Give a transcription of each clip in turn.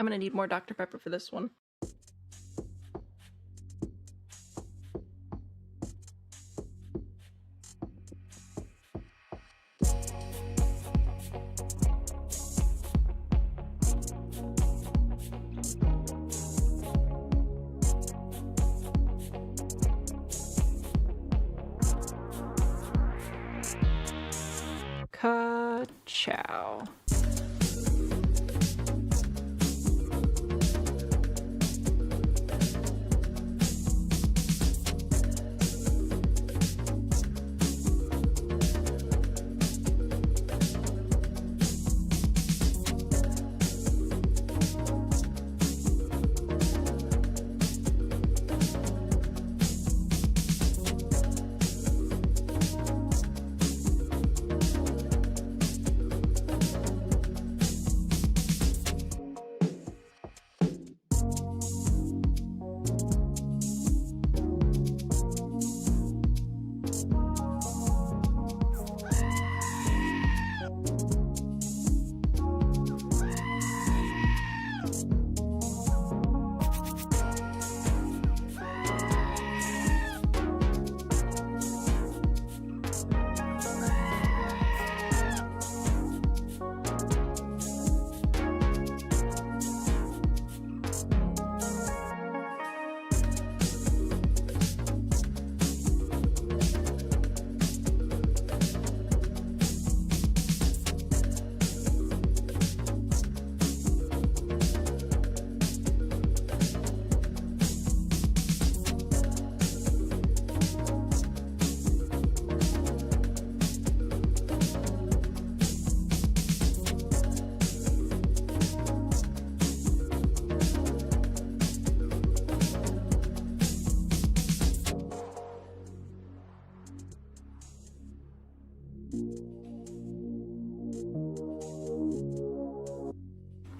I'm gonna need more Dr. Pepper for this one. Ka-chow.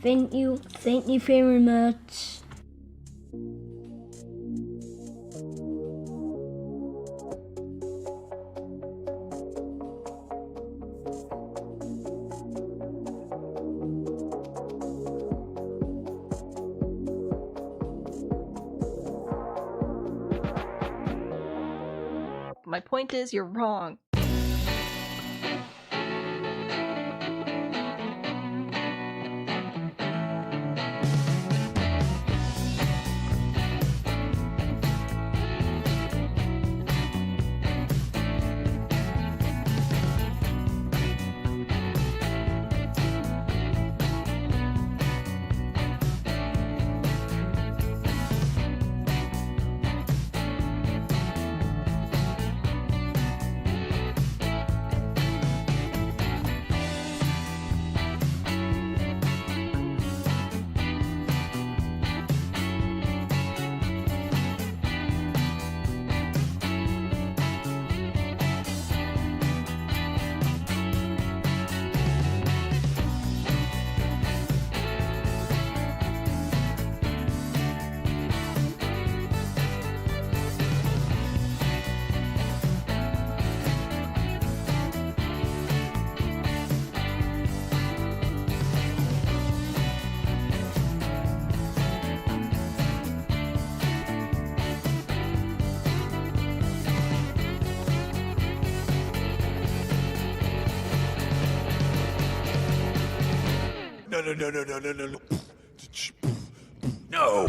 Thank you very much. My point is, you're wrong. No. No.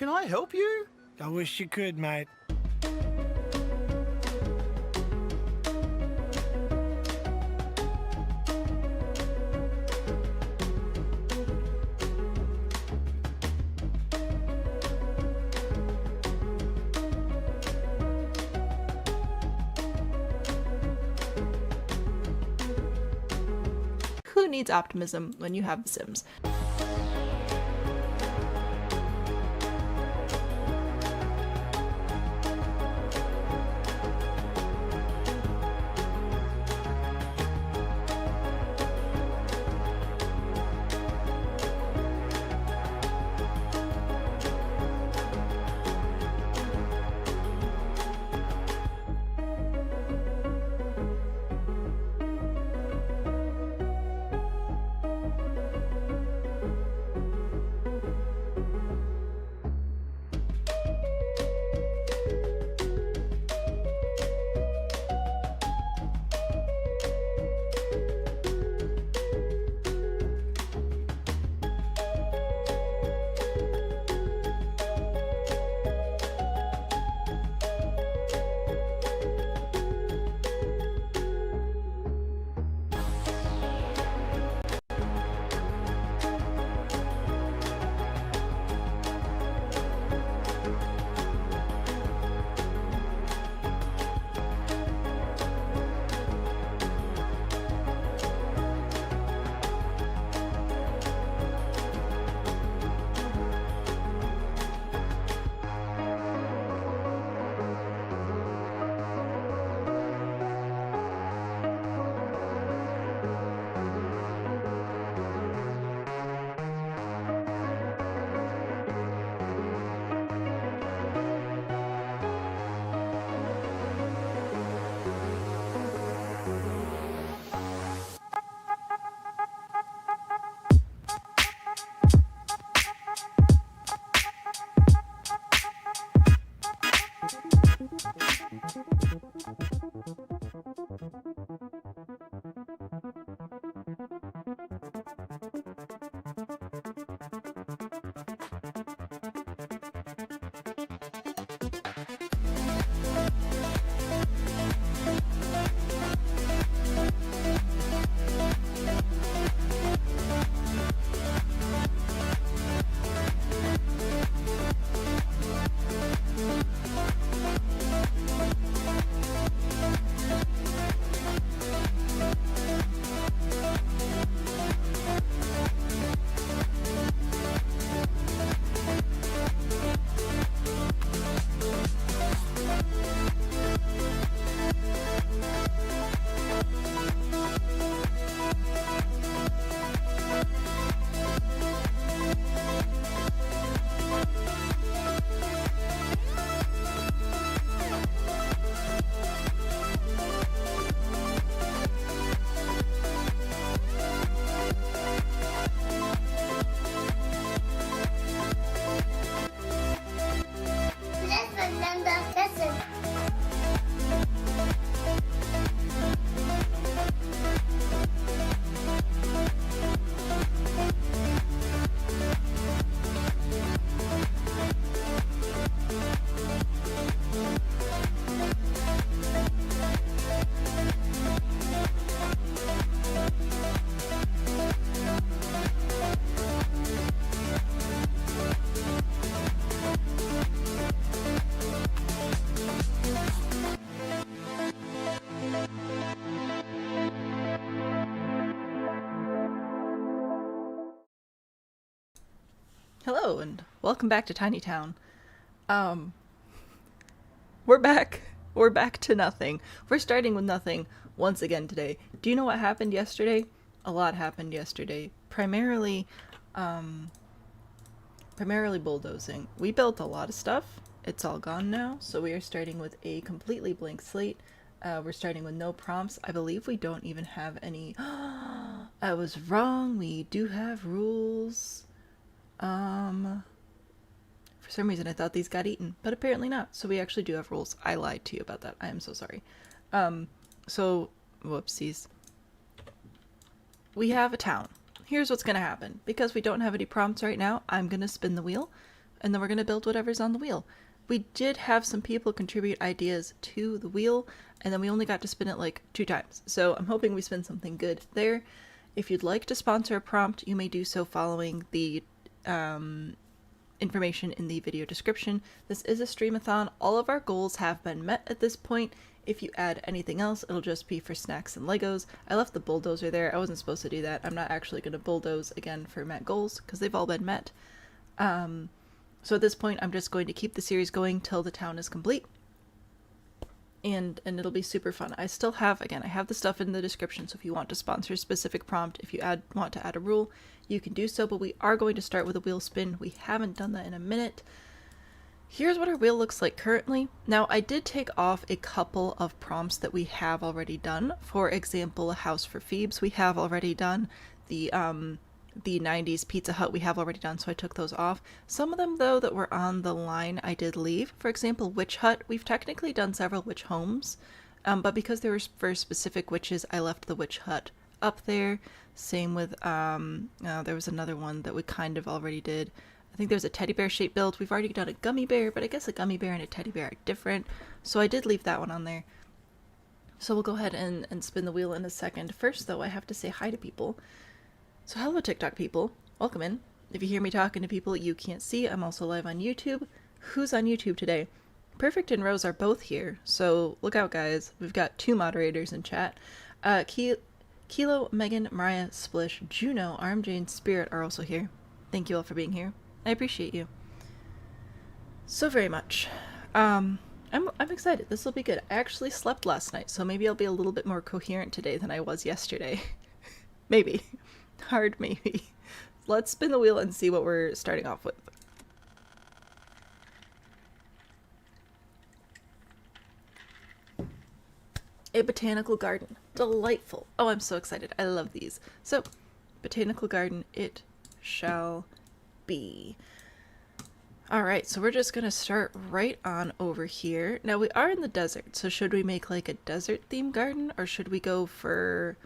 Can I help you? I wish you could, mate. Who needs optimism when you have The Sims? Hello and welcome back to Tiny Town. We're back. We're back to nothing. We're starting with nothing once again today. Do you know what happened yesterday? A lot happened yesterday. Primarily bulldozing. We built a lot of stuff. It's all gone now, so we are starting with a completely blank slate. We're starting with no prompts. I believe we don't even have any. I was wrong. We do have rules. For some reason I thought these got eaten, but apparently not. So we actually do have rules. I lied to you about that. I am so sorry. So, whoopsies. We have a town. Here's what's gonna happen. Because we don't have any prompts right now, I'm gonna spin the wheel, and then we're going to build whatever's on the wheel. We did have some people contribute ideas to the wheel, and then we only got to spin it like 2 times. So I'm hoping we spin something good there. If you'd like to sponsor a prompt, you may do so following the information in the video description. This is a Streamathon. All of our goals have been met at this point. If you add anything else, it'll just be for snacks and Legos. I left the bulldozer there. I wasn't supposed to do that. I'm not actually going to bulldoze again for met goals because they've all been met. So at this point, I'm just going to keep the series going till the town is complete. And it'll be super fun. I still have, again, I have the stuff in the description, so if you want to sponsor a specific prompt, if you want to add a rule, you can do so, but we are going to start with a wheel spin. We haven't done that in a minute. Here's what our wheel looks like currently. Now, I did take off a couple of prompts that we have already done. For example, a house for Phoebes we have already done. The 90s Pizza Hut we have already done, so I took those off. Some of them, though, that were on the line I did leave. For example, Witch Hut. We've technically done several witch homes, but because they were for specific witches, I left the Witch Hut up there. Same with, there was another one that we kind of already did. I think there's a teddy bear shaped build. We've already done a gummy bear, but I guess a gummy bear and a teddy bear are different, so I did leave that one on there. So we'll go ahead and spin the wheel in a second. First, though, I have to say hi to people. So hello TikTok people, welcome in. If you hear me talking to people you can't see, I'm also live on YouTube. Who's on YouTube today? Perfect and Rose are both here, so look out guys. We've got 2 moderators in chat. Kilo, Megan, Mariah, Splish, Juno, RMJ, and Spirit are also here. Thank you all for being here. I appreciate you so very much. I'm excited. This will be good. I actually slept last night, so maybe I'll be a little bit more coherent today than I was yesterday. Maybe. Hard maybe. Let's spin the wheel and see what we're starting off with. A botanical garden. Delightful. Oh, I'm so excited. I love these. So, botanical garden it shall be. Alright, so we're just gonna start right on over here. Now, we are in the desert, so should we make like a desert themed garden, or should we go for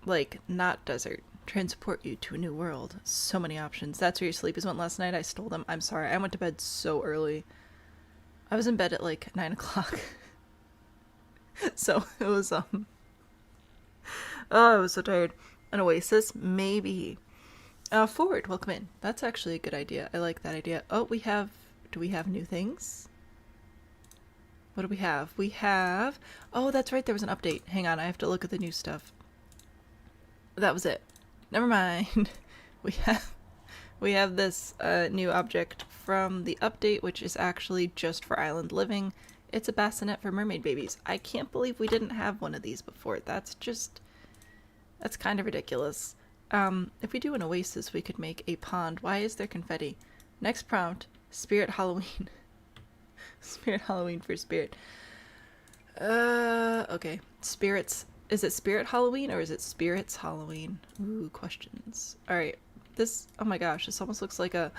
like not desert? Transport you to a new world. So many options. That's where your sleepies went last night. I stole them. I'm sorry. I went to bed so early. I was in bed at like 9 o'clock. So it was, oh, I was so tired. An oasis? Maybe. Forward. Welcome in. That's actually a good idea. I like that idea. Oh, do we have new things? What do we have? We have, oh, that's right. There was an update. Hang on. I have to look at the new stuff. That was it. Never mind. We have this new object from the update, which is actually just for island living. It's a bassinet for mermaid babies. I can't believe we didn't have one of these before. That's kind of ridiculous. If we do an oasis, we could make a pond. Why is there confetti? Next prompt, Spirit Halloween. Spirit Halloween for Spirit. Okay. Spirits. Is it Spirit Halloween or is it Spirits Halloween? Ooh, questions. Alright, this, oh my gosh, this almost looks like a,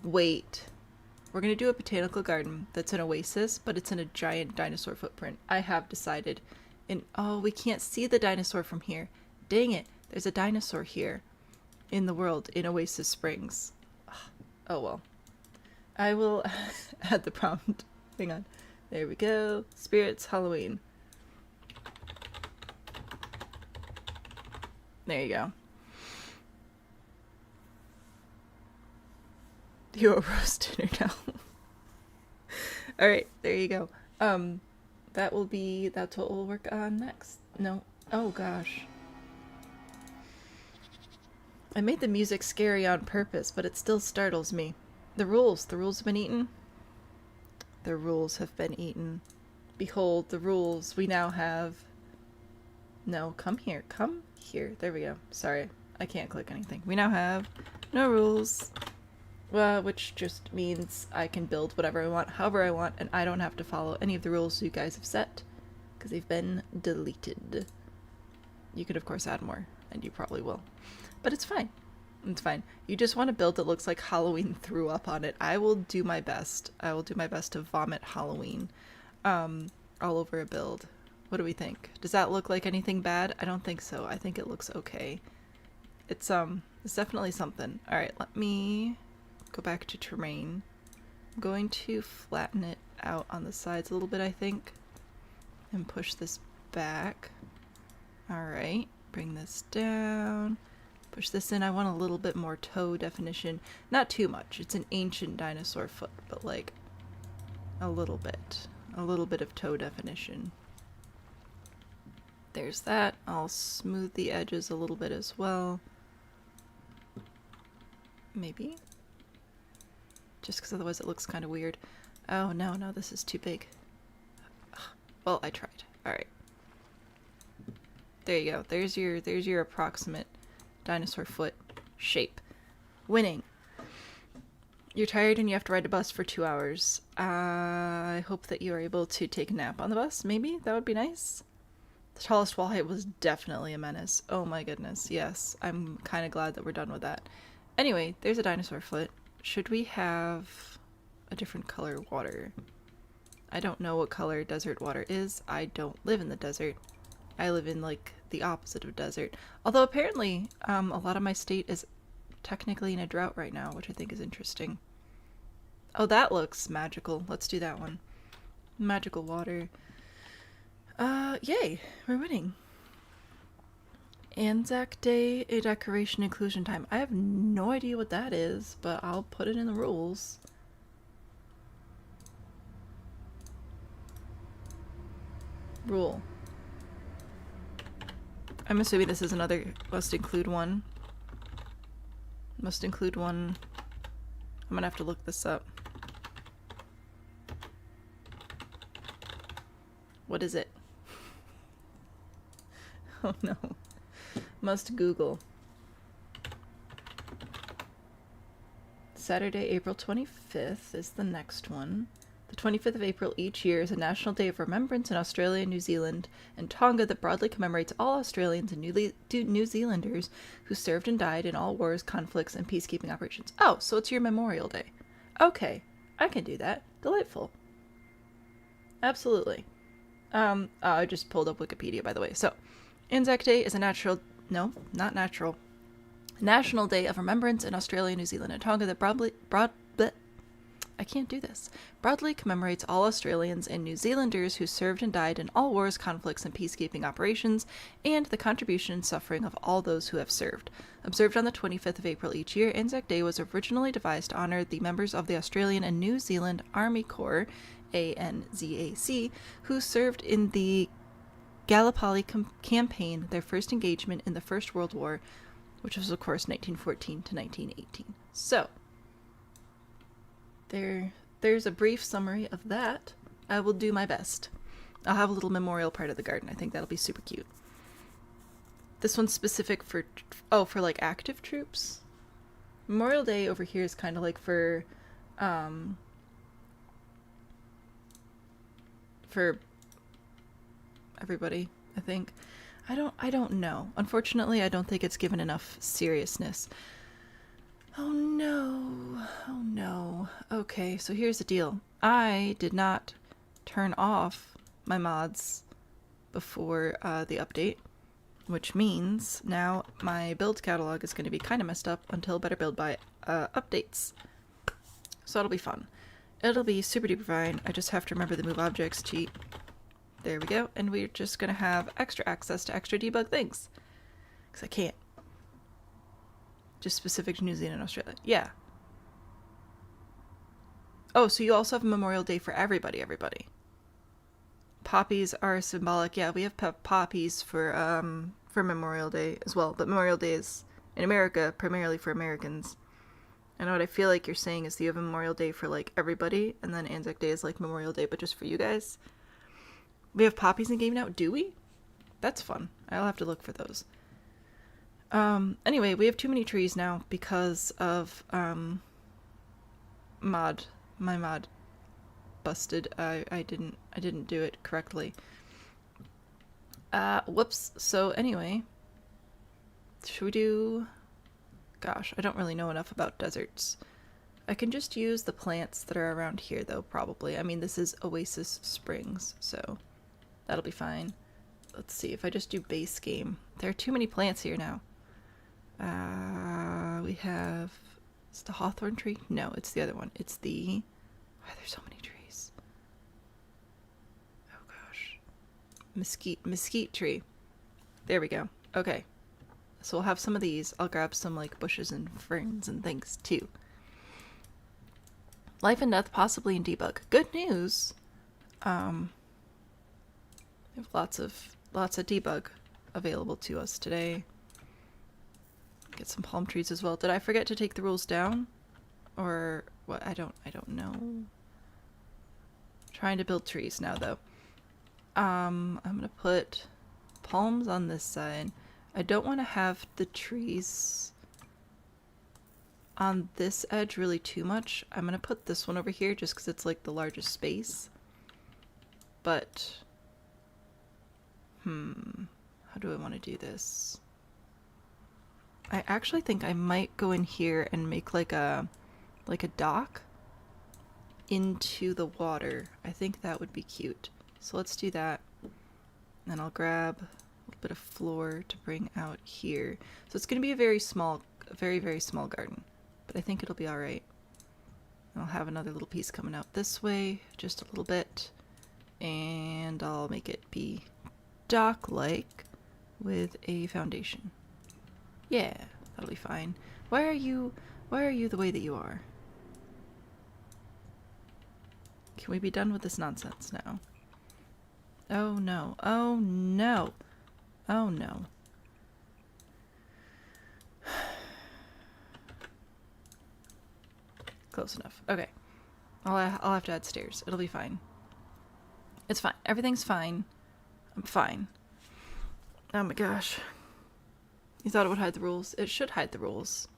wait. We're gonna do a botanical garden that's an oasis, but it's in a giant dinosaur footprint. I have decided. And, oh, we can't see the dinosaur from here. Dang it, there's a dinosaur here in the world, in Oasis Springs. Oh well. I will add the prompt. Hang on. There we go. Spirits Halloween. There you go. You a roast dinner now. Alright, there you go. That's what we'll work on next. No. Oh gosh. I made the music scary on purpose, but it still startles me. The rules have been eaten. The rules have been eaten. Behold, the rules we now have. No, come here. Come here. There we go. Sorry, I can't click anything. We now have no rules. Which just means I can build whatever I want, however I want, and I don't have to follow any of the rules you guys have set, because they've been deleted. You could, of course, add more, and you probably will. But it's fine. It's fine. You just want to build that looks like Halloween threw up on it. I will do my best. I will do my best to vomit Halloween all over a build. What do we think? Does that look like anything bad? I don't think so. I think it looks okay. It's definitely something. Alright, let me go back to terrain. I'm going to flatten it out on the sides a little bit, I think, and push this back. Alright, bring this down, push this in. I want a little bit more toe definition. Not too much. It's an ancient dinosaur foot, but like a little bit. A little bit of toe definition. There's that. I'll smooth the edges a little bit as well. Maybe? Just because otherwise it looks kind of weird. Oh, no, this is too big. Well, I tried. Alright. There you go. There's your approximate dinosaur foot shape. Winning. You're tired and you have to ride a bus for 2 hours. I hope that you are able to take a nap on the bus, maybe? That would be nice. The tallest wall height was definitely a menace. Oh my goodness, yes. I'm kind of glad that we're done with that. Anyway, there's a dinosaur foot. Should we have a different color water? I don't know what color desert water is. I don't live in the desert. I live in, like, the opposite of desert. Although apparently, a lot of my state is technically in a drought right now, which I think is interesting. Oh, that looks magical. Let's do that one. Magical water. Yay! We're winning. Anzac Day, a decoration inclusion time. I have no idea what that is, but I'll put it in the rules. Rule. I'm assuming this is another must include one. Must include one. I'm gonna have to look this up. What is it? Oh no. Must Google. Saturday, April 25th is the next one. The 25th of April each year is a national day of remembrance in Australia, New Zealand, and Tonga that broadly commemorates all Australians and New Zealanders who served and died in all wars, conflicts, and peacekeeping operations. Oh, so it's your Memorial Day. Okay, I can do that. Delightful. Absolutely. I just pulled up Wikipedia, by the way. So, Anzac Day is a National Day of Remembrance in Australia, New Zealand, and Tonga that broadly commemorates all Australians and New Zealanders who served and died in all wars, conflicts, and peacekeeping operations, and the contribution and suffering of all those who have served. Observed on the 25th of April each year, Anzac Day was originally devised to honor the members of the Australian and New Zealand Army Corps, ANZAC, who served in the Gallipoli campaign, their first engagement in the First World War, which was, of course, 1914 to 1918. So, there's a brief summary of that. I will do my best. I'll have a little memorial part of the garden. I think that'll be super cute. This one's specific for like active troops. Memorial Day over here is kind of like for everybody, I think. I don't know. Unfortunately, I don't think it's given enough seriousness. Oh no. Okay, so here's the deal. I did not turn off my mods before the update, which means now my build catalog is going to be kind of messed up until Better Build By updates. So it'll be fun. It'll be super duper fine. I just have to remember the move objects cheat. There we go. And we're just going to have extra access to extra debug things. Because I can't. Just specific to New Zealand and Australia. Yeah. Oh, so you also have Memorial Day for everybody. Poppies are symbolic. Yeah, we have poppies for Memorial Day as well. But Memorial Day is, in America, primarily for Americans. And what I feel like you're saying is you have a Memorial Day for, like, everybody, and then Anzac Day is, like, Memorial Day, but just for you guys. We have poppies in game now? Do we? That's fun. I'll have to look for those. Anyway, we have too many trees now because of, my mod busted. I didn't do it correctly. Whoops. So anyway, should we do... Gosh, I don't really know enough about deserts. I can just use the plants that are around here, though, probably. I mean, this is Oasis Springs, so that'll be fine. Let's see, if I just do base game. There are too many plants here now. We have... It's the hawthorn tree? No, it's the other one. It's the Why are there so many trees? Oh gosh. Mesquite tree. There we go. Okay. So we'll have some of these. I'll grab some like bushes and ferns and things too. Life and death possibly in debug. Good news. We have lots of debug available to us today. Get some palm trees as well. Did I forget to take the rules down? Or what? I don't know. Trying to build trees now though. I'm gonna put palms on this side. I don't want to have the trees on this edge really too much. I'm gonna put this one over here just because it's like the largest space. But how do I want to do this? I actually think I might go in here and make like a dock into the water. I think that would be cute. So let's do that. And then I'll grab a little bit of floor to bring out here. So it's going to be a very small, very small garden, but I think it'll be all right. I'll have another little piece coming out this way, just a little bit, and I'll make it be dock-like with a foundation. Yeah, that'll be fine. Why are you the way that you are? Can we be done with this nonsense now? Oh no. Oh no. Oh no. Close enough. Okay. I'll have to add stairs. It'll be fine. It's fine. Everything's fine. I'm fine. Oh my gosh. You thought it would hide the rules? It should hide the rules.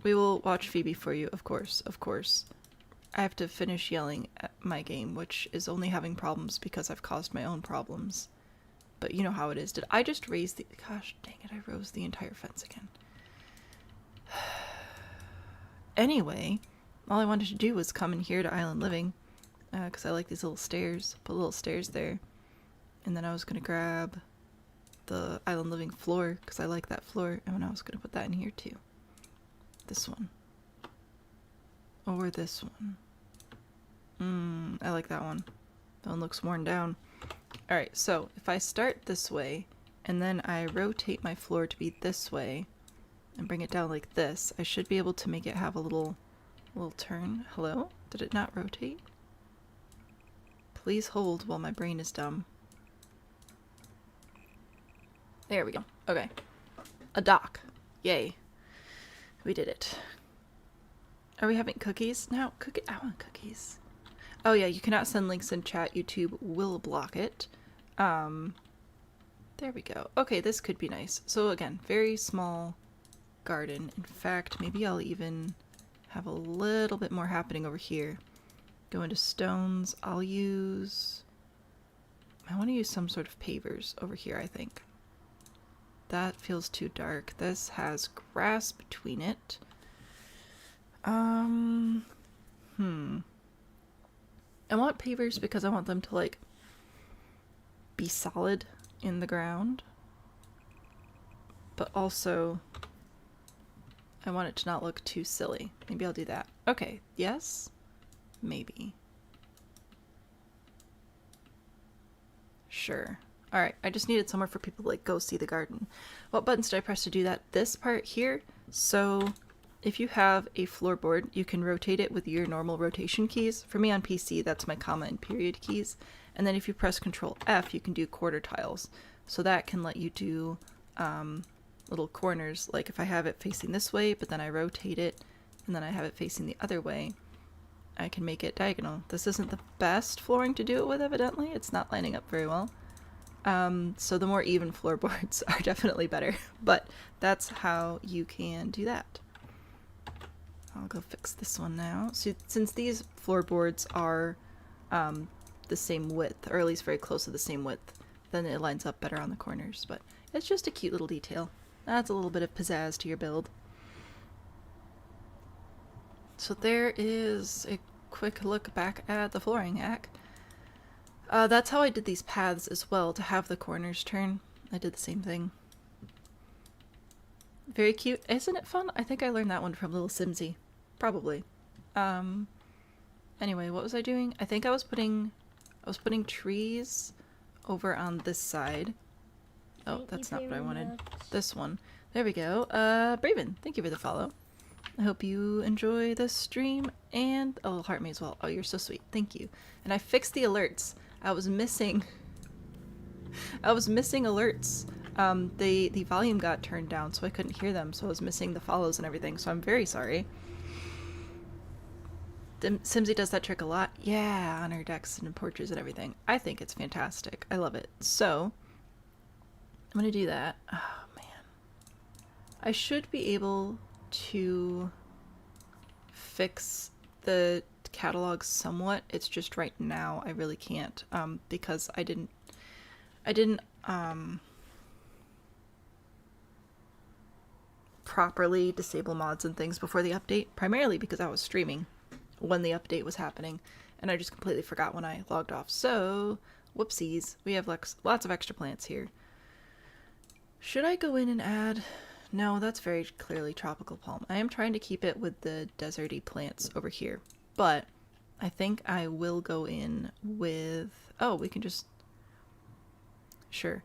We will watch Phoebe for you, of course, of course. I have to finish yelling at my game, which is only having problems because I've caused my own problems. But you know how it is. Did I just raise the... Gosh, dang it, I rose the entire fence again. Anyway, all I wanted to do was come in here to Island Living, because I like these little stairs. Put little stairs there. And then I was going to grab the Island Living floor, because I like that floor. And then I was going to put that in here too. This one. Or this one. I like that one. That one looks worn down. Alright, so if I start this way, and then I rotate my floor to be this way, and bring it down like this, I should be able to make it have a little turn. Hello? Did it not rotate? Please hold while my brain is dumb. There we go. Okay. A dock. Yay. We did it. Are we having cookies? No, I want cookies. Oh yeah, you cannot send links in chat. YouTube will block it. There we go. Okay, this could be nice. So again, very small garden. In fact, maybe I'll even have a little bit more happening over here. Go into stones. I want to use some sort of pavers over here, I think. That feels too dark. This has grass between it. I want pavers because I want them to like be solid in the ground, but also I want it to not look too silly. Maybe I'll do that. Okay, yes? Maybe. Sure. Alright, I just needed somewhere for people to like go see the garden. What buttons did I press to do that? This part here. So if you have a floorboard, you can rotate it with your normal rotation keys. For me on PC, that's my comma and period keys. And then if you press Control F, you can do quarter tiles. So that can let you do little corners. Like if I have it facing this way, but then I rotate it, and then I have it facing the other way, I can make it diagonal. This isn't the best flooring to do it with, evidently. It's not lining up very well. So the more even floorboards are definitely better. But that's how you can do that. I'll go fix this one now. So since these floorboards are the same width, or at least very close to the same width, then it lines up better on the corners. But it's just a cute little detail. Adds a little bit of pizzazz to your build. So there is a quick look back at the flooring hack. That's how I did these paths as well, to have the corners turn. I did the same thing. Very cute. Isn't it fun? I think I learned that one from Little Simsy. Probably. Anyway, what was I doing? I think I was putting trees over on this side. Oh, Thank that's you not what I very wanted. much. This one. There we go. Braven, thank you for the follow. I hope you enjoy the stream, and oh, heart me as well. Oh, you're so sweet. Thank you. And I fixed the alerts. I was missing alerts. The volume got turned down, so I couldn't hear them, so I was missing the follows and everything, so I'm very sorry. Simsy does that trick a lot. Yeah, on her decks and portraits and everything. I think it's fantastic. I love it. So, I'm gonna do that. Oh, man. I should be able to fix the catalog somewhat. It's just right now I really can't, because I didn't properly disable mods and things before the update, primarily because I was streaming when the update was happening, and I just completely forgot when I logged off. So, whoopsies. We have lots of extra plants here. Should I go in and add... No, that's very clearly tropical palm. I am trying to keep it with the deserty plants over here, but I think I will go in with... Oh, we can just... Sure.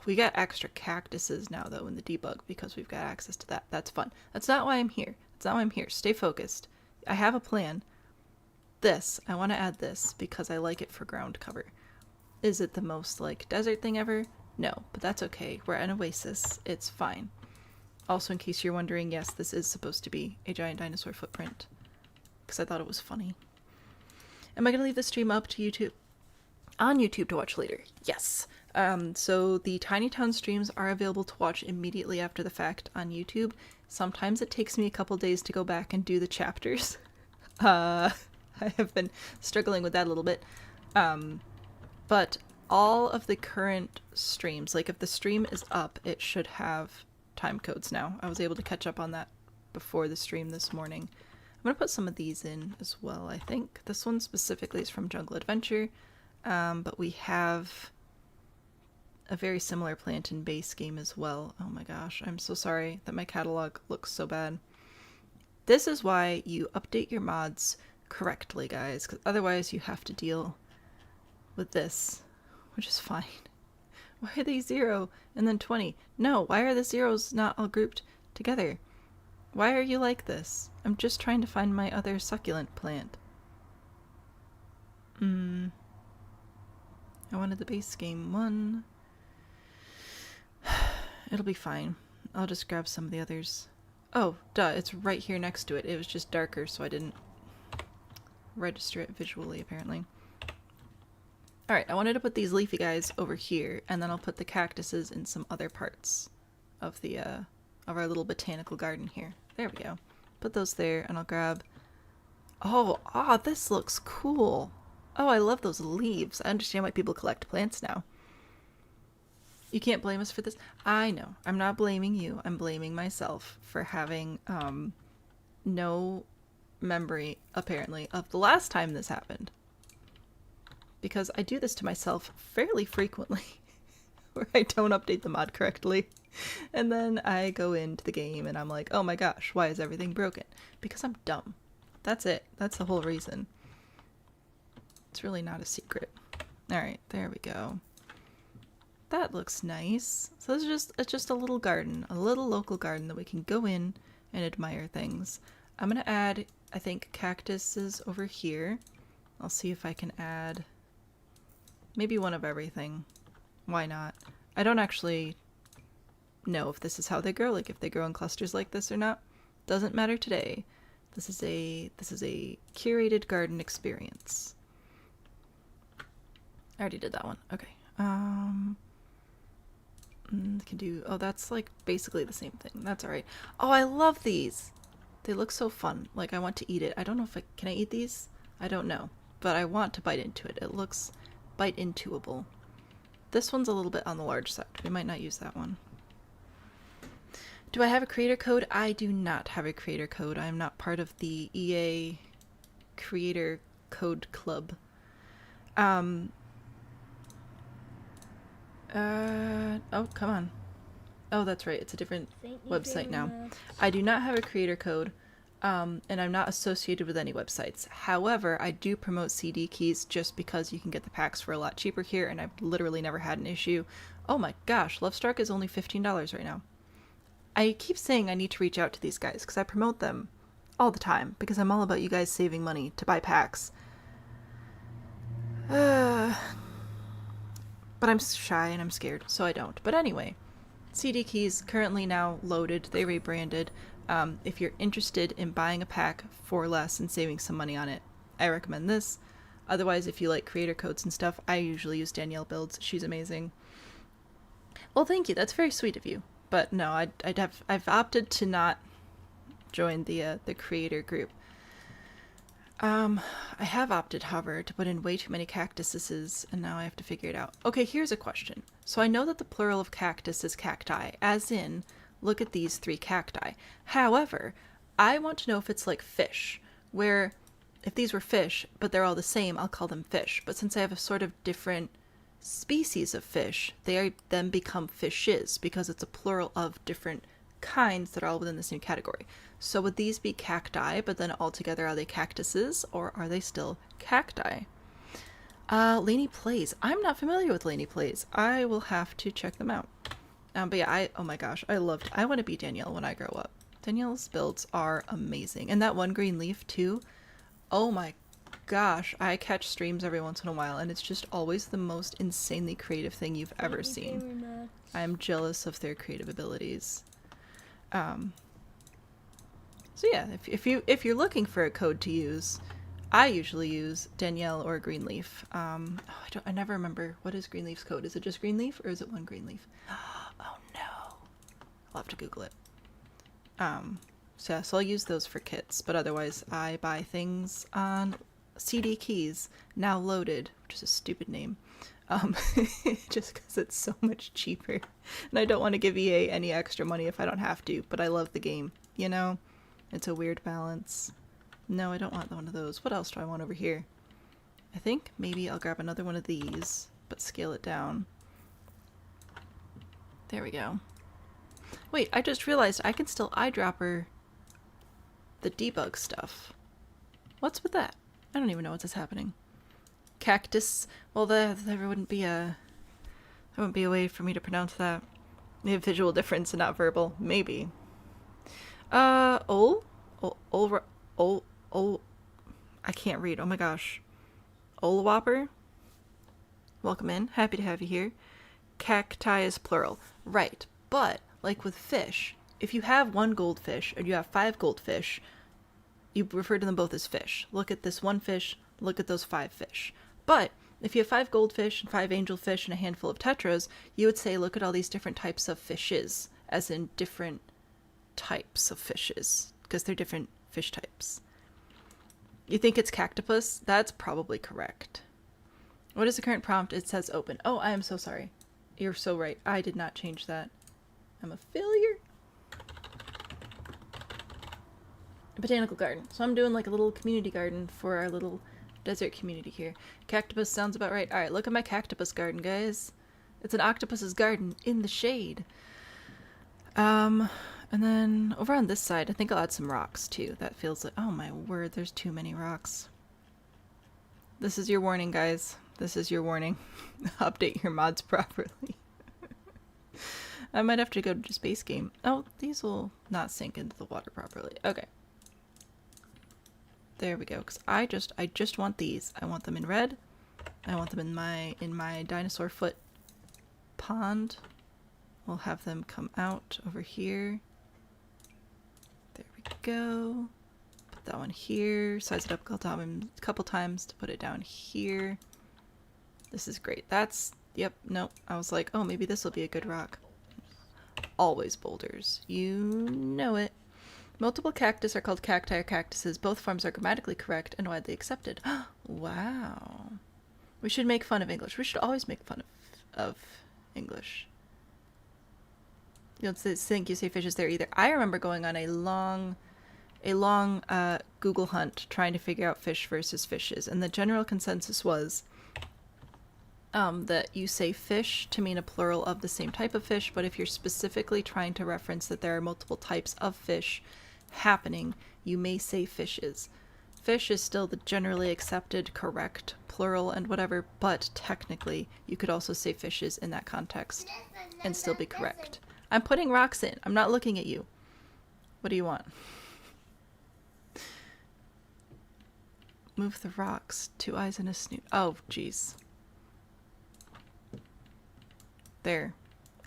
We got extra cactuses now, though, in the debug, because we've got access to that. That's fun. That's not why I'm here. That's not why I'm here. Stay focused. I have a plan. This. I want to add this, because I like it for ground cover. Is it the most, like, desert thing ever? No, but that's okay. We're an oasis. It's fine. Also, in case you're wondering, yes, this is supposed to be a giant dinosaur footprint, because I thought it was funny. Am I going to leave the stream up to YouTube? On YouTube to watch later. Yes. So the Tiny Town streams are available to watch immediately after the fact on YouTube. Sometimes it takes me a couple days to go back and do the chapters. I have been struggling with that a little bit. But all of the current streams, like if the stream is up, it should have time codes now. I was able to catch up on that before the stream this morning. I'm going to put some of these in as well, I think. This one specifically is from Jungle Adventure. But we have a very similar plant in base game as well. Oh my gosh, I'm so sorry that my catalog looks so bad. This is why you update your mods correctly, guys, because otherwise you have to deal with this, which is fine. Why are they 0 and then 20? No, why are the zeros not all grouped together? Why are you like this? I'm just trying to find my other succulent plant. I wanted the base game one. It'll be fine. I'll just grab some of the others. Oh, duh, it's right here next to it. It was just darker, so I didn't register it visually, apparently. Alright, I wanted to put these leafy guys over here, and then I'll put the cactuses in some other parts of the, of our little botanical garden here. There we go. Put those there, and I'll grab... Oh, this looks cool! Oh, I love those leaves. I understand why people collect plants now. You can't blame us for this. I know. I'm not blaming you. I'm blaming myself for having no memory, apparently, of the last time this happened. Because I do this to myself fairly frequently, where I don't update the mod correctly. And then I go into the game and I'm like, oh my gosh, why is everything broken? Because I'm dumb. That's it. That's the whole reason. It's really not a secret. Alright, there we go. That looks nice. So it's just a little garden, a little local garden that we can go in and admire things. I'm gonna add, I think, cactuses over here. I'll see if I can add maybe one of everything. Why not? I don't actually know if this is how they grow, like if they grow in clusters like this or not. Doesn't matter today. This is a curated garden experience. I already did that one. Okay. Can do... Oh, that's like basically the same thing. That's alright. Oh, I love these! They look so fun. Like, I want to eat it. I don't know if I... Can I eat these? I don't know. But I want to bite into it. It looks bite-intuable. This one's a little bit on the large side. We might not use that one. Do I have a creator code? I do not have a creator code. I am not part of the EA Creator Code Club. Oh, come on. Oh, that's right. It's a different website now. I do not have a creator code. and I'm not associated with any websites. However, I do promote CD keys just because you can get the packs for a lot cheaper here, and I've literally never had an issue. Oh my gosh, Lovestruck is only $15 right now. I keep saying I need to reach out to these guys because I promote them all the time because I'm all about you guys saving money to buy packs. But I'm shy and I'm scared, so I don't. But anyway, CD keys currently now loaded. They rebranded. If you're interested in buying a pack for less and saving some money on it, I recommend this. Otherwise, if you like creator codes and stuff, I usually use Danielle Builds. She's amazing. Well, thank you. That's very sweet of you. But no, I've opted to not join the creator group. I have opted, however, to put in way too many cactuses, and now I have to figure it out. Okay, here's a question. So I know that the plural of cactus is cacti, as in, look at these 3 cacti. However, I want to know if it's like fish, where if these were fish, but they're all the same, I'll call them fish. But since I have a sort of different species of fish, they then become fishes, because it's a plural of different kinds that are all within the same category. So would these be cacti, but then altogether are they cactuses, or are they still cacti? Lainey Plays. I'm not familiar with Lainey Plays. I will have to check them out. But yeah, oh my gosh, I want to be Danielle when I grow up. Danielle's builds are amazing. And that one green leaf too. Oh my gosh, I catch streams every once in a while, and it's just always the most insanely creative thing you've ever seen. I'm jealous of their creative abilities. So yeah, if you're looking for a code to use, I usually use Danielle or Greenleaf. I never remember, what is Greenleaf's code? Is it just Greenleaf or is it one Greenleaf? Oh no, I'll have to Google it. So I'll use those for kits, but otherwise I buy things on CD Keys, now loaded, which is a stupid name. Just because it's so much cheaper, and I don't want to give EA any extra money if I don't have to, but I love the game, you know? It's a weird balance. No, I don't want one of those. What else do I want over here? I think maybe I'll grab another one of these, but scale it down. There we go. Wait, I just realized I can still eyedropper the debug stuff. What's with that? I don't even know what's happening. Cactus. Well, there wouldn't be a way for me to pronounce that. Maybe visual difference and not verbal. Maybe. I can't read. Oh my gosh. Olwhopper. Welcome in. Happy to have you here. Cacti is plural. Right. But, like with fish, if you have one goldfish and you have 5 goldfish, you refer to them both as fish. Look at this one fish, look at those 5 fish. But if you have 5 goldfish and 5 angelfish and a handful of tetras, you would say, look at all these different types of fishes, as in different types of fishes, because they're different fish types. You think it's cactopus? That's probably correct. What is the current prompt? It says open. Oh, I am so sorry. You're so right. I did not change that. I'm a failure. A botanical garden. So I'm doing like a little community garden for our little desert community here. Cactopus sounds about right. Alright, look at my cactopus garden, guys. It's an octopus's garden in the shade. And then over on this side, I think I'll add some rocks too. That feels like, oh my word, there's too many rocks. This is your warning, guys. This is your warning. Update your mods properly. I might have to go to just base game. Oh, these will not sink into the water properly. Okay. There we go. Because I just want these. I want them in red. I want them in my dinosaur foot pond. We'll have them come out over here. There we go. Put that one here. Size it up a couple times to put it down here. This is great. That's, yep, nope. I was like, oh, maybe this will be a good rock. Always boulders. You know it. Multiple cactus are called cacti or cactuses. Both forms are grammatically correct and widely accepted. Wow. We should make fun of English. We should always make fun of English. You don't think you say fishes there either. I remember going on a long Google hunt trying to figure out fish versus fishes, and the general consensus was that you say fish to mean a plural of the same type of fish, but if you're specifically trying to reference that there are multiple types of fish happening, you may say fishes. Fish is still the generally accepted, correct, plural, and whatever, but technically, you could also say fishes in that context and still be correct. I'm putting rocks in. I'm not looking at you. What do you want? Move the rocks. 2 eyes and a snoot. Oh, jeez. There.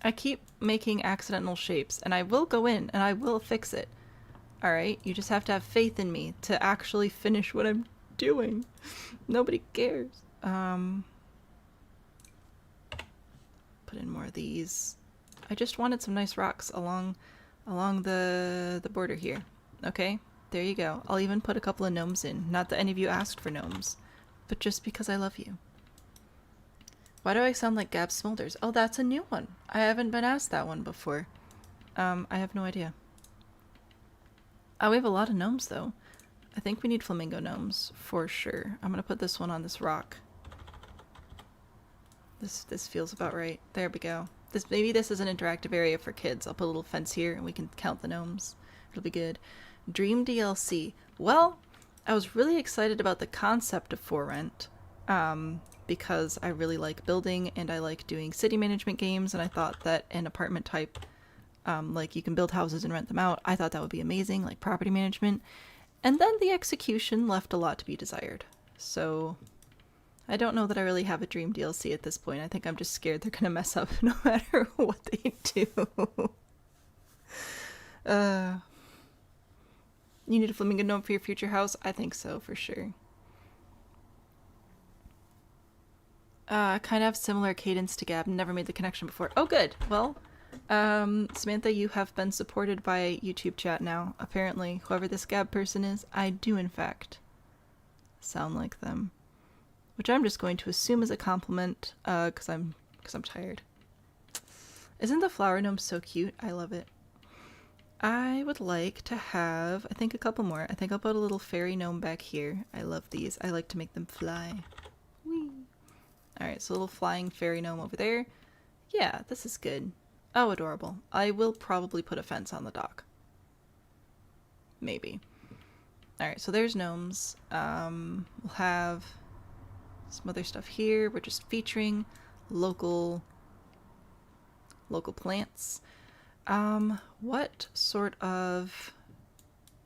I keep making accidental shapes, and I will go in, and I will fix it. Alright? You just have to have faith in me to actually finish what I'm doing. Nobody cares. Put in more of these. I just wanted some nice rocks along the border here. Okay? There you go. I'll even put a couple of gnomes in. Not that any of you asked for gnomes, but just because I love you. Why do I sound like Gab Smolders? Oh, that's a new one. I haven't been asked that one before. I have no idea. Oh, we have a lot of gnomes, though. I think we need flamingo gnomes, for sure. I'm gonna put this one on this rock. This feels about right. There we go. Maybe this is an interactive area for kids. I'll put a little fence here, and we can count the gnomes. It'll be good. Dream DLC. Well, I was really excited about the concept of For Rent, because I really like building and I like doing city management games, and I thought that an apartment type, like you can build houses and rent them out, I thought that would be amazing, like property management. And then the execution left a lot to be desired. So I don't know that I really have a dream DLC at this point. I think I'm just scared they're gonna mess up no matter what they do. You need a flamingo gnome for your future house? I think so, for sure. I kind of have similar cadence to Gab. Never made the connection before. Oh, good. Well, Samantha, you have been supported by YouTube chat now. Apparently, whoever this Gab person is, I do, in fact, sound like them. Which I'm just going to assume is a compliment, because I'm tired. Isn't the flower gnome so cute? I love it. I would like to have, I think, a couple more. I think I'll put a little fairy gnome back here. I love these. I like to make them fly. Whee! Alright, so a little flying fairy gnome over there. Yeah, this is good. Oh, adorable. I will probably put a fence on the dock. Maybe. Alright, so there's gnomes. We'll have some other stuff here. We're just featuring local plants. What sort of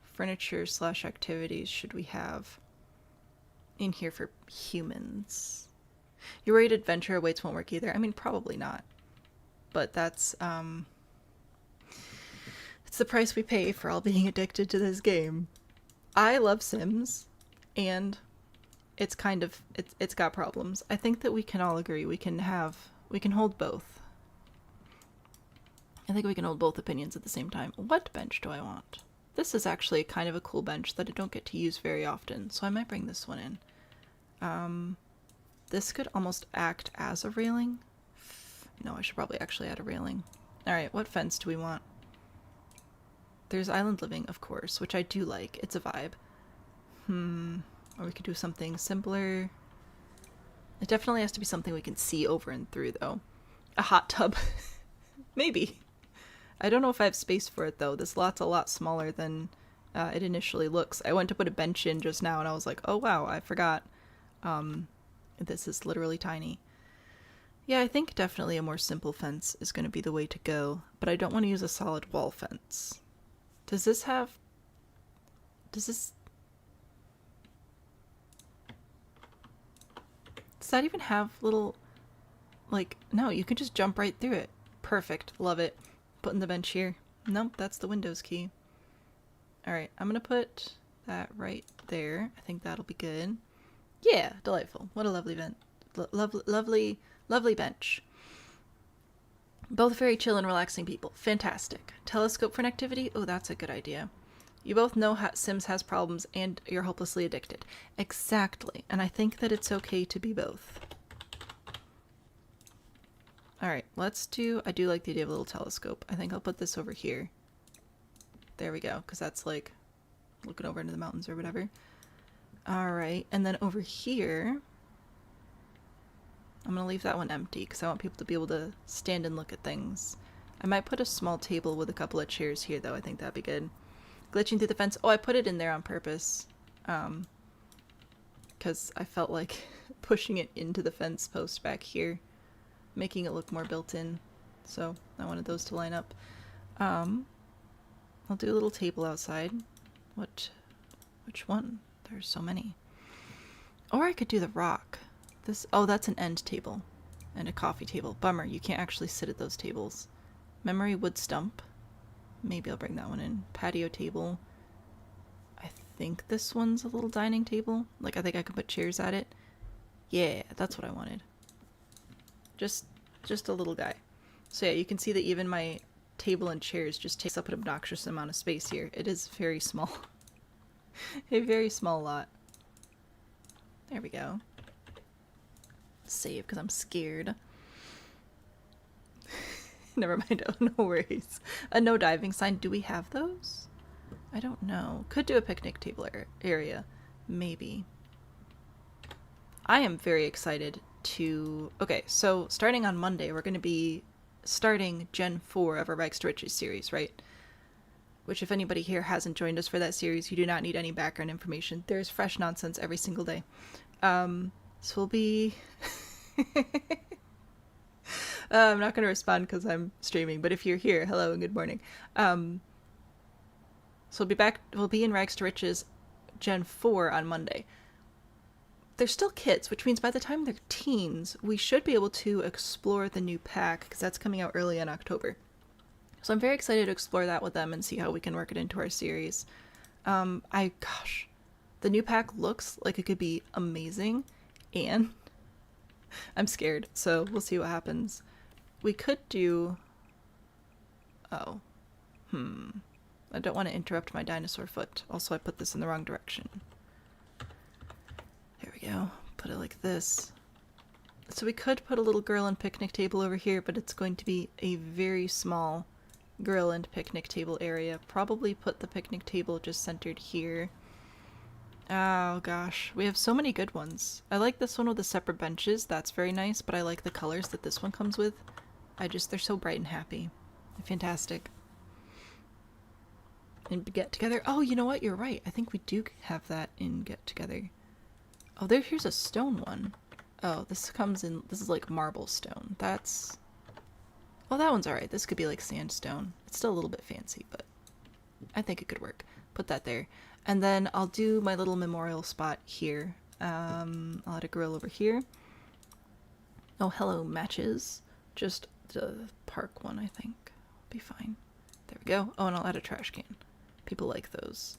furniture / activities should we have in here for humans? You're worried adventure awaits won't work either. I mean, probably not. But that's, it's the price we pay for all being addicted to this game. I love Sims, and it's kind of, it's got problems. I think that we can all agree we can hold both. I think we can hold both opinions at the same time. What bench do I want? This is actually kind of a cool bench that I don't get to use very often, so I might bring this one in. This could almost act as a railing. No, I should probably actually add a railing. Alright, what fence do we want? There's island living, of course, which I do like. It's a vibe. Or we could do something simpler. It definitely has to be something we can see over and through, though. A hot tub. Maybe. I don't know if I have space for it, though. This lot's a lot smaller than it initially looks. I went to put a bench in just now, and I was like, oh wow, I forgot. This is literally tiny. Yeah, I think definitely a more simple fence is going to be the way to go, but I don't want to use a solid wall fence. Does this... Does that even have little... Like, no, you can just jump right through it. Perfect. Love it. Putting the bench here. Nope, that's the Windows key. Alright, I'm gonna put that right there. I think that'll be good. Yeah, delightful. What a lovely lovely bench. Both very chill and relaxing people. Fantastic. Telescope for an activity? Oh, that's a good idea. You both know Sims has problems and you're hopelessly addicted. Exactly. And I think that it's okay to be both. Alright, let's do... I do like the idea of a little telescope. I think I'll put this over here. There we go, because that's like looking over into the mountains or whatever. Alright, and then over here... I'm going to leave that one empty because I want people to be able to stand and look at things. I might put a small table with a couple of chairs here, though. I think that'd be good. Glitching through the fence. Oh, I put it in there on purpose. Because I felt like pushing it into the fence post back here, making it look more built in. So I wanted those to line up. I'll do a little table outside. Which one? There's so many. Or I could do the rock. Oh, that's an end table and a coffee table. Bummer, you can't actually sit at those tables. Memory wood stump. Maybe I'll bring that one in. Patio table. I think this one's a little dining table. Like, I think I could put chairs at it. Yeah, that's what I wanted. Just a little guy. So yeah, you can see that even my table and chairs just takes up an obnoxious amount of space here. It is very small. A very small lot. There we go. Save, because I'm scared. Never mind. Oh, no worries. A no diving sign. Do we have those? I don't know. Could do a picnic table area. Maybe. I am very excited to... Okay, so starting on Monday, we're going to be starting Gen 4 of our Rags to Riches series, right? Which, if anybody here hasn't joined us for that series, you do not need any background information. There's fresh nonsense every single day. So we'll be... I'm not going to respond because I'm streaming, but if you're here, hello and good morning. So we'll be back, we'll be in Rags to Riches Gen 4 on Monday. They're still kids, which means by the time they're teens, we should be able to explore the new pack, because that's coming out early in October. So I'm very excited to explore that with them and see how we can work it into our series. Gosh, the new pack looks like it could be amazing, and I'm scared, so we'll see what happens. We could do... Oh. I don't want to interrupt my dinosaur foot. Also, I put this in the wrong direction. There we go. Put it like this. So we could put a little girl and picnic table over here, but it's going to be a very small girl and picnic table area. Probably put the picnic table just centered here. Oh gosh, we have so many good ones. I like this one with the separate benches. That's very nice, but I like the colors that this one comes with. They're so bright and happy. They're fantastic. And Get Together. Oh, you know what? You're right. I think we do have that in Get Together. Oh, here's a stone one. Oh, this comes in, this is like marble stone. That's... Oh, that one's alright. This could be like sandstone. It's still a little bit fancy, but I think it could work. Put that there. And then I'll do my little memorial spot here. I'll add a grill over here. Oh, hello, matches. Just the park one, I think. Be fine. There we go. Oh, and I'll add a trash can. People like those.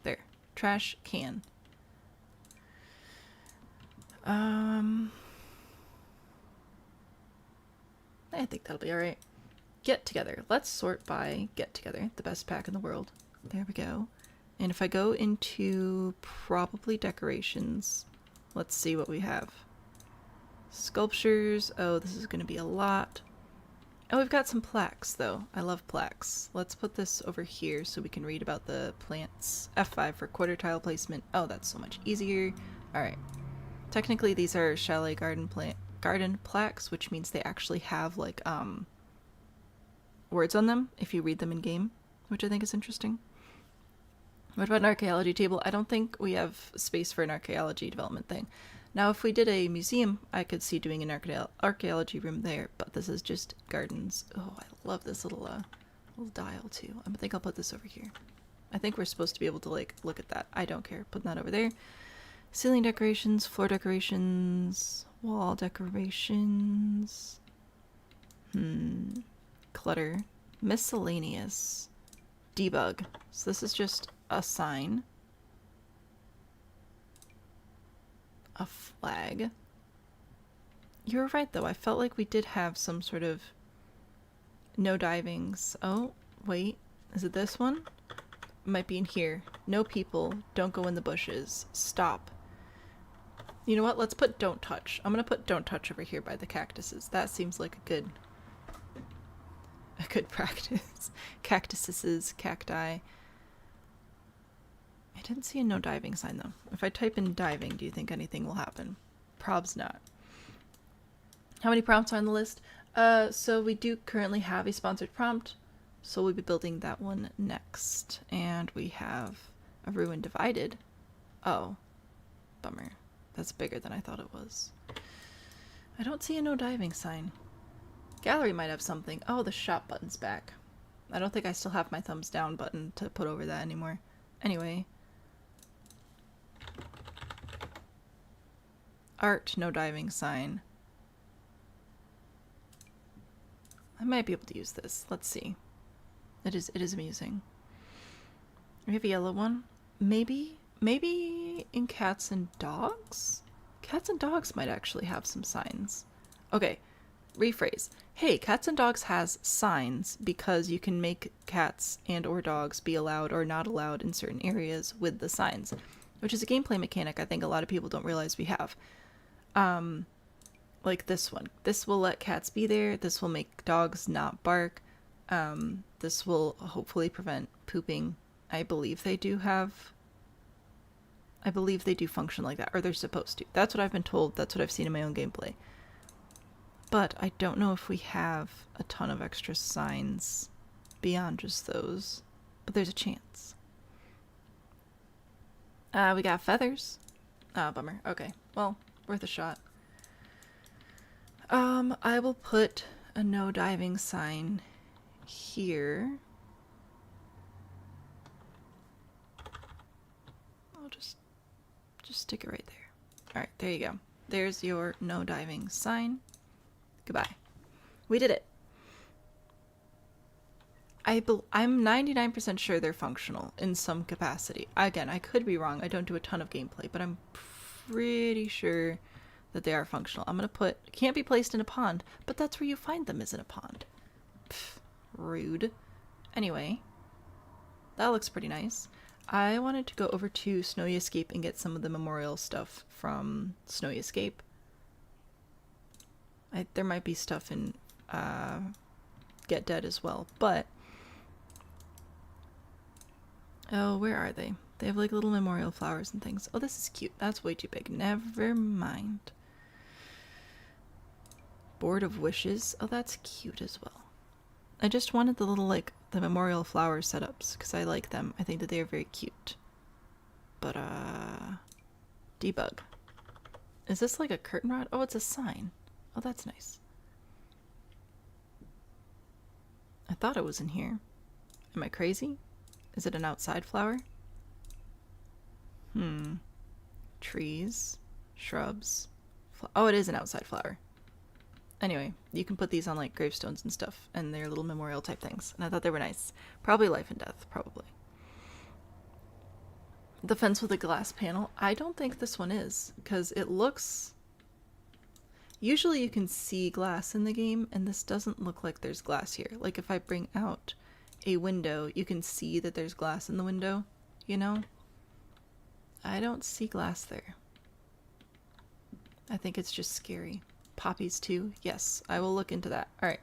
There. Trash can. I think that'll be alright. Get Together. Let's sort by Get Together. The best pack in the world. There we go. And if I go into probably decorations, let's see what we have. Sculptures. Oh, this is going to be a lot. Oh, we've got some plaques, though. I love plaques. Let's put this over here so we can read about the plants. F5 for quarter tile placement. Oh, that's so much easier. Alright. Technically, these are chalet garden plaques, which means they actually have, like, words on them if you read them in game, which I think is interesting. What about an archaeology table? I don't think we have space for an archaeology development thing. Now, if we did a museum, I could see doing an archaeology room there, but this is just gardens. Oh, I love this little dial, too. I think I'll put this over here. I think we're supposed to be able to, like, look at that. I don't care. Put that over there. Ceiling decorations, floor decorations, wall decorations. Clutter. Miscellaneous. Debug. So this is just a sign. A flag. You're right, though. I felt like we did have some sort of no divings. Oh, wait. Is it this one? It might be in here. No people. Don't go in the bushes. Stop. You know what? Let's put don't touch. I'm gonna put don't touch over here by the cactuses. That seems like a good practice. Cactuses, cacti. I didn't see a no diving sign, though. If I type in diving, do you think anything will happen? Probs not. How many prompts are on the list? So we do currently have a sponsored prompt. So we'll be building that one next. And we have a ruin divided. Oh, bummer. That's bigger than I thought it was. I don't see a no diving sign. Gallery might have something. Oh, the shop button's back. I don't think I still have my thumbs down button to put over that anymore. Anyway. Art, no diving sign. I might be able to use this. Let's see. It is amusing. We have a yellow one. Maybe in cats and dogs? Cats and dogs might actually have some signs. Okay, rephrase. Hey, cats and dogs has signs because you can make cats and or dogs be allowed or not allowed in certain areas with the signs, which is a gameplay mechanic I think a lot of people don't realize we have. Like this one. This will let cats be there. This will make dogs not bark. This will hopefully prevent pooping. I believe they do function like that, or they're supposed to. That's what I've been told. That's what I've seen in my own gameplay. But I don't know if we have a ton of extra signs beyond just those. But there's a chance. We got feathers. Ah, bummer. Okay. Well, worth a shot. I will put a no diving sign here. I'll just stick it right there. Alright, there you go. There's your no diving sign. Goodbye. We did it. I'm 99% sure they're functional in some capacity. Again, I could be wrong. I don't do a ton of gameplay, but I'm pretty sure that they are functional. I'm going to put, can't be placed in a pond, but that's where you find them, is in a pond. Pff, rude. Anyway, that looks pretty nice. I wanted to go over to Snowy Escape and get some of the memorial stuff from Snowy Escape. There might be stuff in Get Dead as well, but... Oh, where are they? They have like little memorial flowers and things. Oh, this is cute. That's way too big. Never mind. Board of Wishes. Oh, that's cute as well. I just wanted the little, like, the memorial flower setups, because I like them. I think that they are very cute. But, debug. Is this like a curtain rod? Oh, it's a sign. Oh, that's nice. I thought it was in here. Am I crazy? Is it an outside flower? Trees. Shrubs. Oh, it is an outside flower. Anyway, you can put these on like gravestones and stuff, and they're little memorial type things. And I thought they were nice. Probably life and death, probably. The fence with a glass panel. I don't think this one is, because it looks... Usually you can see glass in the game, and this doesn't look like there's glass here. Like if I bring out a window, you can see that there's glass in the window, you know? I don't see glass there. I think it's just scary. Poppies too? Yes, I will look into that. Alright,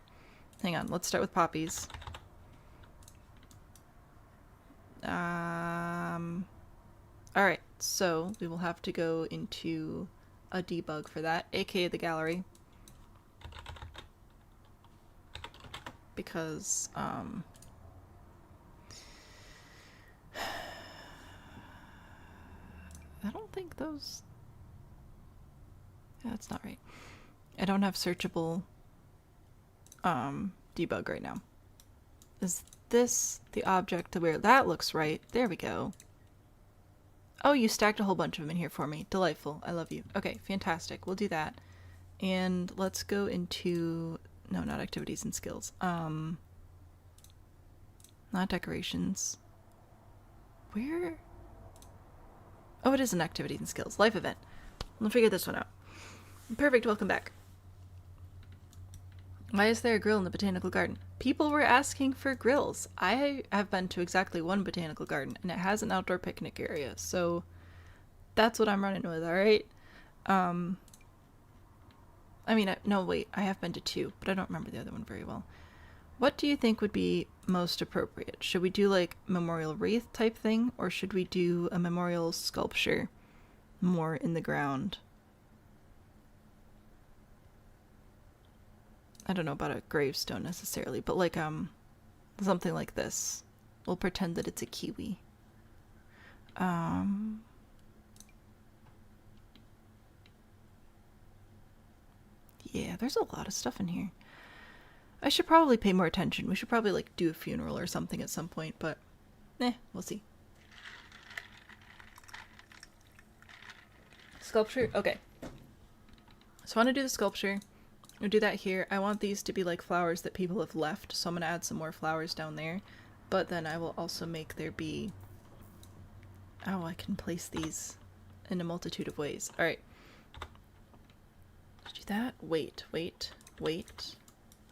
hang on. Let's start with poppies. Alright, so we will have to go into a debug for that, aka the gallery. Because, I don't think those... Yeah, that's not right. I don't have searchable debug right now. Is this the object to where that looks right? There we go. Oh, you stacked a whole bunch of them in here for me. Delightful. I love you. Okay, fantastic. We'll do that. And let's go into... No, not activities and skills. Not decorations. Where? Oh, it is an activities and skills. Life event. We'll figure this one out. Perfect, welcome back. Why is there a grill in the botanical garden? People were asking for grills. I have been to exactly one botanical garden, and it has an outdoor picnic area, so that's what I'm running with, alright? I mean, no, wait, I have been to two, but I don't remember the other one very well. What do you think would be most appropriate? Should we do, like, memorial wreath type thing, or should we do a memorial sculpture more in the ground? I don't know about a gravestone necessarily, but like Something like this. We'll pretend that it's a kiwi. Yeah, there's a lot of stuff in here. I should probably pay more attention. We should probably like do a funeral or something at some point, but we'll see. Sculpture? Okay. So I want to do the sculpture. We'll do that here. I want these to be like flowers that people have left, so I'm going to add some more flowers down there. But then I will also make there be... Oh, I can place these in a multitude of ways. Alright. Do that? Wait.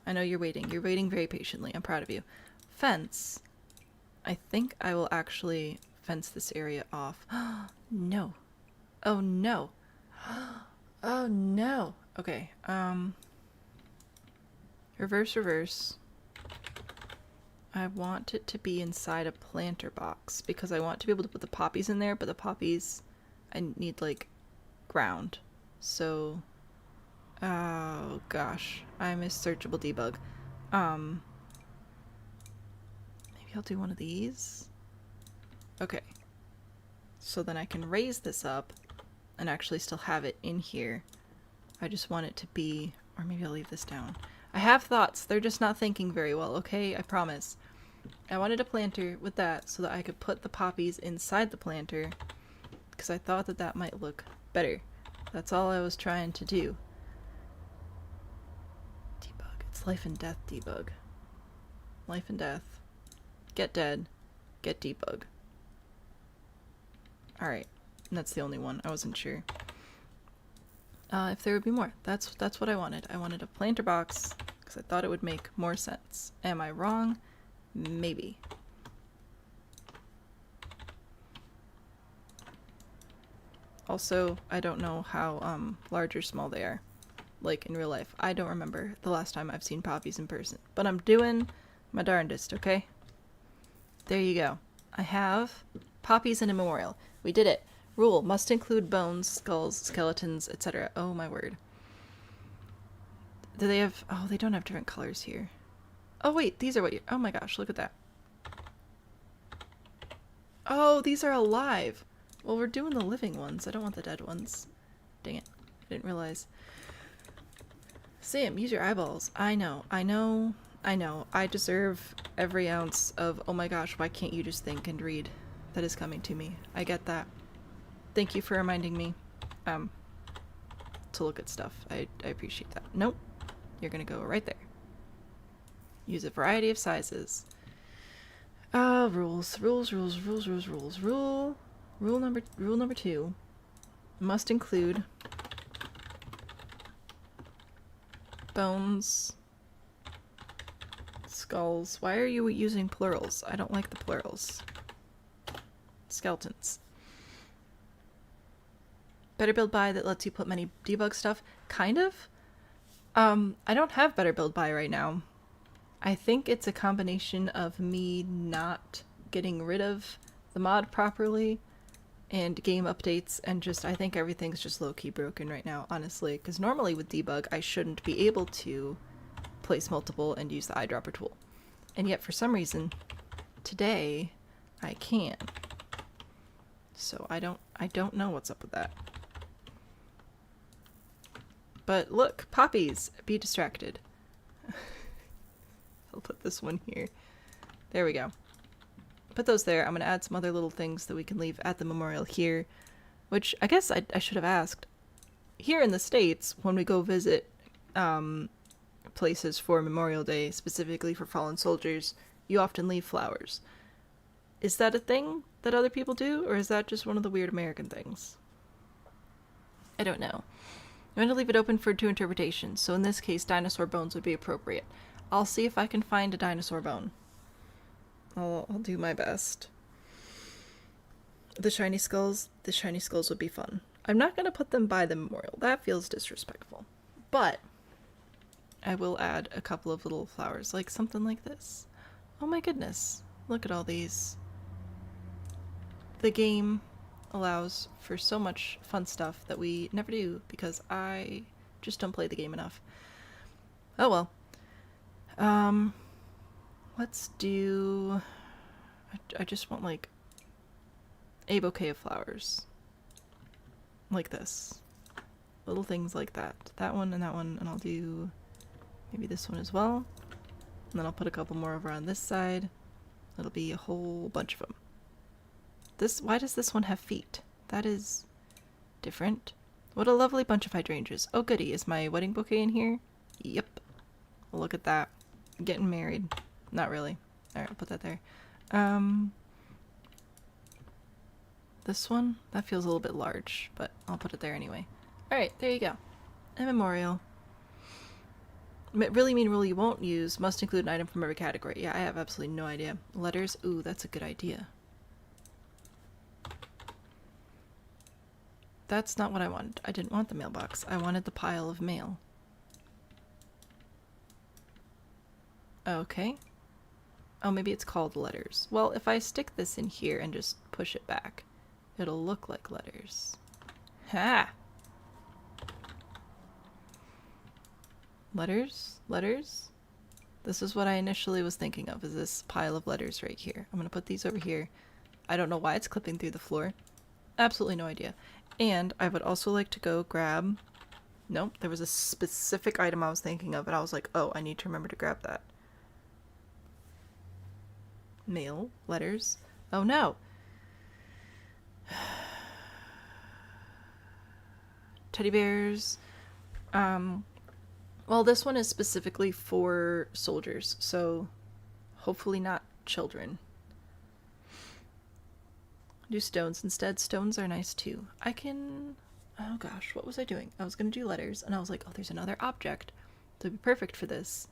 I know you're waiting. You're waiting very patiently. I'm proud of you. Fence. I think I will actually fence this area off. No. Oh no. Oh no. Okay, reverse. I want it to be inside a planter box because I want to be able to put the poppies in there, but the poppies, I need like ground. So, oh gosh, I missed searchable debug. Maybe I'll do one of these. Okay. So then I can raise this up and actually still have it in here. I just want it to be, or maybe I'll leave this down. I have thoughts, they're just not thinking very well, okay? I promise. I wanted a planter with that so that I could put the poppies inside the planter because I thought that that might look better. That's all I was trying to do. Debug. It's life and death debug. Life and death. Get dead. Get debug. Alright. That's the only one. I wasn't sure. If there would be more. That's what I wanted. I wanted a planter box because I thought it would make more sense. Am I wrong? Maybe. Also, I don't know how large or small they are, like in real life. I don't remember the last time I've seen poppies in person, but I'm doing my darndest, okay? There you go. I have poppies in a memorial. We did it. Rule: must include bones, skulls, skeletons, etc. Oh my word. Do they have... Oh, they don't have different colors here. Oh wait, these are what you... Oh my gosh, look at that. Oh, these are alive. Well, we're doing the living ones. I don't want the dead ones. Dang it. I didn't realize. Sam, use your eyeballs. I know. I deserve every ounce of, oh my gosh, why can't you just think and read that is coming to me. I get that. Thank you for reminding me to look at stuff. I appreciate that. Nope. You're gonna go right there. Use a variety of sizes. Rules. Rule number 2 must include bones, skulls. Why are you using plurals? I don't like the plurals. Skeletons. Better build by that lets you put many debug stuff. Kind of. I don't have better build by right now. I think it's a combination of me not getting rid of the mod properly and game updates, and just I think everything's just low-key broken right now, honestly, because normally with debug I shouldn't be able to place multiple and use the eyedropper tool, and yet for some reason today I can. So I don't know what's up with that. But look, poppies, be distracted. I'll put this one here. There we go. Put those there. I'm going to add some other little things that we can leave at the memorial here, which I guess I should have asked. Here in the States, when we go visit places for Memorial Day, specifically for fallen soldiers, you often leave flowers. Is that a thing that other people do, or is that just one of the weird American things? I don't know. I'm going to leave it open to interpretation, so in this case, dinosaur bones would be appropriate. I'll see if I can find a dinosaur bone. I'll do my best. The shiny skulls would be fun. I'm not going to put them by the memorial. That feels disrespectful. But I will add a couple of little flowers, like something like this. Oh my goodness. Look at all these. The game allows for so much fun stuff that we never do because I just don't play the game enough. Oh well. Let's do... I just want like a bouquet of flowers. Like this. Little things like that. That one, and I'll do maybe this one as well. And then I'll put a couple more over on this side. It'll be a whole bunch of them. Why does this one have feet? That is different. What a lovely bunch of hydrangeas. Oh goody, is my wedding bouquet in here? Yep. Look at that. Getting married. Not really. Alright, I'll put that there. This one? That feels a little bit large, but I'll put it there anyway. Alright, there you go. A memorial. Really mean rule you won't use. Must include an item from every category. Yeah, I have absolutely no idea. Letters? Ooh, that's a good idea. That's not what I wanted. I didn't want the mailbox. I wanted the pile of mail. Okay. Oh, maybe it's called letters. Well, if I stick this in here and just push it back, it'll look like letters. Ha! Letters? Letters? This is what I initially was thinking of, is this pile of letters right here. I'm gonna put these over here. I don't know why it's clipping through the floor. Absolutely no idea. And I would also like to go grab... Nope, there was a specific item I was thinking of, and I was like, oh, I need to remember to grab that. Mail, letters. Oh no! Teddy bears. Well, this one is specifically for soldiers, so hopefully not children. Do stones instead. Stones are nice too. I can... Oh gosh, what was I doing? I was going to do letters, and I was like, oh, there's another object that would be perfect for this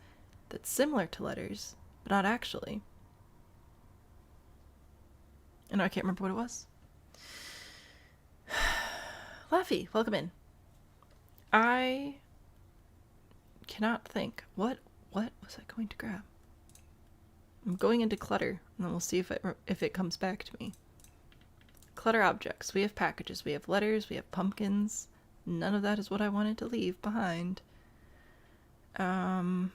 that's similar to letters, but not actually. And I can't remember what it was. Laffy, welcome in. I cannot think. What was I going to grab? I'm going into clutter, and then we'll see if it comes back to me. Clutter objects. We have packages. We have letters. We have pumpkins. None of that is what I wanted to leave behind. I mean,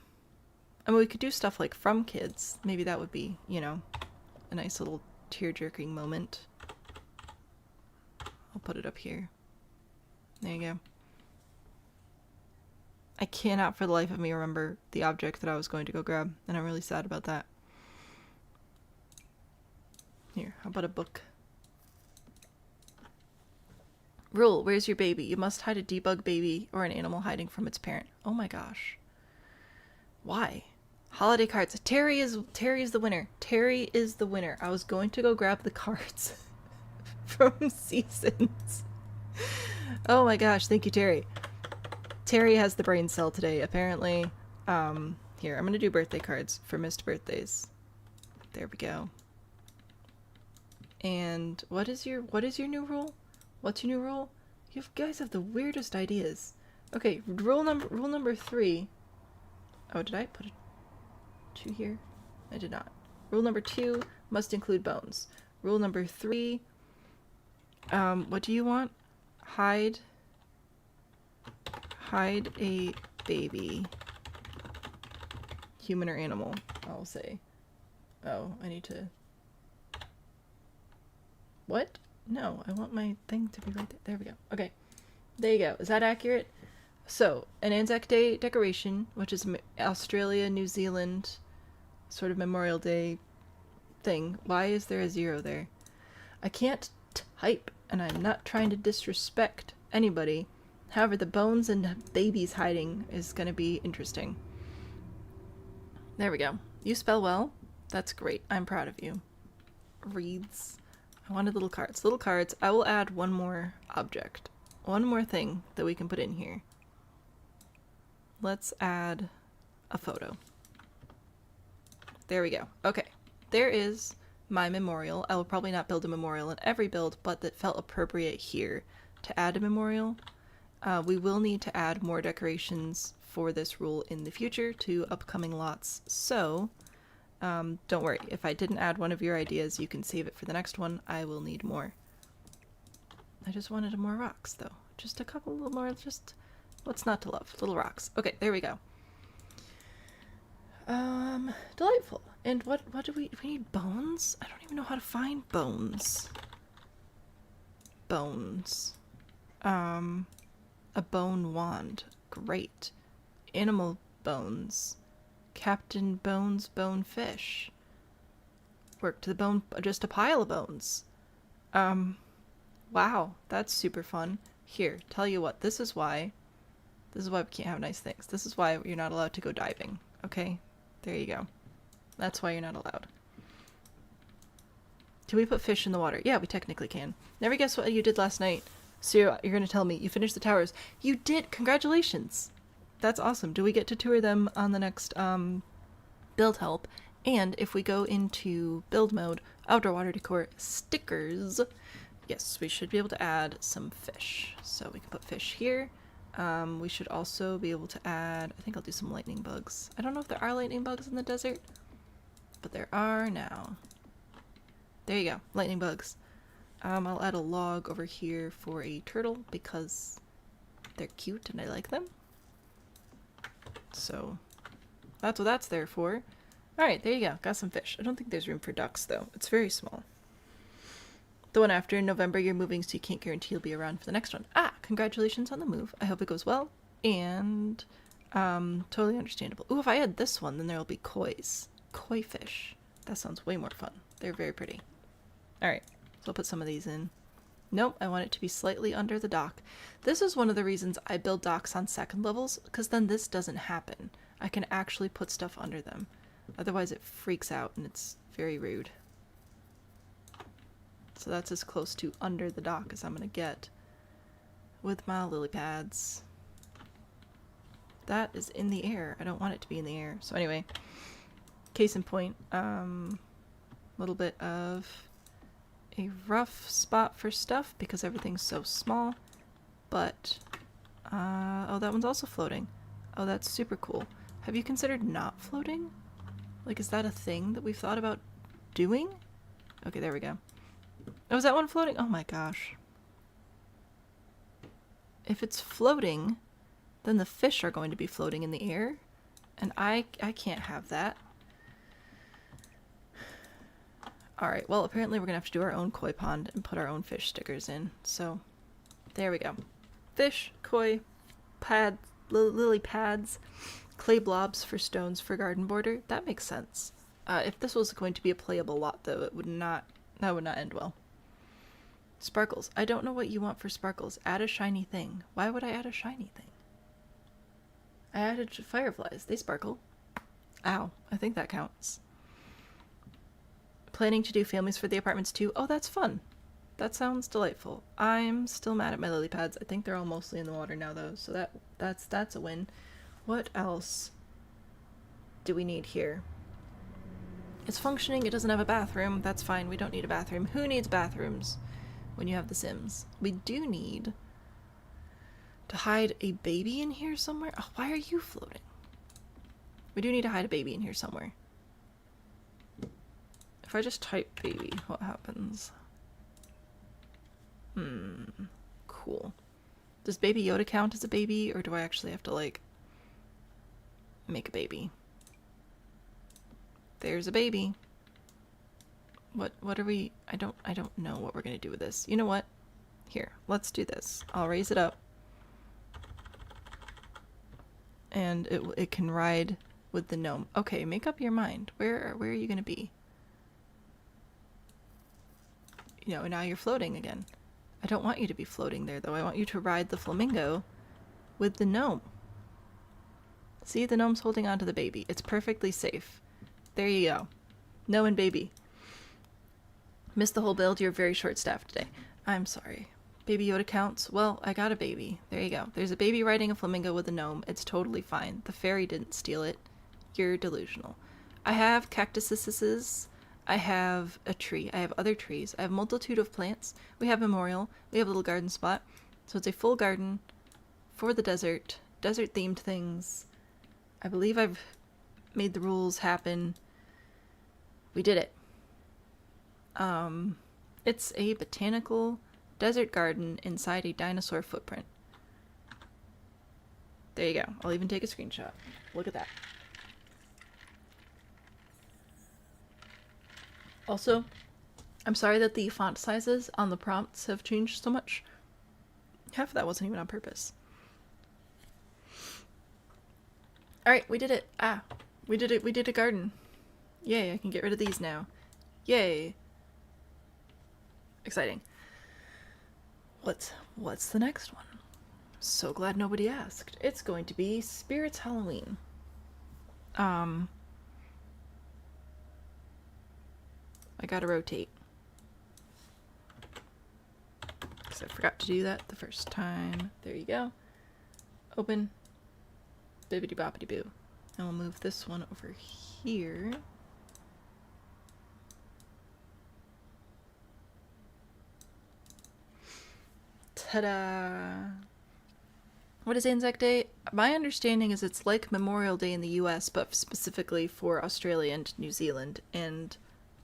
we could do stuff like from kids. Maybe that would be, you know, a nice little tear-jerking moment. I'll put it up here. There you go. I cannot for the life of me remember the object that I was going to go grab, and I'm really sad about that. Here, how about a book? Rule, where's your baby? You must hide a debug baby or an animal hiding from its parent. Oh my gosh. Why? Holiday cards. Terry is the winner. Terry is the winner. I was going to go grab the cards from Seasons. Oh my gosh, thank you, Terry. Terry has the brain cell today, apparently. Here, I'm gonna do birthday cards for missed birthdays. There we go. And what is your new rule? What's your new rule? You guys have the weirdest ideas. Okay, rule number 3. Oh, did I put a 2 here? I did not. Rule number 2 must include bones. Rule number 3, what do you want? Hide a baby. Human or animal, I'll say. Oh, I need to... What? No, I want my thing to be right there. There we go. Okay. There you go. Is that accurate? So, an Anzac Day decoration, which is Australia, New Zealand, sort of Memorial Day thing. Why is there a 0 there? I can't type, and I'm not trying to disrespect anybody. However, the bones and babies hiding is going to be interesting. There we go. You spell well. That's great. I'm proud of you. Reads. I wanted little cards. Little cards. I will add one more object. One more thing that we can put in here. Let's add a photo. There we go. Okay. There is my memorial. I will probably not build a memorial in every build, but that felt appropriate here to add a memorial. We will need to add more decorations for this rule in the future to upcoming lots, so don't worry. If I didn't add one of your ideas, you can save it for the next one. I will need more. I just wanted more rocks, though. Just a couple little more, just what's not to love? Little rocks. Okay, there we go. Delightful. And what do we need bones? I don't even know how to find bones. Bones. A bone wand. Great. Animal bones. Captain Bones Bonefish. Work to the bone, just a pile of bones. Wow, that's super fun. Here, tell you what, this is why we can't have nice things. This is why you're not allowed to go diving, okay? There you go. That's why you're not allowed. Can we put fish in the water? Yeah, we technically can. Never guess what you did last night. So you're gonna tell me you finished the towers. You did! Congratulations! That's awesome. Do we get to tour them on the next build help? And if we go into build mode, outdoor water decor stickers, yes, we should be able to add some fish. So we can put fish here. We should also be able to add, I think I'll do some lightning bugs. I don't know if there are lightning bugs in the desert, but there are now. There you go, lightning bugs. I'll add a log over here for a turtle because they're cute and I like them. So that's what that's there for. Alright, there you go. Got some fish. I don't think there's room for ducks, though. It's very small. The one after, in November, you're moving, so you can't guarantee you'll be around for the next one. Ah, congratulations on the move. I hope it goes well. And, totally understandable. Ooh, if I had this one, then there'll be kois. Koi fish. That sounds way more fun. They're very pretty. Alright, so I'll put some of these in. Nope, I want it to be slightly under the dock. This is one of the reasons I build docks on second levels, because then this doesn't happen. I can actually put stuff under them. Otherwise it freaks out and it's very rude. So that's as close to under the dock as I'm gonna get with my lily pads. That is in the air. I don't want it to be in the air. So anyway, case in point, little bit of a rough spot for stuff because everything's so small, but oh, that one's also floating. Oh, that's super cool. Have you considered not floating? Like, is that a thing that we've thought about doing? Okay, there we go. Oh, is that one floating? Oh my gosh. If it's floating, then the fish are going to be floating in the air, and I can't have that. Alright, well, apparently we're gonna have to do our own koi pond and put our own fish stickers in, so there we go. Fish, koi, pad, lily pads, clay blobs for stones for garden border. That makes sense. If this was going to be a playable lot, though, that would not end well. Sparkles. I don't know what you want for sparkles. Add a shiny thing. Why would I add a shiny thing? I added fireflies. They sparkle. Ow. I think that counts. Planning to do families for the apartments too? Oh, that's fun. That sounds delightful. I'm still mad at my lily pads. I think they're all mostly in the water now, though, so that's a win. What else do we need here? It's functioning. It doesn't have a bathroom. That's fine. We don't need a bathroom. Who needs bathrooms when you have the Sims? We do need to hide a baby in here somewhere. Oh, why are you floating? We do need to hide a baby in here somewhere. If I just type baby, what happens? Cool. Does Baby Yoda count as a baby, or do I actually have to, like, make a baby? There's a baby. What are we... I don't know what we're gonna do with this. You know what? Here, let's do this. I'll raise it up. And it can ride with the gnome. Okay, make up your mind. Where are you gonna be? You know, now you're floating again. I don't want you to be floating there, though. I want you to ride the flamingo with the gnome. See, the gnome's holding on to the baby. It's perfectly safe. There you go. Gnome and baby. Missed the whole build. You're very short-staffed today. I'm sorry. Baby Yoda counts? Well, I got a baby. There you go. There's a baby riding a flamingo with a gnome. It's totally fine. The fairy didn't steal it. You're delusional. I have cactuses. I have a tree. I have other trees. I have a multitude of plants. We have memorial. We have a little garden spot. So it's a full garden for the desert. Desert-themed things. I believe I've made the rules happen. We did it. It's a botanical desert garden inside a dinosaur footprint. There you go. I'll even take a screenshot. Look at that. Also, I'm sorry that the font sizes on the prompts have changed so much. Half of that wasn't even on purpose. Alright, we did it. Ah, we did it. We did a garden. Yay, I can get rid of these now. Yay. Exciting. What's the next one? So glad nobody asked. It's going to be Spirits Halloween. I gotta rotate. Because I forgot to do that the first time. There you go. Open. Bibbidi boppity boo. And we'll move this one over here. Ta-da! What is Anzac Day? My understanding is it's like Memorial Day in the US, but specifically for Australia and New Zealand. And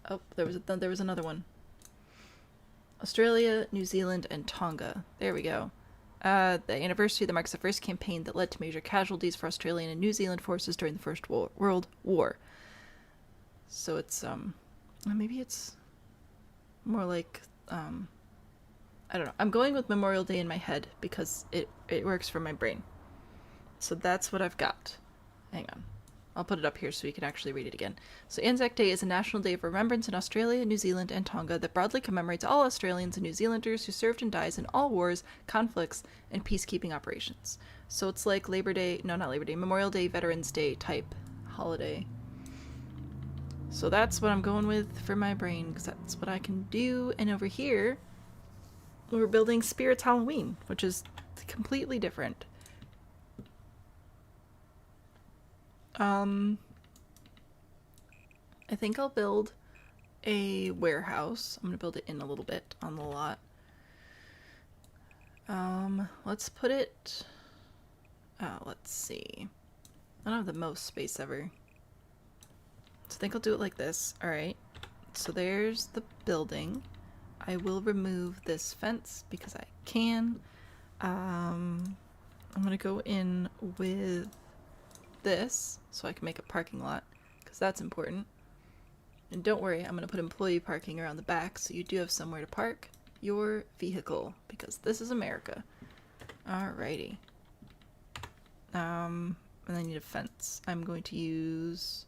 oh, there was another one. Australia, New Zealand, and Tonga. There we go. The anniversary that marks the first campaign that led to major casualties for Australian and New Zealand forces during the First World War. So it's maybe it's more like I don't know. I'm going with Memorial Day in my head because it works for my brain. So that's what I've got. Hang on. I'll put it up here so you can actually read it again. So Anzac Day is a national day of remembrance in Australia, New Zealand, and Tonga that broadly commemorates all Australians and New Zealanders who served and died in all wars, conflicts, and peacekeeping operations. So it's like Labor Day, no, not Labor Day, Memorial Day, Veterans Day type holiday. So that's what I'm going with for my brain because that's what I can do. And over here, we're building Spirits Halloween, which is completely different. I think I'll build a warehouse. I'm gonna build it in a little bit on the lot. Let's put it, let's see. I don't have the most space ever. So I think I'll do it like this. Alright, so there's the building. I will remove this fence because I can. I'm gonna go in with this so I can make a parking lot because that's important. And don't worry, I'm gonna put employee parking around the back so you do have somewhere to park your vehicle because this is America. Alrighty. And I need a fence. I'm going to use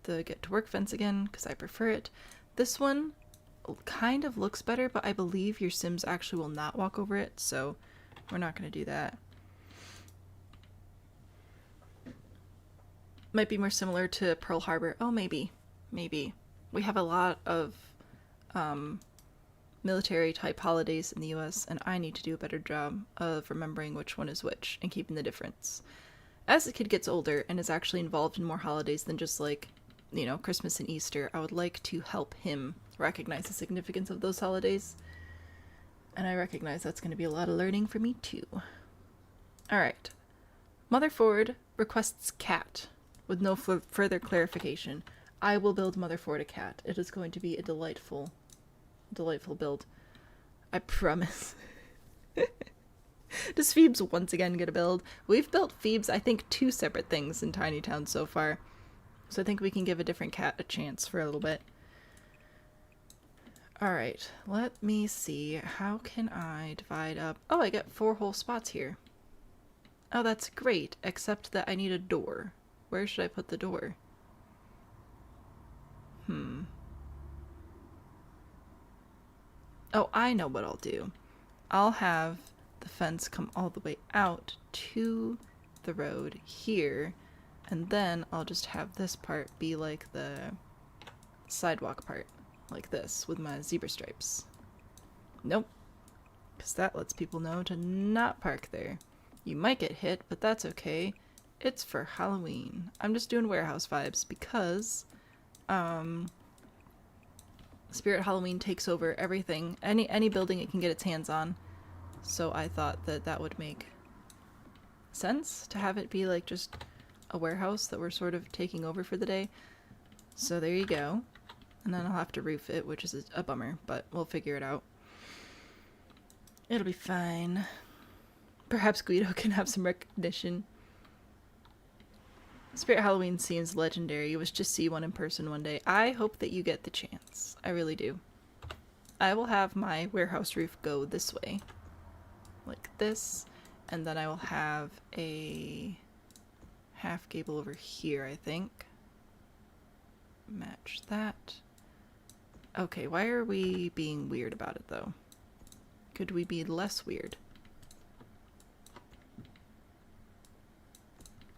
the get to work fence again because I prefer it. This one kind of looks better, but I believe your Sims actually will not walk over it, so we're not going to do that. Might be more similar to Pearl Harbor. Oh, maybe. Maybe. We have a lot of military type holidays in the US, and I need to do a better job of remembering which one is which and keeping the difference. As the kid gets older and is actually involved in more holidays than just like, you know, Christmas and Easter, I would like to help him recognize the significance of those holidays. And I recognize that's going to be a lot of learning for me too. Alright. Mother Ford requests cat with no further clarification. I will build Mother Ford a cat. It is going to be a delightful build. I promise. Does Phoebes once again get a build? We've built Phoebes, I think, 2 separate things in Tiny Town so far. So I think we can give a different cat a chance for a little bit. Alright, let me see. How can I divide up? Oh, I get 4 whole spots here. Oh, that's great, except that I need a door. Where should I put the door? Oh, I know what I'll do. I'll have the fence come all the way out to the road here, and then I'll just have this part be like the sidewalk part, like this, with my zebra stripes. Nope, because that lets people know to not park there. You might get hit, but that's okay. It's for Halloween. I'm just doing warehouse vibes because Spirit Halloween takes over everything, any building it can get its hands on. So I thought that that would make sense to have it be like just a warehouse that we're sort of taking over for the day. So there you go. And then I'll have to roof it, which is a bummer, but we'll figure it out. It'll be fine. Perhaps Guido can have some recognition. Spirit Halloween seems legendary. You wish to see one in person one day. I hope that you get the chance. I really do. I will have my warehouse roof go this way. Like this. And then I will have a half gable over here, I think. Match that. Okay, why are we being weird about it, though? Could we be less weird?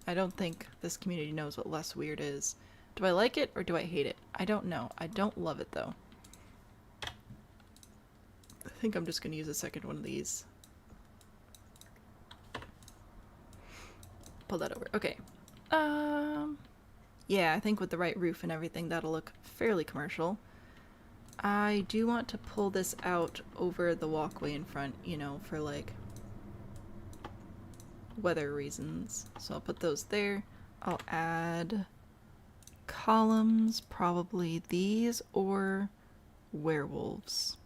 I don't think this community knows what less weird is. Do I like it or do I hate it? I don't know. I don't love it, though. I think I'm just going to use a second one of these. Pull that over. Okay. Yeah, I think with the right roof and everything, that'll look fairly commercial. I do want to pull this out over the walkway in front, you know, for like weather reasons. So I'll put those there. I'll add columns, probably these or werewolves.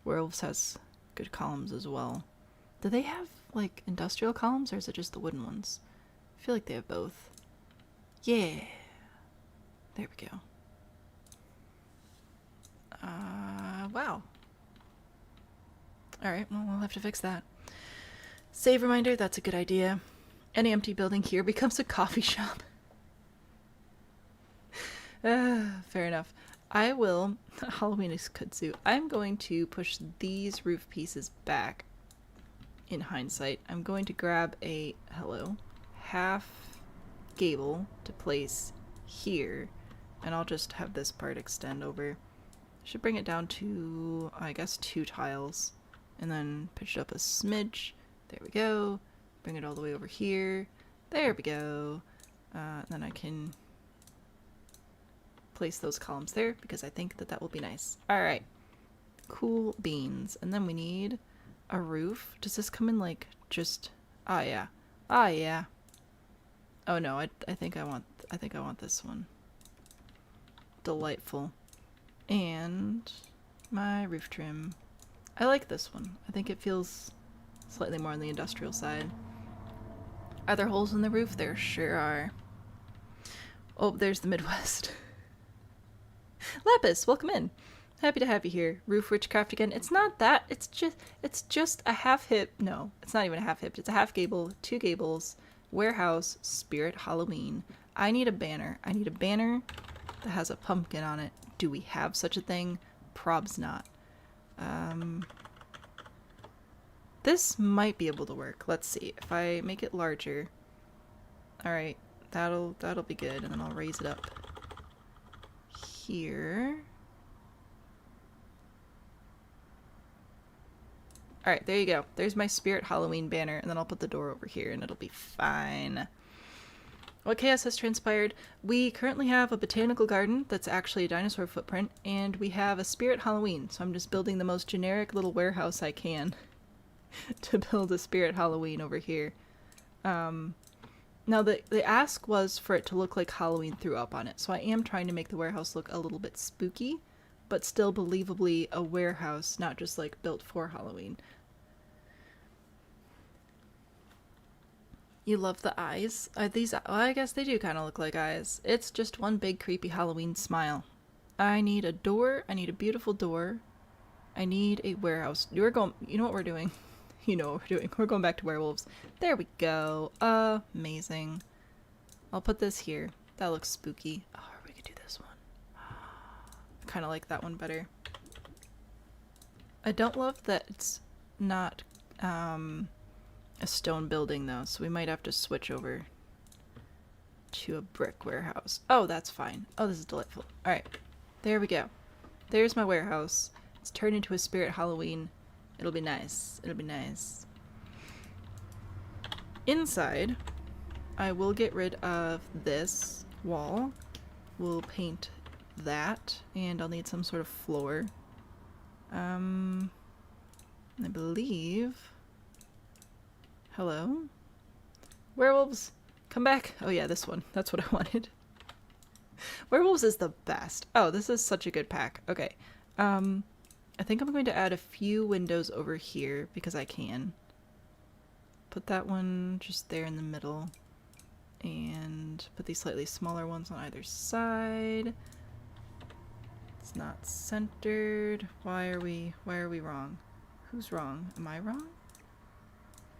Werewolves has good columns as well. Do they have like industrial columns or is it just the wooden ones? I feel like they have both. Yeah. There we go. Wow. Alright, well, we'll have to fix that. Save reminder, that's a good idea. Any empty building here becomes a coffee shop. Fair enough. I will... Halloween is kudzu. I'm going to push these roof pieces back. In hindsight, I'm going to grab a... half gable to place here. And I'll just have this part extend over. Should bring it down to, I guess, 2 tiles. And then pitch it up a smidge. There we go. Bring it all the way over here. There we go. Then I can place those columns there because I think that that will be nice. Alright. Cool beans. And then we need a roof. Does this come in like just... Ah, yeah. Ah, yeah. Oh no, I think I want this one. Delightful. And my roof trim. I like this one. I think it feels slightly more on the industrial side. Are there holes in the roof? There sure are. Oh, there's the Midwest. Lapis, welcome in. Happy to have you here. Roof witchcraft again. It's not that. It's just a half hip. No, it's not even a half hip. It's a half gable, 2 gables, warehouse, spirit Halloween. I need a banner. I need a banner that has a pumpkin on it. Do we have such a thing? Probs not. This might be able to work. Let's see. If I make it larger. Alright, that'll be good. And then I'll raise it up here. Alright, there you go. There's my Spirit Halloween banner, and then I'll put the door over here and it'll be fine. What chaos has transpired? We currently have a botanical garden that's actually a dinosaur footprint, and we have a Spirit Halloween, so I'm just building the most generic little warehouse I can to build a Spirit Halloween over here. Now the ask was for it to look like Halloween threw up on it, so I am trying to make the warehouse look a little bit spooky, but still believably a warehouse, not just like built for Halloween. You love the eyes? These, well, I guess they do kind of look like eyes. It's just one big creepy Halloween smile. I need a door. I need a beautiful door. I need a warehouse. We're going, you know what we're doing? You know what we're doing. We're going back to werewolves. There we go. Amazing. I'll put this here. That looks spooky. Oh, we could do this one. I kind of like that one better. I don't love that it's not, a stone building though, so we might have to switch over to a brick warehouse. Oh, that's fine. Oh, this is delightful. Alright, there we go. There's my warehouse. It's turned into a Spirit Halloween. It'll be nice. It'll be nice. Inside, I will get rid of this wall. We'll paint that, and I'll need some sort of floor. I believe... Hello? Werewolves, come back. Oh yeah, this one. That's what I wanted. Werewolves is the best. Oh, this is such a good pack. Okay. I think I'm going to add a few windows over here because I can. Put that one just there in the middle. And put these slightly smaller ones on either side. It's not centered. Why are we wrong? Who's wrong? Am I wrong?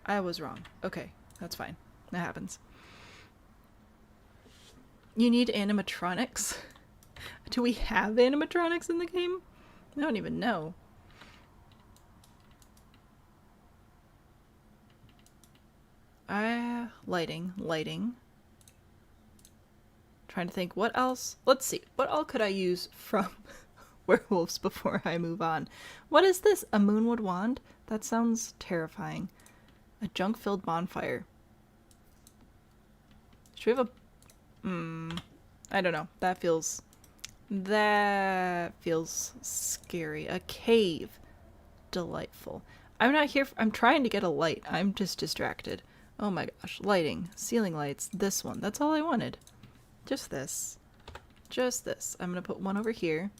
I was wrong. Okay, that's fine. That happens. You need animatronics? Do we have animatronics in the game? I don't even know. Lighting. Trying to think what else. Let's see. What all could I use from werewolves before I move on? What is this? A moonwood wand? That sounds terrifying. A junk-filled bonfire. Should we have a... I don't know. That feels scary. A cave. Delightful. I'm not here... I'm trying to get a light. I'm just distracted. Oh my gosh. Lighting. Ceiling lights. This one. That's all I wanted. Just this. Just this. I'm going to put one over here.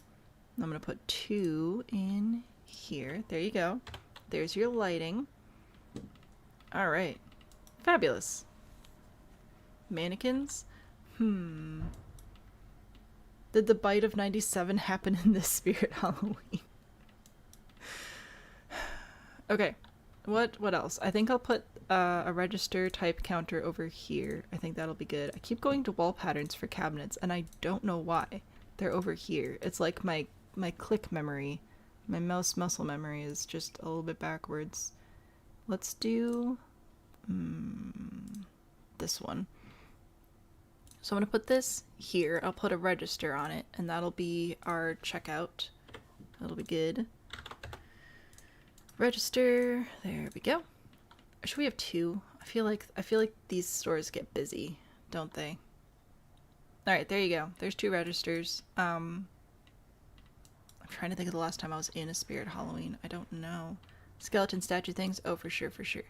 I'm going to put 2 in here. There you go. There's your lighting. Alright. Fabulous. Mannequins? Did the bite of 97 happen in this Spirit Halloween? Okay. What else? I think I'll put a register type counter over here. I think that'll be good. I keep going to wall patterns for cabinets, and I don't know why. They're over here. It's like my click memory. My mouse muscle memory is just a little bit backwards. Let's do this one. So I'm going to put this here. I'll put a register on it, and that'll be our checkout. That'll be good. Register. There we go. Or should we have 2? I feel like these stores get busy, don't they? Alright, there you go. There's 2 registers. I'm trying to think of the last time I was in a Spirit Halloween. I don't know. Skeleton statue things? Oh, for sure, for sure.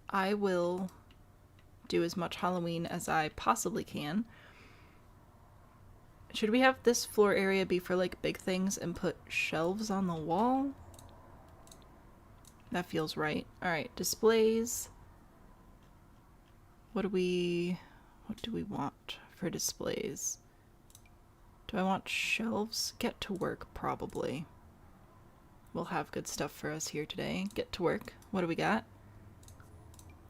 I will do as much Halloween as I possibly can. Should we have this floor area be for like big things and put shelves on the wall? That feels right. Alright, displays. What do we want for displays? Do I want shelves? Get to work, probably. We'll have good stuff for us here today. Get to work. What do we got?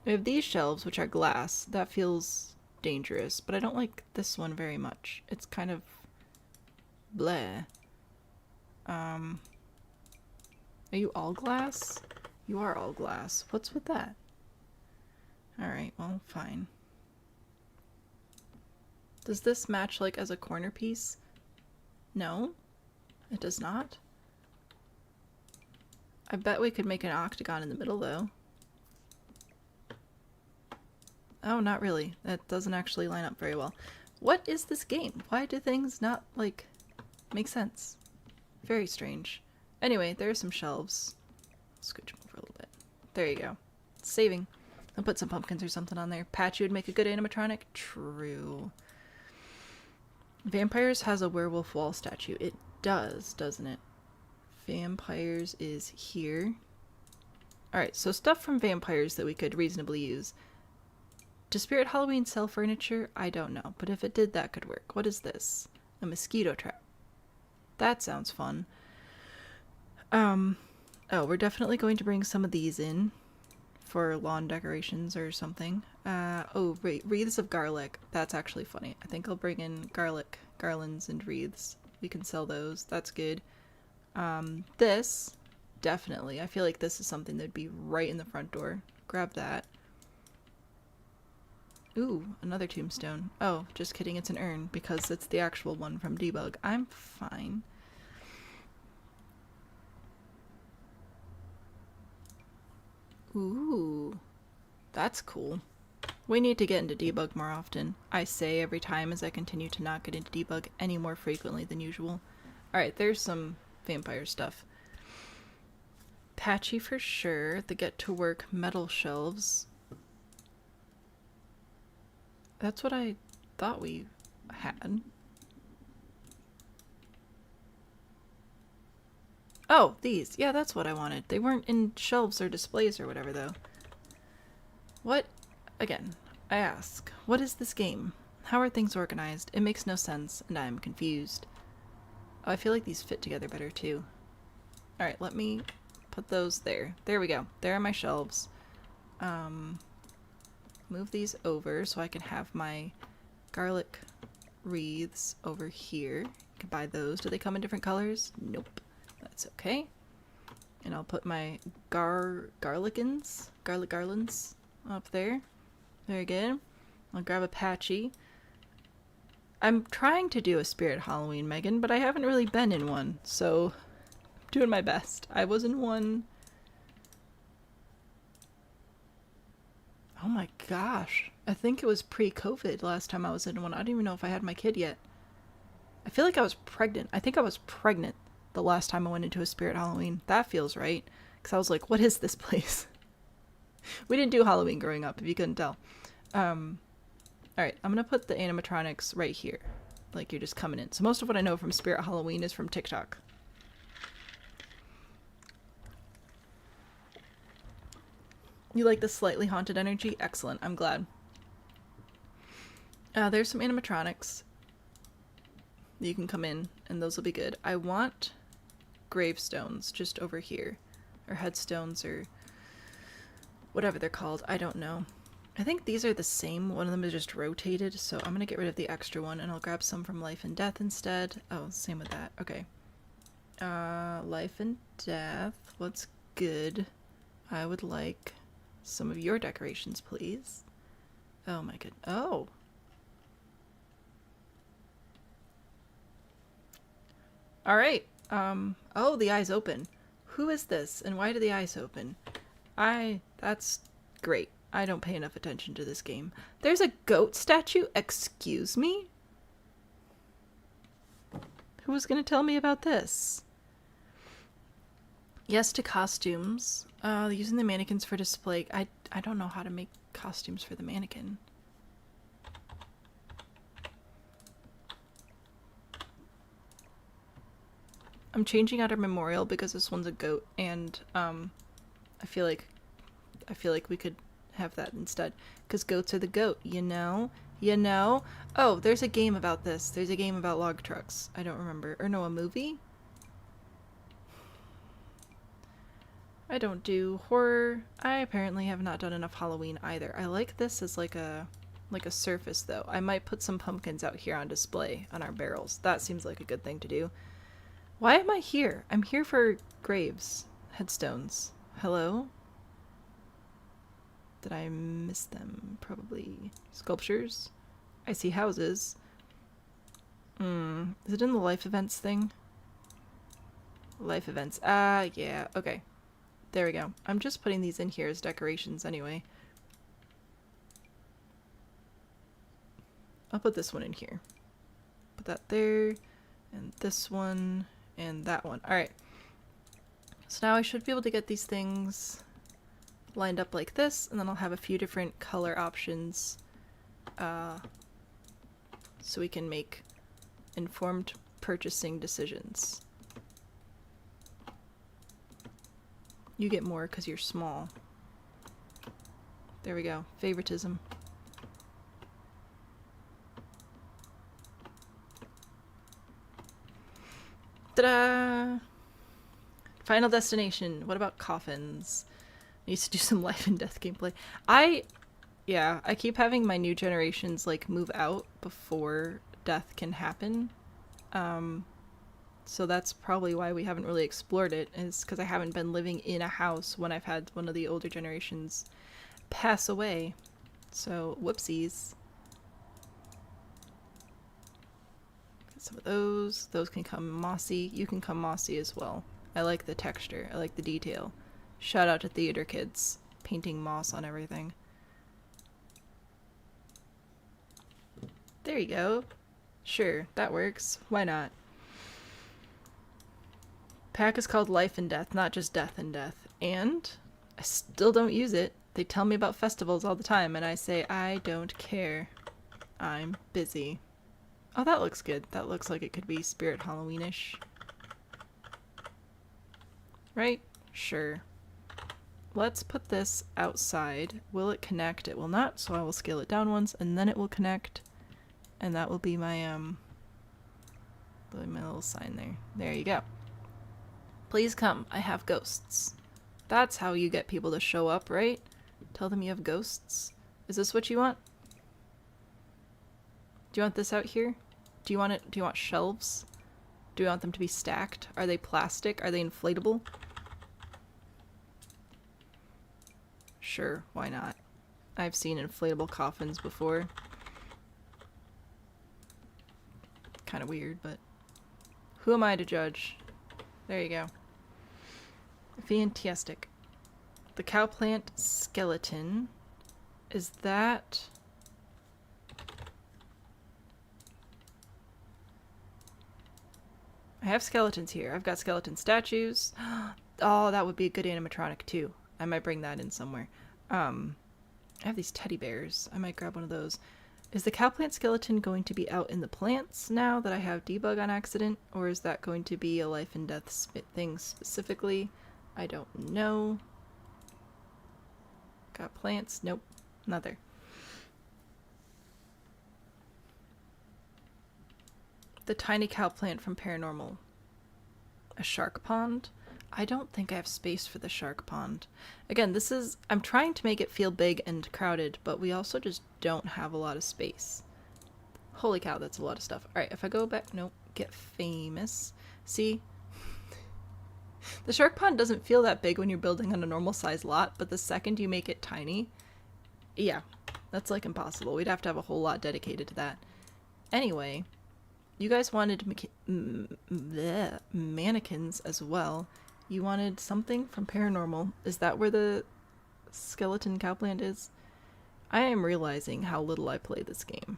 We have these shelves, which are glass. That feels dangerous, but I don't like this one very much. It's kind of bleh. Are you all glass? You are all glass. What's with that? Alright, well, fine. Does this match, like, as a corner piece? No? It does not? I bet we could make an octagon in the middle, though. Oh, not really. That doesn't actually line up very well. What is this game? Why do things not, like, make sense? Very strange. Anyway, there are some shelves. Scooch them over a little bit. There you go. Saving. I'll put some pumpkins or something on there. Patchy would make a good animatronic. True. Vampires has a werewolf wall statue. It does, doesn't it? Vampires is here. Alright, so stuff from vampires that we could reasonably use. Does Spirit Halloween sell furniture? I don't know, but if it did, that could work. What is this? A mosquito trap. That sounds fun. Oh, we're definitely going to bring some of these in for lawn decorations or something. Oh, wreaths of garlic. That's actually funny. I think I'll bring in garlic garlands and wreaths. We can sell those. That's good. This, definitely. I feel like this is something that'd be right in the front door. Grab that. Ooh, another tombstone. Oh, just kidding, it's an urn, because it's the actual one from Debug. I'm fine. Ooh, that's cool. We need to get into Debug more often. I say every time as I continue to not get into Debug any more frequently than usual. Alright, there's some vampire stuff. Patchy for sure. The get to work metal shelves. That's what I thought we had. Oh, these. Yeah, that's what I wanted. They weren't in shelves or displays or whatever, though. What? Again, I ask, what is this game? How are things organized? It makes no sense, and I am confused. Oh, I feel like these fit together better too. Alright, let me put those there. There we go. There are my shelves. Move these over so I can have my garlic wreaths over here. You can buy those. Do they come in different colors? Nope. That's okay. And I'll put my garlic garlands up there. Very good. I'll grab a patchy. I'm trying to do a Spirit Halloween, Megan, but I haven't really been in one, so I'm doing my best. I was in one. Oh my gosh. I think it was pre-COVID last time I was in one. I don't even know if I had my kid yet. I feel like I was pregnant. I think I was pregnant the last time I went into a Spirit Halloween. That feels right. Because I was like, what is this place? We didn't do Halloween growing up, if you couldn't tell. Alright, I'm gonna put the animatronics right here. Like you're just coming in. So most of what I know from Spirit Halloween is from TikTok. You like the slightly haunted energy? Excellent, I'm glad. There's some animatronics. You can come in, and those will be good. I want gravestones just over here. Or headstones, or whatever they're called. I don't know. I think these are the same. One of them is just rotated, so I'm gonna get rid of the extra one, and I'll grab some from Life and Death instead. Oh, same with that. Okay. Life and Death. What's good? I would like some of your decorations, please. Oh my god. Oh. Alright. Oh, the eyes open. Who is this, and why do the eyes open? That's great. I don't pay enough attention to this game. There's a goat statue? Excuse me? Who was gonna tell me about this? Yes to costumes. Using the mannequins for display. I don't know how to make costumes for the mannequin. I'm changing out our memorial because this one's a goat, and I feel like we could have that instead, because goats are the goat, you know? You know? Oh, there's a game about this. There's a game about log trucks. I don't remember. Or no, a movie? I don't do horror. I apparently have not done enough Halloween either. I like this as like a surface, though. I might put some pumpkins out here on display on our barrels. That seems like a good thing to do. Why am I here? I'm here for graves. Headstones. Hello? Did I miss them? Probably. Sculptures? I see houses. Is it in the life events thing? Life events. Yeah. Okay. There we go. I'm just putting these in here as decorations anyway. I'll put this one in here. Put that there. And this one. And that one. Alright. So now I should be able to get these things lined up like this, and then I'll have a few different color options so we can make informed purchasing decisions. You get more because you're small. There we go. Favoritism. Ta-da! Final destination. What about coffins? Needs to do some life and death gameplay. I keep having my new generations like move out before death can happen. So that's probably why we haven't really explored it, is because I haven't been living in a house when I've had one of the older generations pass away. So whoopsies. Get some of those. Those can come mossy. You can come mossy as well. I like the texture. I like the detail. Shout out to theater kids painting moss on everything. There you go. Sure, that works. Why not? Pack is called Life and Death, not just Death and Death. And I still don't use it. They tell me about festivals all the time, and I say, I don't care. I'm busy. Oh, that looks good. That looks like it could be Spirit Halloween-ish. Right? Sure. let's put this outside. Will it connect? It will not, so I will scale it down once, and then it will connect. And that will be my, little sign there. There you go. Please come, I have ghosts. That's how you get people to show up, right? Tell them you have ghosts. Is this what you want? Do you want this out here? Do you want it? Do you want shelves? Do you want them to be stacked? Are they plastic? Are they inflatable? Sure, why not? I've seen inflatable coffins before. Kind of weird, but who am I to judge? There you go. Fantastic. The cowplant skeleton. Is that... I have skeletons here. I've got skeleton statues. Oh, that would be a good animatronic too. I might bring that in somewhere. I have these teddy bears. I might grab one of those. Is the cowplant skeleton going to be out in the plants now that I have debug on accident? Or is that going to be a life and death thing specifically? I don't know. Got plants? Nope. Not there. The tiny cow plant from Paranormal. A shark pond? I don't think I have space for the shark pond. Again, this is... I'm trying to make it feel big and crowded, but we also just don't have a lot of space. Holy cow, that's a lot of stuff. Alright, if I go back... Nope. Get famous. See? The shark pond doesn't feel that big when you're building on a normal size lot, but the second you make it tiny... Yeah. That's like impossible. We'd have to have a whole lot dedicated to that. Anyway... You guys wanted mannequins as well. You wanted something from Paranormal. Is that where the skeleton cowplant is? I am realizing how little I play this game.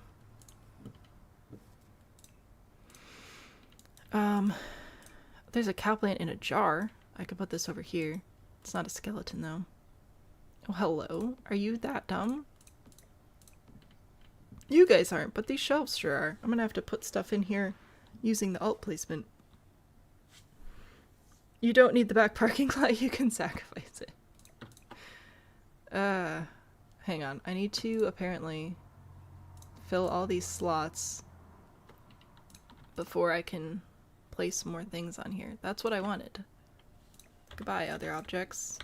There's a cowplant in a jar. I could put this over here. It's not a skeleton though. Oh, hello. Are you that dumb? You guys aren't, but these shelves sure are. I'm gonna have to put stuff in here using the alt placement. You don't need the back parking lot, you can sacrifice it. Hang on. I need to apparently fill all these slots before I can place more things on here. That's what I wanted. Goodbye, other objects.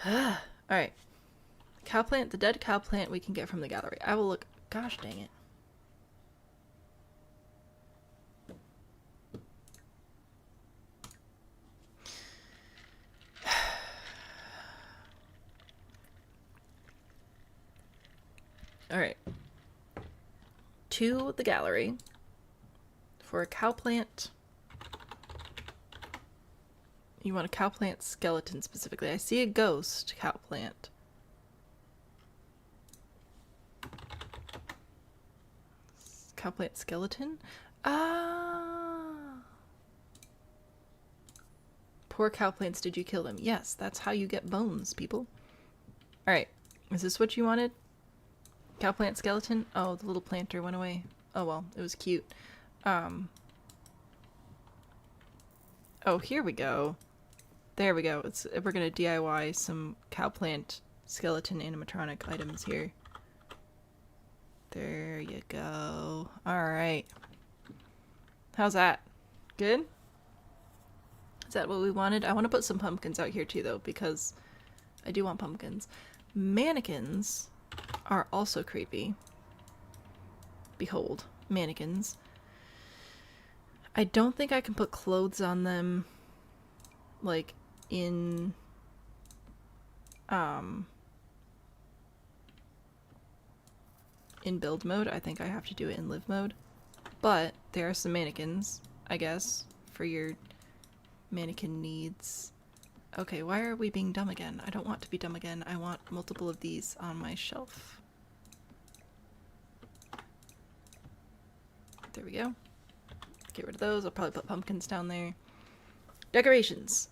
Alright. Cowplant, the dead cowplant we can get from the gallery. I will look. Gosh dang it. Alright. To the gallery. For a cowplant. You want a cowplant skeleton specifically. I see a ghost cowplant. Cowplant skeleton? Ah! Poor cowplants, did you kill them? Yes, that's how you get bones, people. Alright, is this what you wanted? Cowplant skeleton? Oh, the little planter went away. Oh well, it was cute. Oh, here we go. There we go. We're gonna DIY some cowplant skeleton animatronic items here. There you go. Alright. How's that? Good? Is that what we wanted? I want to put some pumpkins out here too, though, because I do want pumpkins. Mannequins are also creepy. Behold, mannequins. I don't think I can put clothes on them, like, in build mode. I think I have to do it in live mode. But there are some mannequins, I guess, for your mannequin needs. Okay, why are we being dumb again? I don't want to be dumb again. I want multiple of these on my shelf. There we go. Get rid of those. I'll probably put pumpkins down there. Decorations.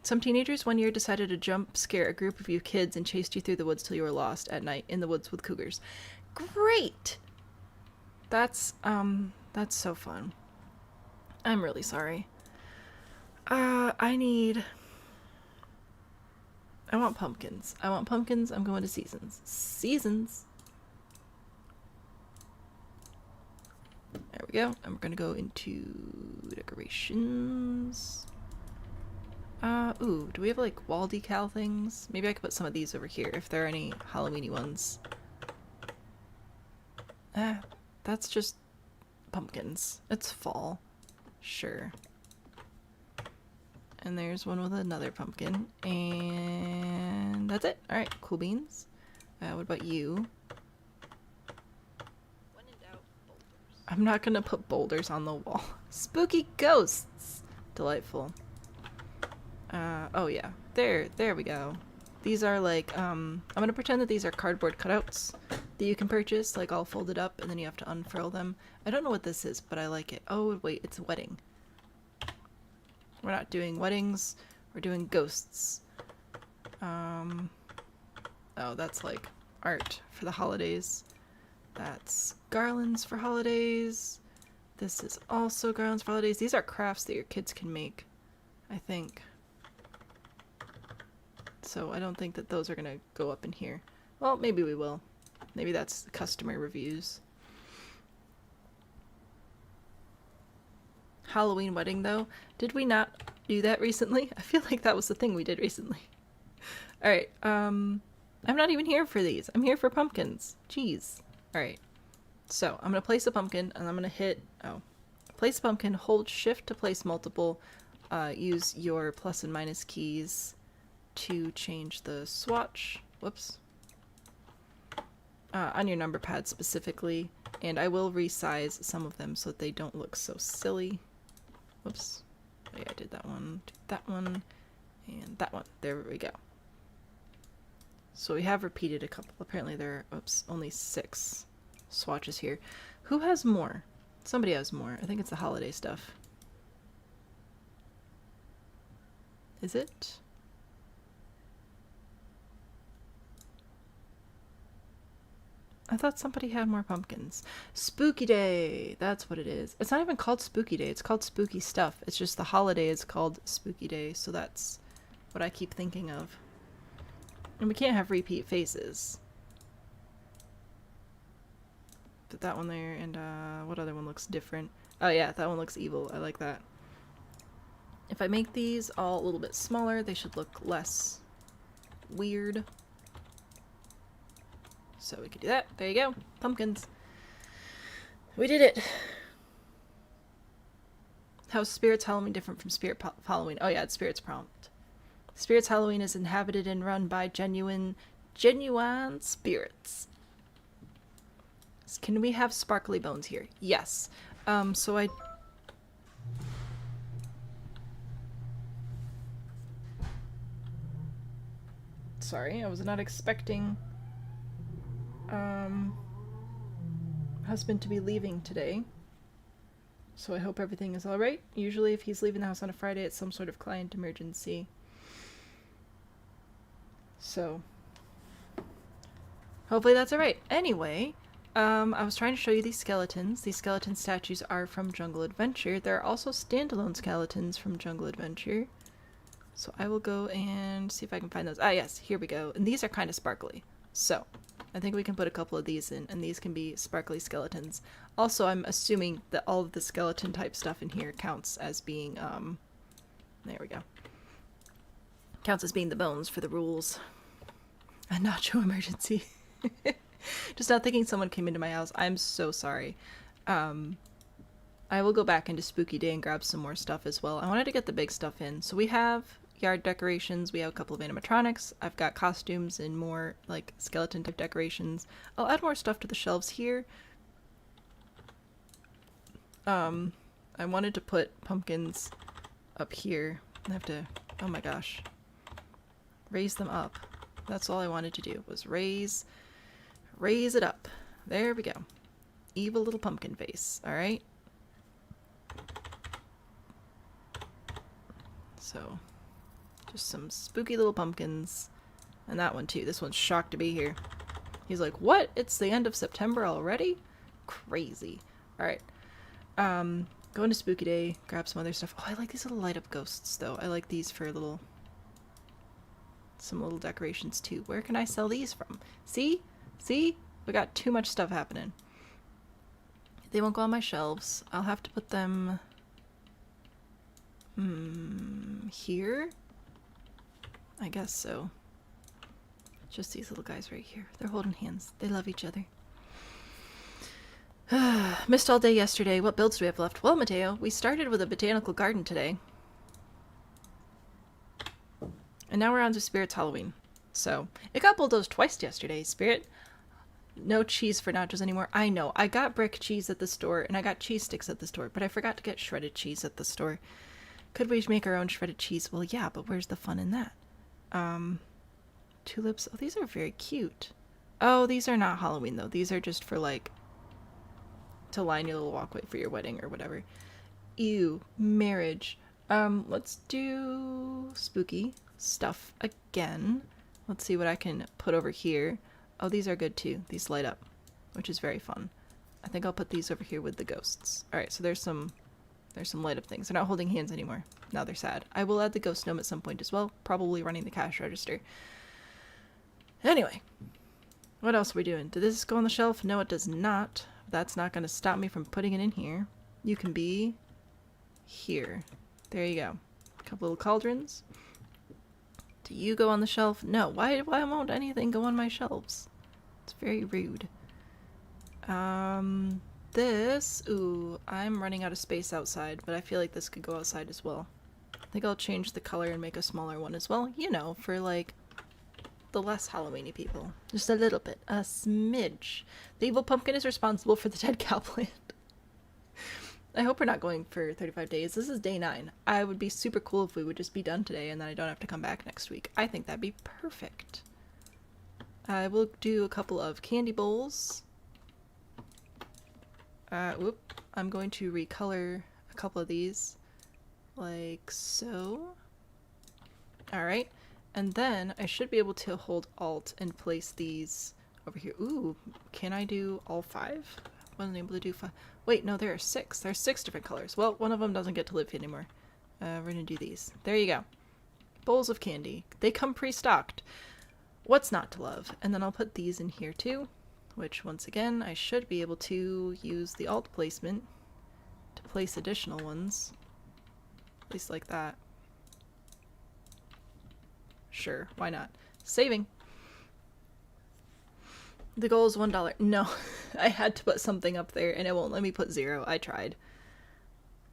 Some teenagers one year decided to jump scare a group of you kids and chased you through the woods till you were lost at night in the woods with cougars. Great! That's so fun. I'm really sorry. I need I want pumpkins. I want pumpkins. I'm going to seasons. Seasons. There we go. And we're going to go into decorations. Ooh, do we have like wall decal things? Maybe I could put some of these over here if there are any Halloween-y ones. That's just pumpkins. It's fall. Sure. And there's one with another pumpkin. And that's it. Alright, cool beans. What about you? When in doubt, boulders. I'm not gonna put boulders on the wall. Spooky ghosts! Delightful. Oh yeah. There we go. These are like, I'm gonna pretend that these are cardboard cutouts that you can purchase, like all folded up, and then you have to unfurl them. I don't know what this is, but I like it. Oh wait, it's a wedding. We're not doing weddings, we're doing ghosts. Oh, that's like art for the holidays. That's garlands for holidays. This is also garlands for holidays. These are crafts that your kids can make, I think. So I don't think that those are gonna go up in here. Well, maybe we will. Maybe that's customer reviews. Halloween wedding though. Did we not do that recently? I feel like that was the thing we did recently. Alright, I'm not even here for these. I'm here for pumpkins. Jeez. Alright. So, I'm gonna place a pumpkin and I'm gonna hit, place a pumpkin, hold shift to place multiple, use your plus and minus keys to change the swatch. Whoops. On your number pad specifically, and I will resize some of them so that they don't look so silly. Whoops. Oh, yeah, I did that one, and that one. There we go. So we have repeated a couple. Apparently there are, only 6 swatches here. Who has more? Somebody has more. I think it's the holiday stuff. Is it? I thought somebody had more pumpkins. Spooky Day! That's what it is. It's not even called Spooky Day. It's called Spooky Stuff. It's just the holiday is called Spooky Day, so that's what I keep thinking of. And we can't have repeat faces. Put that one there, and what other one looks different? Oh yeah, that one looks evil. I like that. If I make these all a little bit smaller, they should look less weird. So we could do that. There you go. Pumpkins. We did it. How's Spirits Halloween different from Spirit Halloween? Oh yeah, it's Spirits Prompt. Spirits Halloween is inhabited and run by genuine spirits. Can we have sparkly bones here? Yes. So I... Sorry, I was not expecting husband to be leaving today. So I hope everything is alright. Usually if he's leaving the house on a Friday, it's some sort of client emergency. So hopefully that's alright. Anyway, I was trying to show you these skeletons. These skeleton statues are from Jungle Adventure. There are also standalone skeletons from Jungle Adventure. So I will go and see if I can find those. Ah yes, here we go. And these are kind of sparkly. So I think we can put a couple of these in, and these can be sparkly skeletons. Also, I'm assuming that all of the skeleton type stuff in here counts as being, there we go. Counts as being the bones for the rules. A nacho emergency. Just not thinking someone came into my house. I'm so sorry. I will go back into Spooky Day and grab some more stuff as well. I wanted to get the big stuff in. So we have yard decorations, we have a couple of animatronics, I've got costumes and more like skeleton type decorations. I'll add more stuff to the shelves here. I wanted to put pumpkins up here. I have to, oh my gosh, raise them up. That's all I wanted to do was raise it up. There we go. Evil little pumpkin face. All right. So just some spooky little pumpkins. And that one too. This one's shocked to be here. He's like, what? It's the end of September already? Crazy. Alright. Go into Spooky Day, grab some other stuff. Oh, I like these little light up ghosts though. I like these for little some little decorations too. Where can I sell these from? See? See? We got too much stuff happening. They won't go on my shelves. I'll have to put them... here? I guess so. Just these little guys right here. They're holding hands. They love each other. Missed all day yesterday. What builds do we have left? Well, Mateo, we started with a botanical garden today. And now we're on to Spirit's Halloween. So, it got bulldozed twice yesterday, Spirit. No cheese for nachos anymore. I know. I got brick cheese at the store, and I got cheese sticks at the store, but I forgot to get shredded cheese at the store. Could we make our own shredded cheese? Well, yeah, but where's the fun in that? Tulips. Oh, these are very cute. Oh, these are not Halloween, though. These are just for, like, to line your little walkway for your wedding or whatever. Ew. Marriage. Let's do spooky stuff again. Let's see what I can put over here. Oh, these are good, too. These light up, which is very fun. I think I'll put these over here with the ghosts. Alright, so there's some light up things. They're not holding hands anymore. Now they're sad. I will add the ghost gnome at some point as well. Probably running the cash register. Anyway. What else are we doing? Did this go on the shelf? No, it does not. That's not going to stop me from putting it in here. You can be here. There you go. A couple little cauldrons. Do you go on the shelf? No. Why won't anything go on my shelves? It's very rude. This... Ooh, I'm running out of space outside, but I feel like this could go outside as well. I think I'll change the color and make a smaller one as well. You know, for like the less Halloween-y people. Just a little bit. A smidge. The evil pumpkin is responsible for the dead cow plant. I hope we're not going for 35 days. This is day 9. I would be super cool if we would just be done today and then I don't have to come back next week. I think that'd be perfect. I will do a couple of candy bowls. Whoop. I'm going to recolor a couple of these. Like so. Alright. And then I should be able to hold Alt and place these over here. Ooh, can I do all 5? Wasn't able to do 5. Wait, no, there are 6. There are 6 different colors. Well, one of them doesn't get to live here anymore. We're gonna do these. There you go. Bowls of candy. They come pre-stocked. What's not to love? And then I'll put these in here too, which once again, I should be able to use the Alt placement to place additional ones. At least like that. Sure, why not? Saving. The goal is $1. No, I had to put something up there and it won't let me put 0. I tried.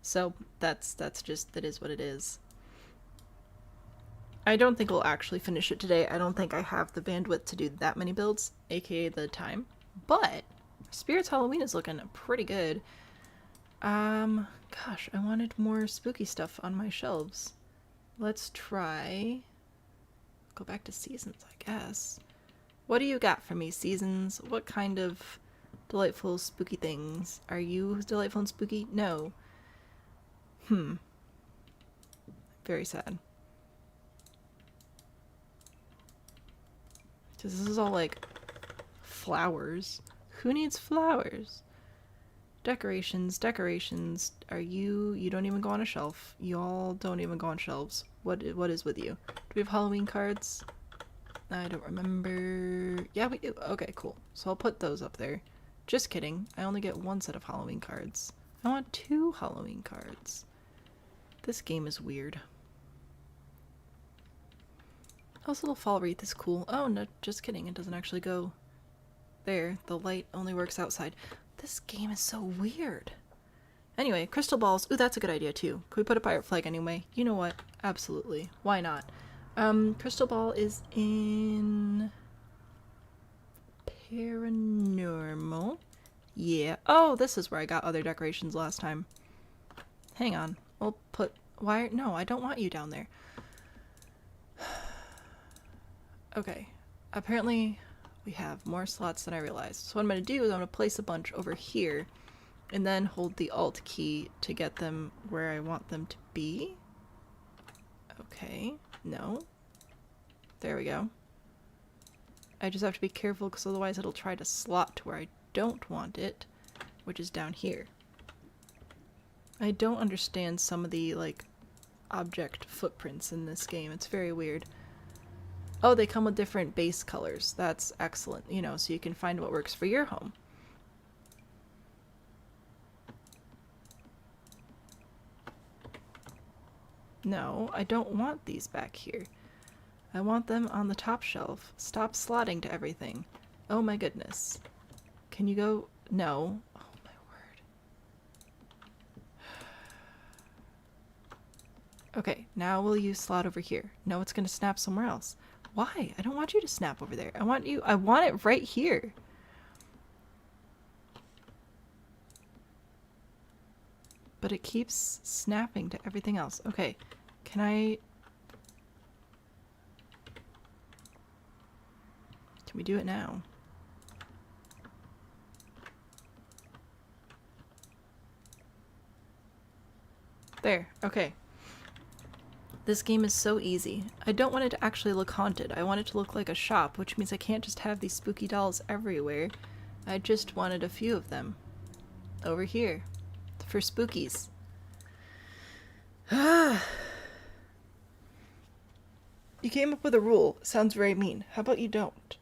So that's just, that is what it is. I don't think we'll actually finish it today. I don't think I have the bandwidth to do that many builds, aka the time. But Spirit's Halloween is looking pretty good. Gosh, I wanted more spooky stuff on my shelves. Let's try... Go back to seasons, I guess. What do you got for me, seasons? What kind of delightful spooky things? Are you delightful and spooky? No. Very sad. Because this is all like flowers. Who needs flowers? Decorations, decorations. Are you... You don't even go on a shelf. Y'all don't even go on shelves. What is with you? Do we have Halloween cards? I don't remember. Yeah, we do. Okay, cool. So I'll put those up there. Just kidding. I only get 1 set of Halloween cards. I want 2 Halloween cards. This game is weird. Oh, this little fall wreath is cool. Oh, no, just kidding. It doesn't actually go there. The light only works outside. This game is so weird. Anyway, crystal balls. Ooh, that's a good idea too. Could we put a pirate flag anyway? You know what? Absolutely. Why not? Crystal ball is in... Paranormal. Yeah. Oh, this is where I got other decorations last time. Hang on. We'll put... Why? No, I don't want you down there. Okay. Apparently, we have more slots than I realized. So what I'm going to do is I'm going to place a bunch over here and then hold the Alt key to get them where I want them to be. Okay. No. There we go. I just have to be careful because otherwise it'll try to slot to where I don't want it, which is down here. I don't understand some of the, like, object footprints in this game. It's very weird. Oh, they come with different base colors. That's excellent, you know, so you can find what works for your home. No, I don't want these back here. I want them on the top shelf. Stop slotting to everything. Oh my goodness. Can you go? No. Oh my word. Okay, now will you slot over here? No, it's gonna snap somewhere else. Why? I don't want you to snap over there. I want it right here. But it keeps snapping to everything else. Okay, can we do it now? There, okay. This game is so easy. I don't want it to actually look haunted. I want it to look like a shop, which means I can't just have these spooky dolls everywhere. I just wanted a few of them. Over here. For spookies. You came up with a rule. Sounds very mean. How about you don't?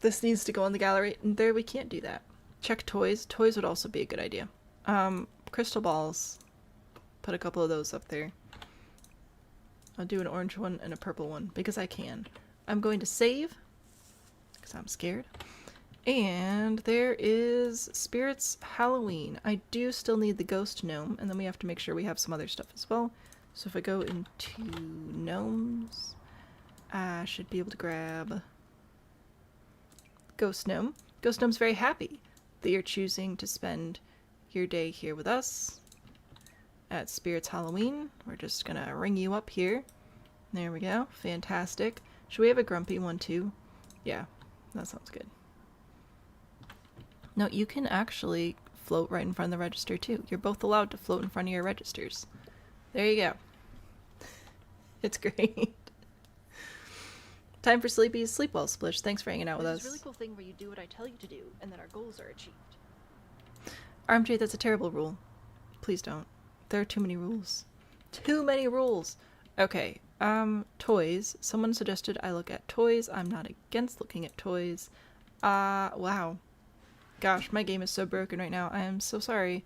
This needs to go in the gallery. And there, we can't do that. Check toys. Toys would also be a good idea. Crystal balls. Put a couple of those up there. I'll do an orange one and a purple one because I can. I'm going to save because I'm scared. And there is Spirits Halloween. I do still need the ghost gnome, and then we have to make sure we have some other stuff as well. So if I go into gnomes, I should be able to grab ghost gnome. Ghost gnome's very happy that you're choosing to spend your day here with us at Spirits Halloween. We're just gonna ring you up here. There we go. Fantastic. Should we have a grumpy one too? Yeah, that sounds good. No, you can actually float right in front of the register too. You're both allowed to float in front of your registers. There you go. It's great. Time for Sleepy's Sleep Well, Splish. Thanks for hanging out with us. This really cool thing where you do what I tell you to do, and then our goals are achieved. RMJ, that's a terrible rule. Please don't. There are too many rules. Too many rules! Okay, toys. Someone suggested I look at toys. I'm not against looking at toys. Wow. Gosh, my game is so broken right now. I am so sorry.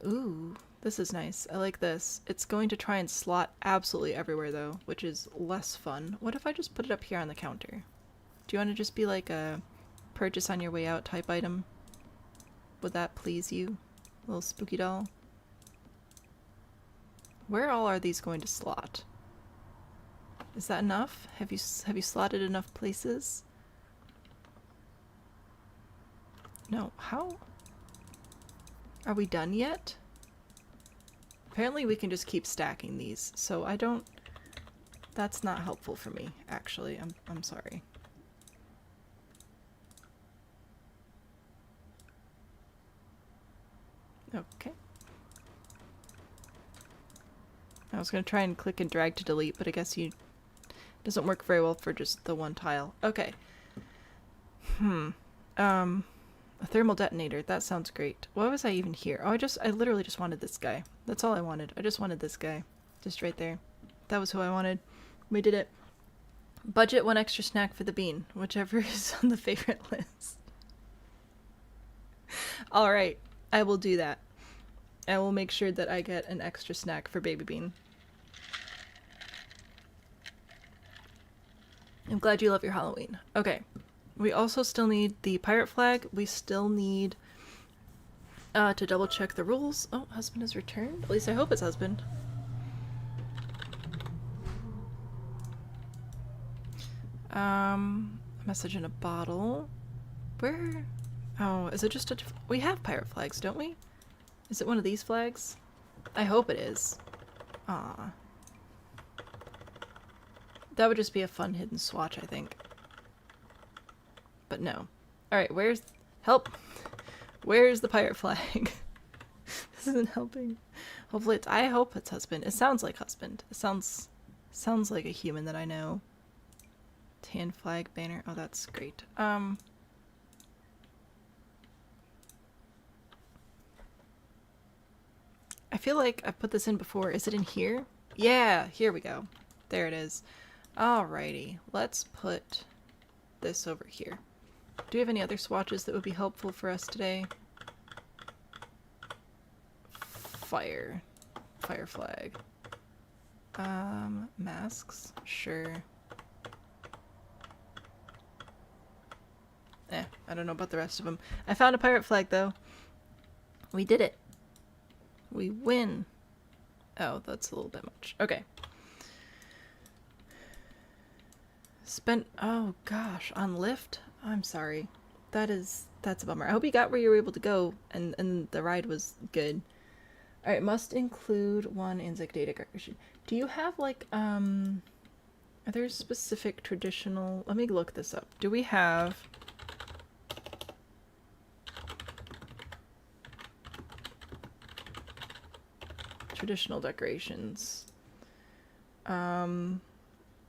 Ooh, this is nice. I like this. It's going to try and slot absolutely everywhere though, which is less fun. What if I just put it up here on the counter? Do you want to just be like a purchase on your way out type item? Would that please you, little spooky doll? Where all are these going to slot? Is that enough? Have you slotted enough places? No, how? Are we done yet? Apparently we can just keep stacking these, so I don't... That's not helpful for me, actually. I'm sorry. Okay. I was going to try and click and drag to delete, but I guess it doesn't work very well for just the one tile. Okay. A thermal detonator. That sounds great. Why was I even here? Oh, I literally just wanted this guy. That's all I wanted. I just wanted this guy. Just right there. That was who I wanted. We did it. Budget one extra snack for the bean. Whichever is on the favorite list. Alright. I will do that. I will make sure that I get an extra snack for Baby Bean. I'm glad you love your Halloween. Okay. We also still need the pirate flag. We still need to double check the rules. Oh, husband has returned. At least I hope it's husband. Message in a bottle. Where? Oh, is it just a... We have pirate flags, don't we? Is it one of these flags? I hope it is. Ah. That would just be a fun hidden swatch, I think. But no. Alright, where's... Help! Where's the pirate flag? This isn't helping. Hopefully it's... I hope it's husband. It sounds like husband. It sounds like a human that I know. Tan flag banner. Oh, that's great. I feel like I've put this in before. Is it in here? Yeah, here we go. There it is. Alrighty, let's put this over here. Do we have any other swatches that would be helpful for us today? Fire flag. Masks, sure. I don't know about the rest of them. I found a pirate flag though. We did it. We win. Oh, that's a little bit much. Okay. Spent, oh gosh, on lift? I'm sorry. That's a bummer. I hope you got where you were able to go and the ride was good. Alright, must include one insect day decoration. Do you have like, are there specific traditional, let me look this up. Do we have traditional decorations?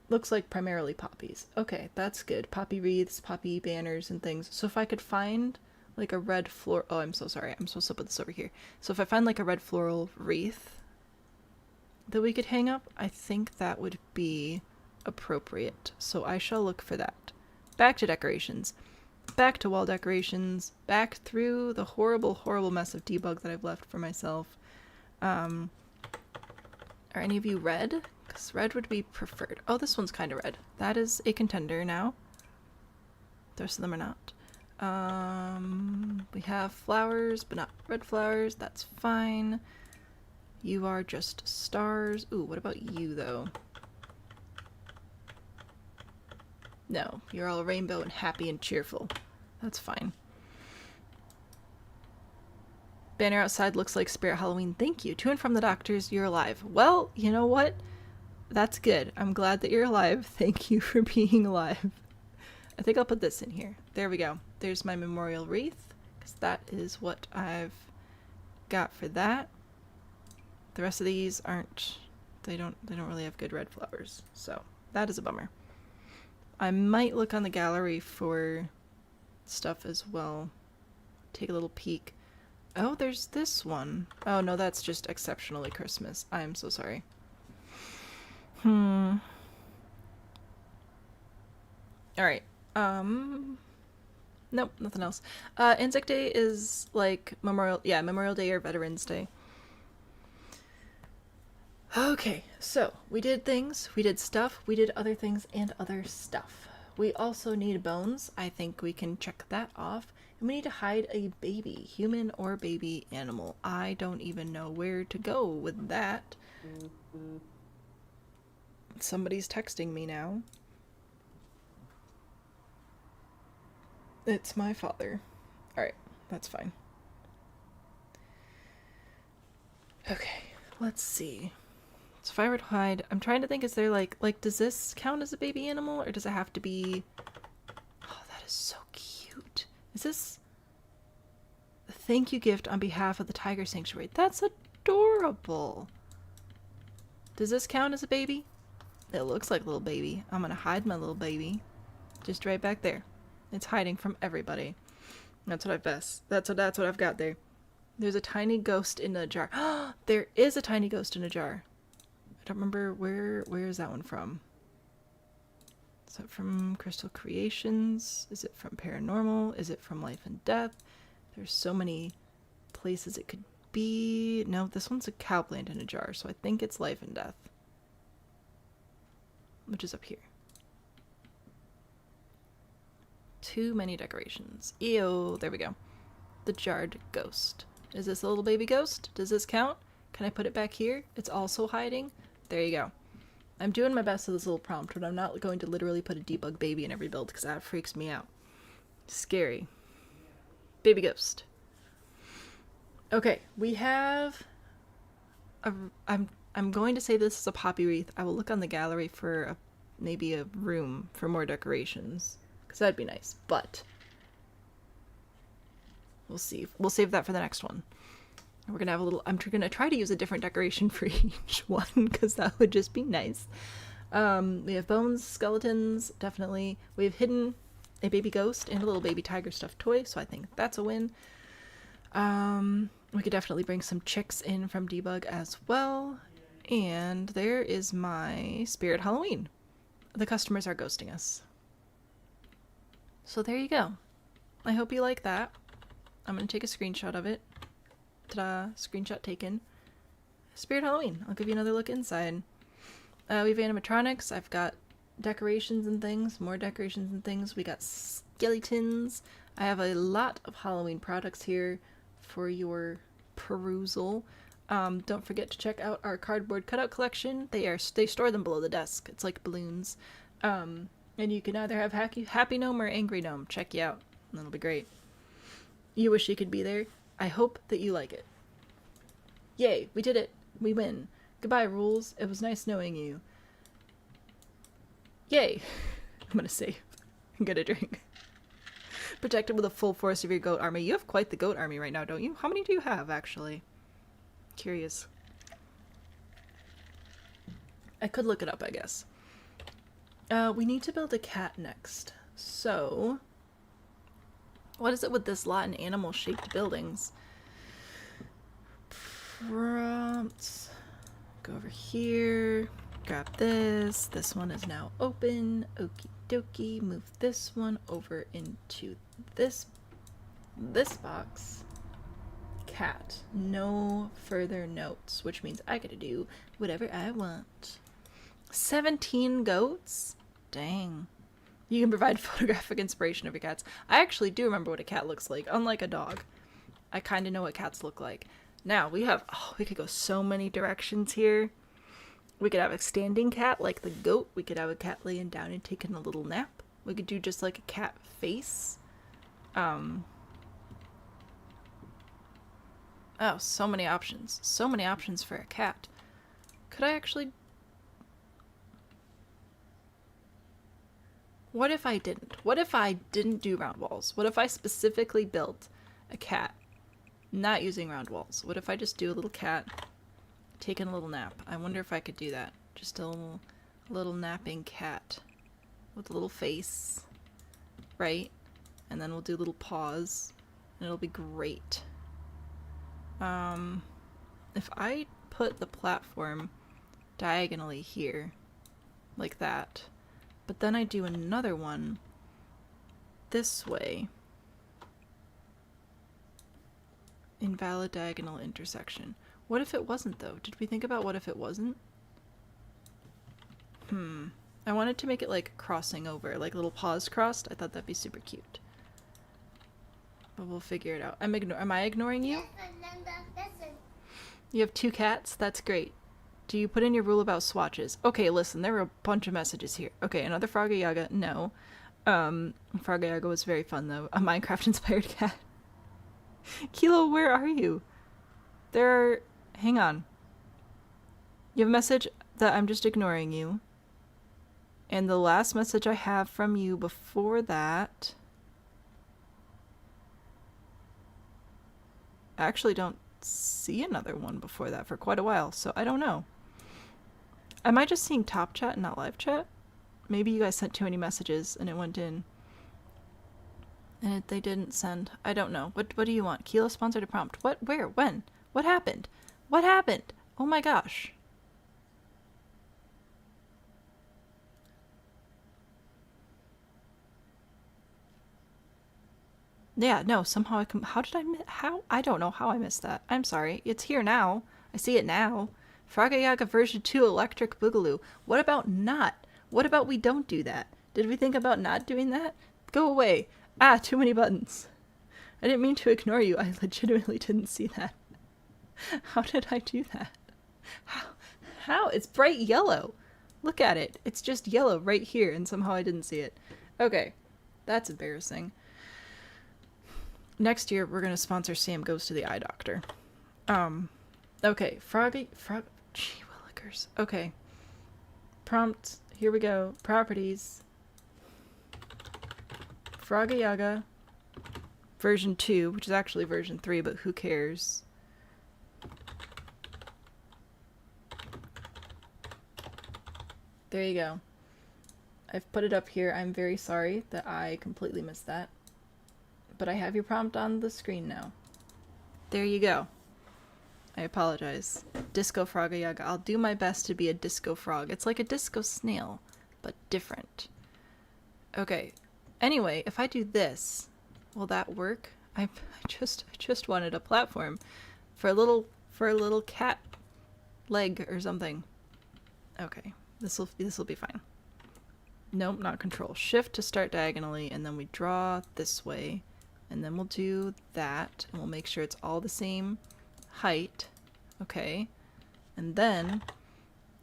Looks like primarily poppies. Okay, that's good. Poppy wreaths, poppy banners and things. So if I could find like a red floral, oh, I'm so sorry. I'm supposed to put this over here. So if I find like a red floral wreath that we could hang up, I think that would be appropriate. So I shall look for that. Back to decorations. Back to wall decorations. Back through the horrible, horrible mess of debug that I've left for myself. Are any of you red? Because red would be preferred. Oh, this one's kind of red. That is a contender now. The rest of them are not. We have flowers, but not red flowers. That's fine. You are just stars. Ooh, what about you, though? No, you're all rainbow and happy and cheerful. That's fine. Banner outside looks like Spirit Halloween. Thank you. To and from the doctors, you're alive. Well, you know what? That's good. I'm glad that you're alive. Thank you for being alive. I think I'll put this in here. There we go. There's my memorial wreath, because that is what I've got for that. The rest of these aren't, they don't really have good red flowers, so that is a bummer. I might look on the gallery for stuff as well. Take a little peek. Oh, there's this one. Oh no, that's just exceptionally Christmas. I'm so sorry. Alright. Nope, nothing else. Insect Day is like Memorial Day or Veterans Day. Okay, so we did things, we did stuff, we did other things and other stuff. We also need bones. I think we can check that off. And we need to hide a baby, human or baby animal. I don't even know where to go with that. Somebody's texting me now. It's my father. Alright, that's fine. Okay, let's see. So if I were to hide, I'm trying to think, is there like, does this count as a baby animal or does it have to be... Oh, that is so cute. Is this a thank you gift on behalf of the Tiger Sanctuary? That's adorable. Does this count as a baby? It looks like a little baby. I'm gonna hide my little baby. Just right back there. It's hiding from everybody. That's what that's what I've got there. There's a tiny ghost in a jar. There is a tiny ghost in a jar. I don't remember where is that one from? Is that from Crystal Creations? Is it from Paranormal? Is it from Life and Death? There's so many places it could be. No, this one's a cowplant in a jar, so I think it's Life and Death. Which is up here. Too many decorations. Ew, there we go. The jarred ghost. Is this a little baby ghost? Does this count? Can I put it back here? It's also hiding. There you go. I'm doing my best with this little prompt, but I'm not going to literally put a debug baby in every build because that freaks me out. Scary. Baby ghost. Okay, we have a, I'm going to say this is a poppy wreath. I will look on the gallery for maybe a room for more decorations because that'd be nice, but we'll see. We'll save that for the next one. We're gonna have a little, I'm gonna try to use a different decoration for each one because that would just be nice. We have bones, skeletons, definitely. We have hidden a baby ghost and a little baby tiger stuffed toy, so I think that's a win. We could definitely bring some chicks in from debug as well. And there is my Spirit Halloween. The customers are ghosting us. So there you go. I hope you like that. I'm going to take a screenshot of it. Ta-da! Screenshot taken. Spirit Halloween. I'll give you another look inside. We have animatronics. I've got decorations and things. More decorations and things. We got skeletons. I have a lot of Halloween products here for your perusal. Don't forget to check out our cardboard cutout collection. They store them below the desk. It's like balloons. And you can either have Happy Gnome or Angry Gnome. Check you out. That'll be great. You wish you could be there. I hope that you like it. Yay, we did it. We win. Goodbye, rules. It was nice knowing you. Yay. I'm gonna save. Get a drink. Protected with a full force of your goat army. You have quite the goat army right now, don't you? How many do you have, actually? Curious. I could look it up, I guess. We need to build a cat next. So, what is it with this lot in animal-shaped buildings? Prompts. Go over here. Grab this. This one is now open. Okie dokie. Move this one over into this box. Cat. No further notes, which means I gotta do whatever I want. 17 goats? Dang. You can provide photographic inspiration of your cats. I actually do remember what a cat looks like, unlike a dog. I kind of know what cats look like. Now, we could go so many directions here. We could have a standing cat like the goat. We could have a cat laying down and taking a little nap. We could do just like a cat face. Oh, so many options. So many options for a cat. Could I actually... What if I didn't? What if I didn't do round walls? What if I specifically built a cat not using round walls? What if I just do a little cat taking a little nap? I wonder if I could do that. Just a little napping cat with a little face, right? And then we'll do little paws and it'll be great. If I put the platform diagonally here, like that, but then I do another one this way, invalid diagonal intersection. What if it wasn't, though? Did we think about what if it wasn't? I wanted to make it like crossing over, like little paws crossed. I thought that'd be super cute. But we'll figure it out. Am I ignoring you? You have 2 cats? That's great. Do you put in your rule about swatches? Okay, listen, there were a bunch of messages here. Okay, another Frogga Yaga. No. Frogga Yaga was very fun, though. A Minecraft-inspired cat. Kilo, where are you? Hang on. You have a message that I'm just ignoring you. And the last message I have from you before that... I actually don't see another one before that for quite a while, so I don't know. Am I just seeing top chat and not live chat? Maybe you guys sent too many messages and it went in. And they didn't send. I don't know. What do you want? Kilo sponsored a prompt. What? Where? When? What happened? What happened? Oh my gosh. Yeah, no, somehow I don't know how I missed that. I'm sorry. It's here now. I see it now. Frogga Yaga version 2 Electric Boogaloo. What about not? What about we don't do that? Did we think about not doing that? Go away. Ah, too many buttons. I didn't mean to ignore you. I legitimately didn't see that. How did I do that? How? It's bright yellow. Look at it. It's just yellow right here, and somehow I didn't see it. Okay. That's embarrassing. Next year, we're going to sponsor Sam Goes to the Eye Doctor. Okay. Gee willikers. Okay. Prompt. Here we go. Properties. Frogga Yaga. Version 2, which is actually version 3, but who cares? There you go. I've put it up here. I'm very sorry that I completely missed that. But I have your prompt on the screen now. There you go. I apologize. Disco frog yaga. I'll do my best to be a disco frog. It's like a disco snail, but different. Okay. Anyway, if I do this, will that work? I just wanted a platform for a little cat leg or something. Okay. This will be fine. Nope, not control. Shift to start diagonally, and then we draw this way, and then we'll do that, and we'll make sure it's all the same height. Okay. And then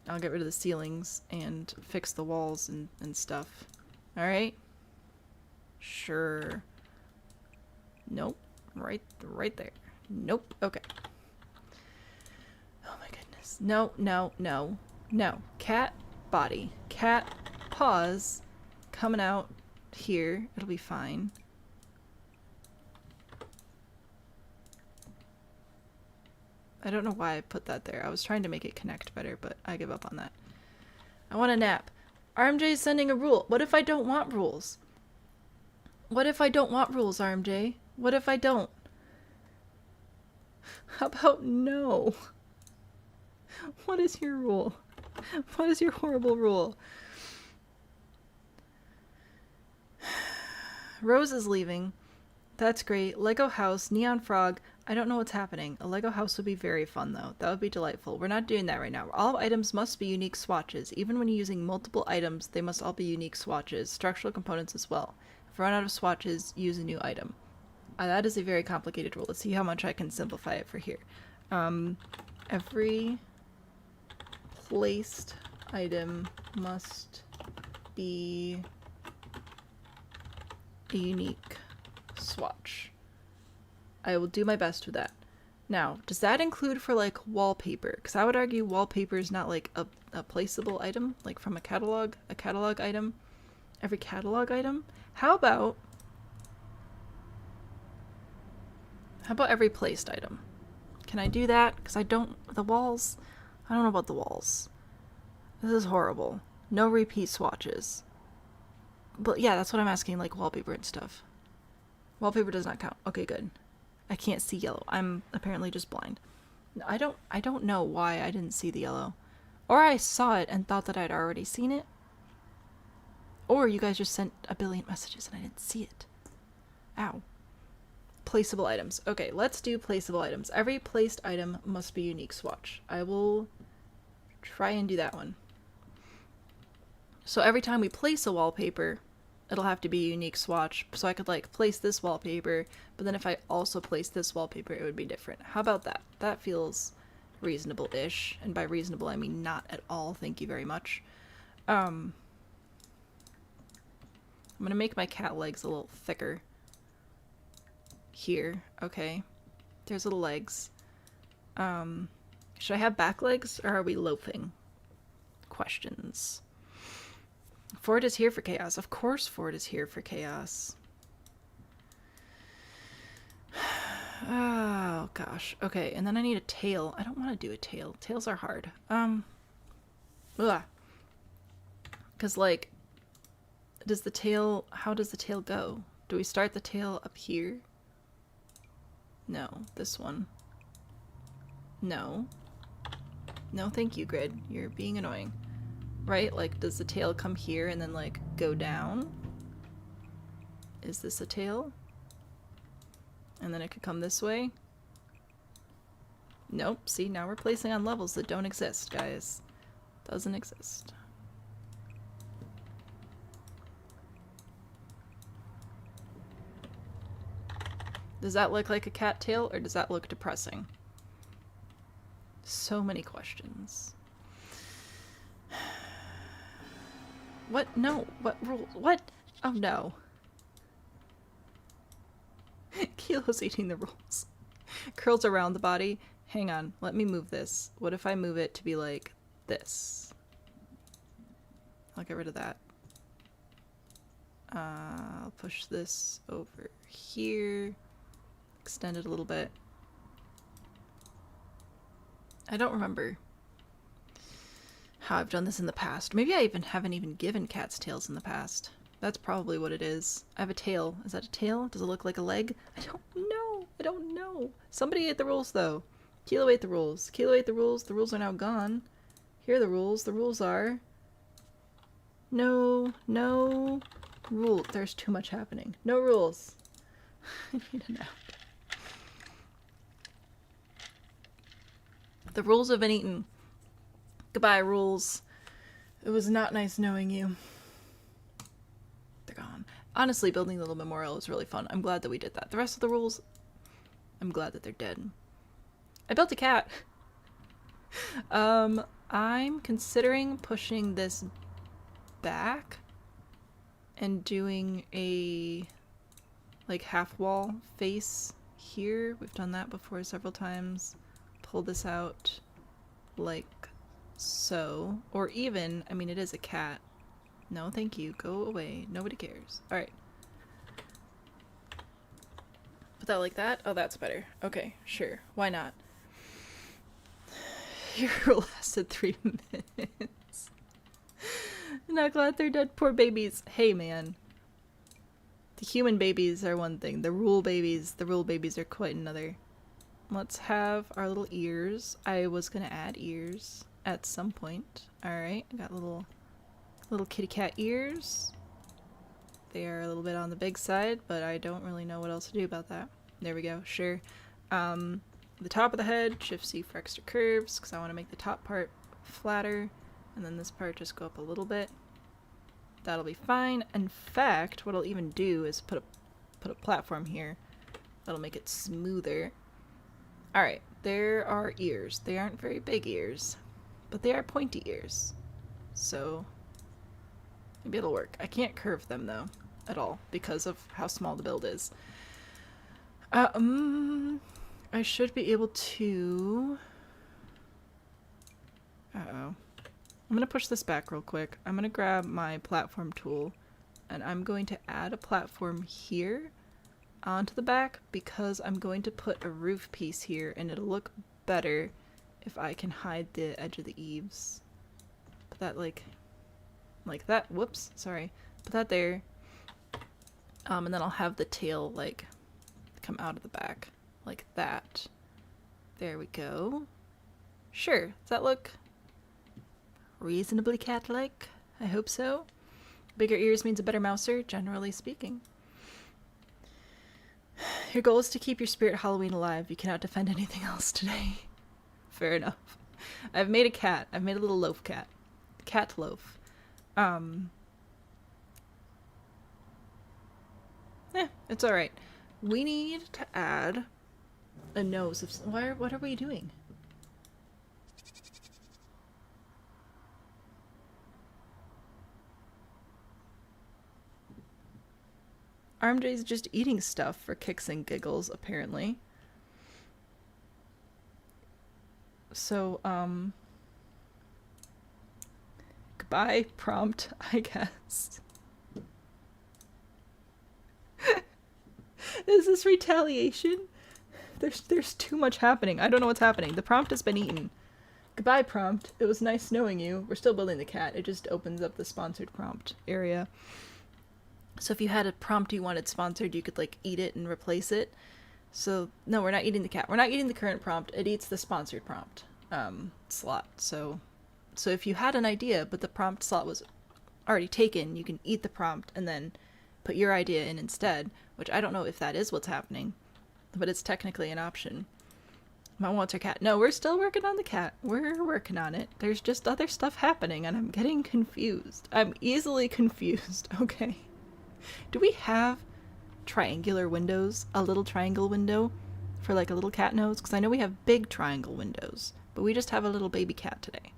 I'll get rid of the ceilings and fix the walls and stuff. Alright? Sure. Nope. Right there. Nope. Okay. Oh my goodness. No, no, no. No. Cat body. Cat paws coming out here. It'll be fine. I don't know why I put that there. I was trying to make it connect better, but I give up on that. I want a nap. RMJ is sending a rule. What if I don't want rules? What if I don't want rules, RMJ? What if I don't? How about no? What is your rule? What is your horrible rule? Rose is leaving. That's great. Lego house, neon frog. I don't know what's happening. A Lego house would be very fun though. That would be delightful. We're not doing that right now. All items must be unique swatches. Even when you're using multiple items, they must all be unique swatches. Structural components as well. If we run out of swatches, use a new item. That is a very complicated rule. Let's see how much I can simplify it for here. Every placed item must be a unique swatch. I will do my best with that. Now, does that include for like wallpaper? Because I would argue wallpaper is not like a placeable item, like from a catalog item. Every catalog item? How about every placed item? Can I do that? Because the walls, I don't know about the walls. This is horrible. No repeat swatches. But yeah, that's what I'm asking, like wallpaper and stuff. Wallpaper does not count. Okay, good. I can't see yellow. I'm apparently just blind. I don't know why I didn't see the yellow. Or I saw it and thought that I'd already seen it. Or you guys just sent a billion messages and I didn't see it. Ow. Placeable items. Okay, let's do placeable items. Every placed item must be unique swatch. I will try and do that one. So every time we place a wallpaper, it'll have to be a unique swatch. So I could like place this wallpaper, but then if I also place this wallpaper, it would be different. How about that? That feels reasonable-ish. And by reasonable, I mean not at all. Thank you very much. I'm gonna make my cat legs a little thicker. Here. Okay. There's little legs. Should I have back legs or are we loafing? Questions. Ford is here for chaos. Of course Ford is here for chaos. Oh gosh. Okay, and then I need a tail. I don't want to do a tail. Tails are hard. Because like, how does the tail go? Do we start the tail up here? No. This one. No. No, thank you, grid. You're being annoying. Right? Like, does the tail come here and then, like, go down? Is this a tail? And then it could come this way? Nope. See, now we're placing on levels that don't exist, guys. Doesn't exist. Does that look like a cat tail, or does that look depressing? So many questions. What? No. What rule? What? Oh no. Kilo's eating the rules. Curls around the body. Hang on. Let me move this. What if I move it to be like this? I'll get rid of that. I'll push this over here. Extend it a little bit. I don't remember how I've done this in the past. Maybe I haven't even given cats tails in the past. That's probably what it is. I have a tail. Is that a tail? Does it look like a leg? I don't know. I don't know. Somebody ate the rules though. Kilo ate the rules. Kilo ate the rules. The rules are now gone. Here are the rules. The rules are... No rule. There's too much happening. No rules. I need a nap. The rules have been eaten. Goodbye, rules. It was not nice knowing you. They're gone. Honestly, building the little memorial is really fun. I'm glad that we did that. The rest of the rules, I'm glad that they're dead. I built a cat. I'm considering pushing this back and doing a like half wall face here. We've done that before several times. Pull this out like so, or even, I mean, it is a cat. No, thank you. Go away. Nobody cares. All right. Put that like that. Oh, that's better. Okay, sure. Why not? Your rule lasted 3 minutes. Not glad they're dead. Poor babies. Hey, man. The human babies are one thing. The rule babies are quite another. Let's have our little ears. I was gonna add ears at some point. Alright, I got little kitty cat ears. They are a little bit on the big side, but I don't really know what else to do about that. There we go, sure. The top of the head, Shift C for extra curves, because I want to make the top part flatter, and then this part just go up a little bit. That'll be fine. In fact, what I'll even do is put a platform here. That'll make it smoother. Alright, there are ears. They aren't very big ears, but they are pointy ears. So, maybe it'll work. I can't curve them, though, at all, because of how small the build is. I should be able to... Uh-oh. I'm gonna push this back real quick. I'm gonna grab my platform tool, and I'm going to add a platform here onto the back because I'm going to put a roof piece here, and it'll look better if I can hide the edge of the eaves. Put that like that. Whoops, sorry. Put that there. And then I'll have the tail like come out of the back like that. There we go. Sure. Does that look reasonably cat-like? I hope so. Bigger ears means a better mouser, generally speaking. Your goal is to keep your spirit Halloween alive. You cannot defend anything else today. Fair enough. I've made a cat. I've made a little loaf cat. Cat loaf. It's alright. We need to add a nose of... What are we doing? RMJ's just eating stuff for kicks and giggles, apparently. So, goodbye, prompt, I guess. Is this retaliation? There's too much happening. I don't know what's happening. The prompt has been eaten. Goodbye, prompt. It was nice knowing you. We're still building the cat. It just opens up the sponsored prompt area. So if you had a prompt you wanted sponsored, you could like eat it and replace it. So no, we're not eating the cat. We're not eating the current prompt. It eats the sponsored prompt slot. So if you had an idea, but the prompt slot was already taken, you can eat the prompt and then put your idea in instead, which I don't know if that is what's happening, but it's technically an option. Mom wants her cat. No, we're still working on the cat. We're working on it. There's just other stuff happening and I'm getting confused. I'm easily confused, okay? Do we have triangular windows? A little triangle window for like a little cat nose? Because I know we have big triangle windows, but we just have a little baby cat today.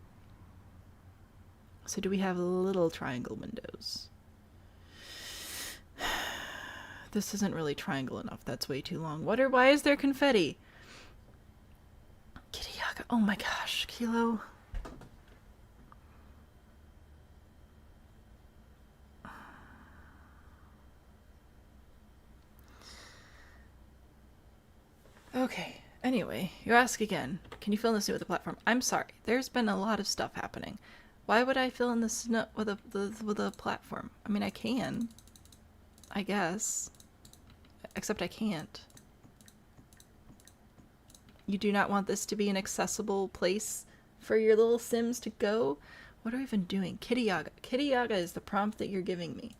So do we have little triangle windows? This isn't really triangle enough. That's way too long. Why is there confetti? Kitty Yaga. Oh my gosh, Kilo. Okay, anyway, you ask again. Can you fill in the snow with the platform? I'm sorry, there's been a lot of stuff happening. Why would I fill in the snow with a platform? I mean, I can. I guess. Except I can't. You do not want this to be an accessible place for your little Sims to go? What are we even doing? Kitty Yaga. Kitty Yaga is the prompt that you're giving me.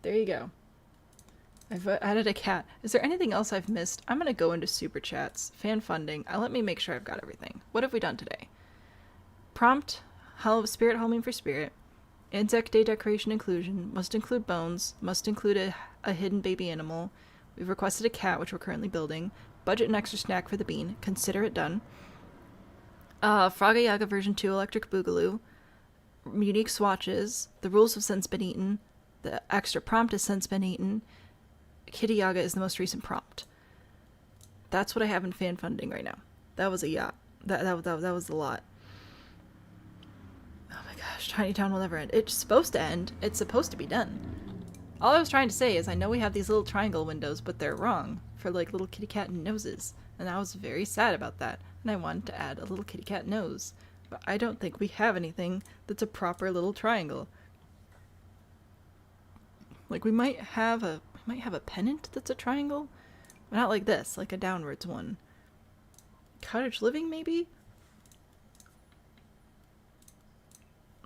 There you go. I've added a cat. Is there anything else I've missed? I'm going to go into super chats. Fan funding. Let me make sure I've got everything. What have we done today? Prompt. Spirit homing for spirit. Insect day decoration inclusion. Must include bones. Must include a hidden baby animal. We've requested a cat, which we're currently building. Budget an extra snack for the bean. Consider it done. Frogga Yaga version 2 electric boogaloo. Unique swatches. The rules have since been eaten. The extra prompt has since been eaten. Kitty Yaga is the most recent prompt. That's what I have in fan funding right now. That was a yacht. That was a lot. Oh my gosh, Tiny Town will never end. It's supposed to end. It's supposed to be done. All I was trying to say is I know we have these little triangle windows, but they're wrong for like little kitty cat noses. And I was very sad about that. And I wanted to add a little kitty cat nose. But I don't think we have anything that's a proper little triangle. Like we might have a pennant that's a triangle, but not like this, like a downwards one. Cottage living, maybe?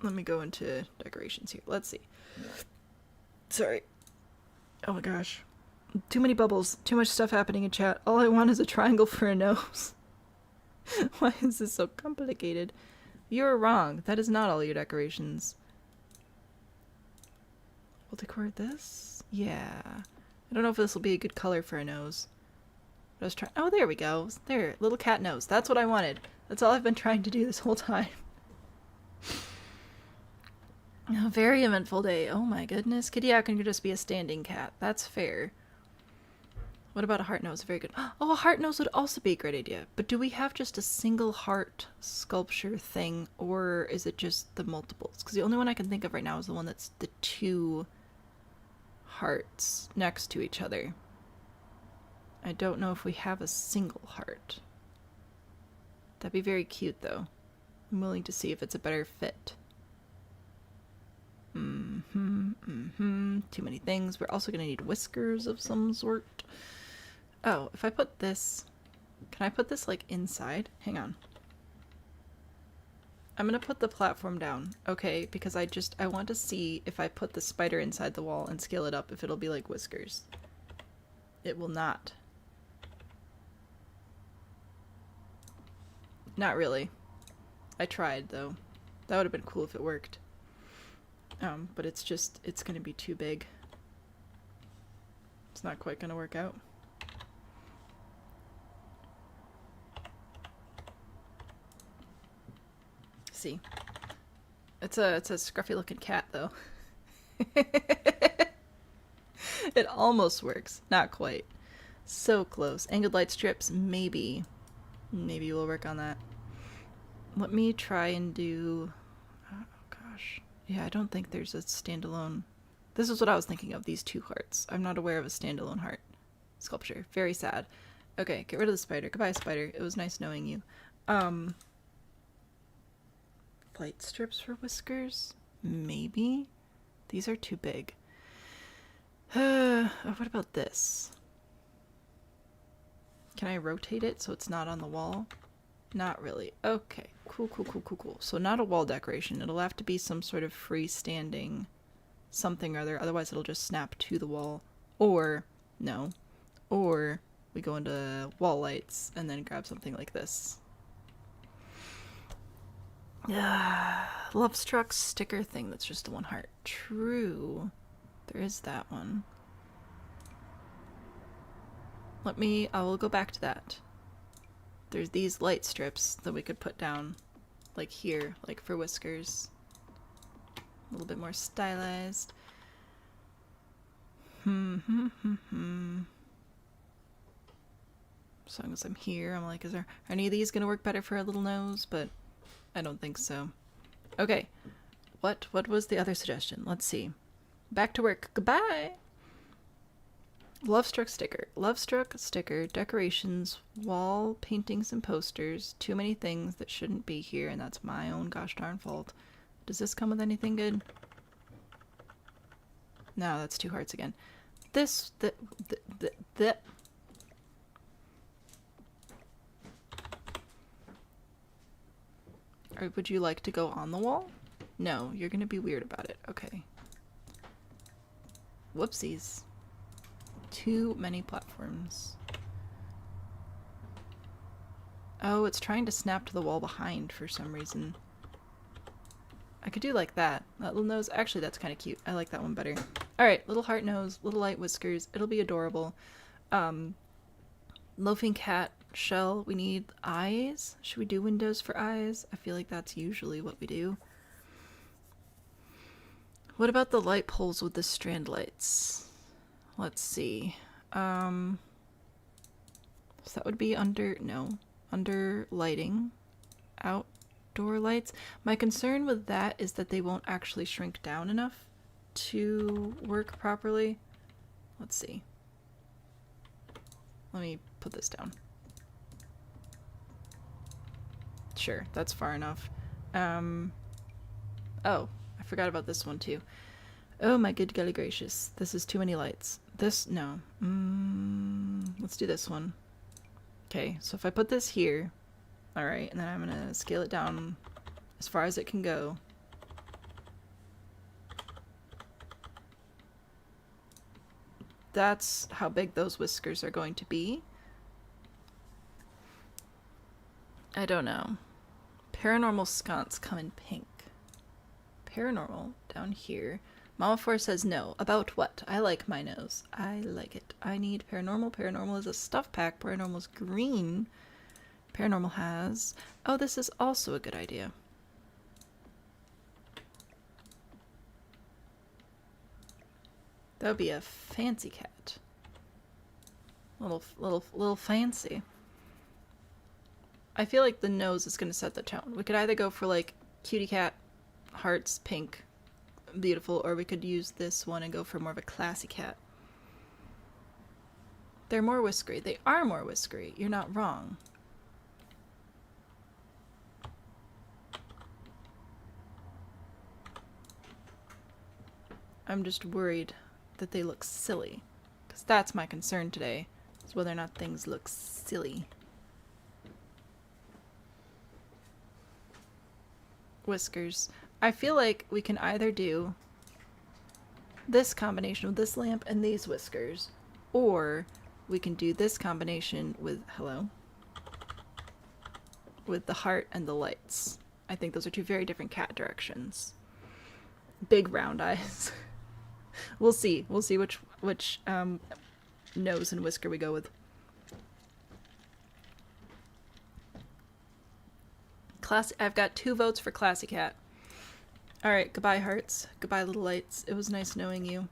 Let me go into decorations here. Let's see. Sorry. Oh my gosh. Too many bubbles. Too much stuff happening in chat. All I want is a triangle for a nose. Why is this so complicated? You're wrong. That is not all your decorations. We'll decor this? Yeah. I don't know if this will be a good color for a nose. I was trying. Oh, there we go. There. Little cat nose. That's what I wanted. That's all I've been trying to do this whole time. A very eventful day. Oh my goodness. Kitty Yaga can just be a standing cat. That's fair. What about a heart nose? Very good. Oh, a heart nose would also be a great idea. But do we have just a single heart sculpture thing, or is it just the multiples? Because the only one I can think of right now is the one that's the two hearts next to each other. I don't know if we have a single heart. That'd be very cute, though. I'm willing to see if it's a better fit. Too many things. We're also going to need whiskers of some sort. Oh, if I put this... Can I put this, like, inside? Hang on. I'm going to put the platform down. Okay, because I want to see if I put the spider inside the wall and scale it up, if it'll be like whiskers. It will not. Not really. I tried, though. That would have been cool if it worked. But it's going to be too big. It's not quite going to work out. See. It's a scruffy looking cat, though. It almost works. Not quite. So close. Angled light strips, maybe. Maybe we'll work on that. Let me try and do... Oh, gosh. Yeah, I don't think there's a standalone... This is what I was thinking of, these two hearts. I'm not aware of a standalone heart sculpture. Very sad. Okay, get rid of the spider. Goodbye, spider. It was nice knowing you. Light strips for whiskers? Maybe? These are too big. What about this? Can I rotate it so it's not on the wall? Not really. Okay. Cool. So not a wall decoration. It'll have to be some sort of freestanding something or other. Otherwise it'll just snap to the wall. Or, no. Or we go into wall lights and then grab something like this. Love Struck sticker thing that's just the one heart. True. There is that one. I will go back to that. There's these light strips that we could put down, like here, like for whiskers. A little bit more stylized. As long as I'm here, I'm like, are any of these gonna work better for a little nose? But I don't think so. Okay. What was the other suggestion? Let's see. Back to work. Goodbye! Lovestruck sticker. Lovestruck sticker. Decorations. Wall paintings and posters. Too many things that shouldn't be here, and that's my own gosh darn fault. Does this come with anything good? No, that's two hearts again. Or would you like to go on the wall? No, you're gonna be weird about it. Okay. Whoopsies. Too many platforms. Oh, it's trying to snap to the wall behind for some reason. I could do like that. That little nose. Actually, that's kind of cute. I like that one better. Alright, little heart nose, little light whiskers. It'll be adorable. Loafing cat shell. We need eyes. Should we do windows for eyes? I feel like that's usually what we do. What about the light poles with the strand lights? Let's see. So that would be under, no, under lighting. Outdoor lights. My concern with that is that they won't actually shrink down enough to work properly. Let's see. Let me put this down. Sure, that's far enough. Oh, I forgot about this one too. Oh my good golly gracious. This is too many lights. This, no. Let's do this one. Okay, so if I put this here, alright, and then I'm gonna scale it down as far as it can go. That's how big those whiskers are going to be. I don't know. Paranormal sconce come in pink. Paranormal down here. Mama 4 says no. About what? I like my nose. I like it. I need paranormal. Paranormal is a stuff pack. Paranormal's green. Paranormal has... Oh, this is also a good idea. That would be a fancy cat. Little fancy. I feel like the nose is going to set the tone. We could either go for like cutie cat, hearts, pink, beautiful, or we could use this one and go for more of a classy cat. They're more whiskery. They are more whiskery. You're not wrong. I'm just worried that they look silly. Because that's my concern today, is whether or not things look silly. Whiskers. I feel like we can either do this combination with this lamp and these whiskers, or we can do this combination with, hello, with the heart and the lights. I think those are two very different cat directions. Big round eyes. We'll see. We'll see which nose and whisker we go with. I've got 2 votes for classy cat. Alright, goodbye hearts. Goodbye little lights. It was nice knowing you.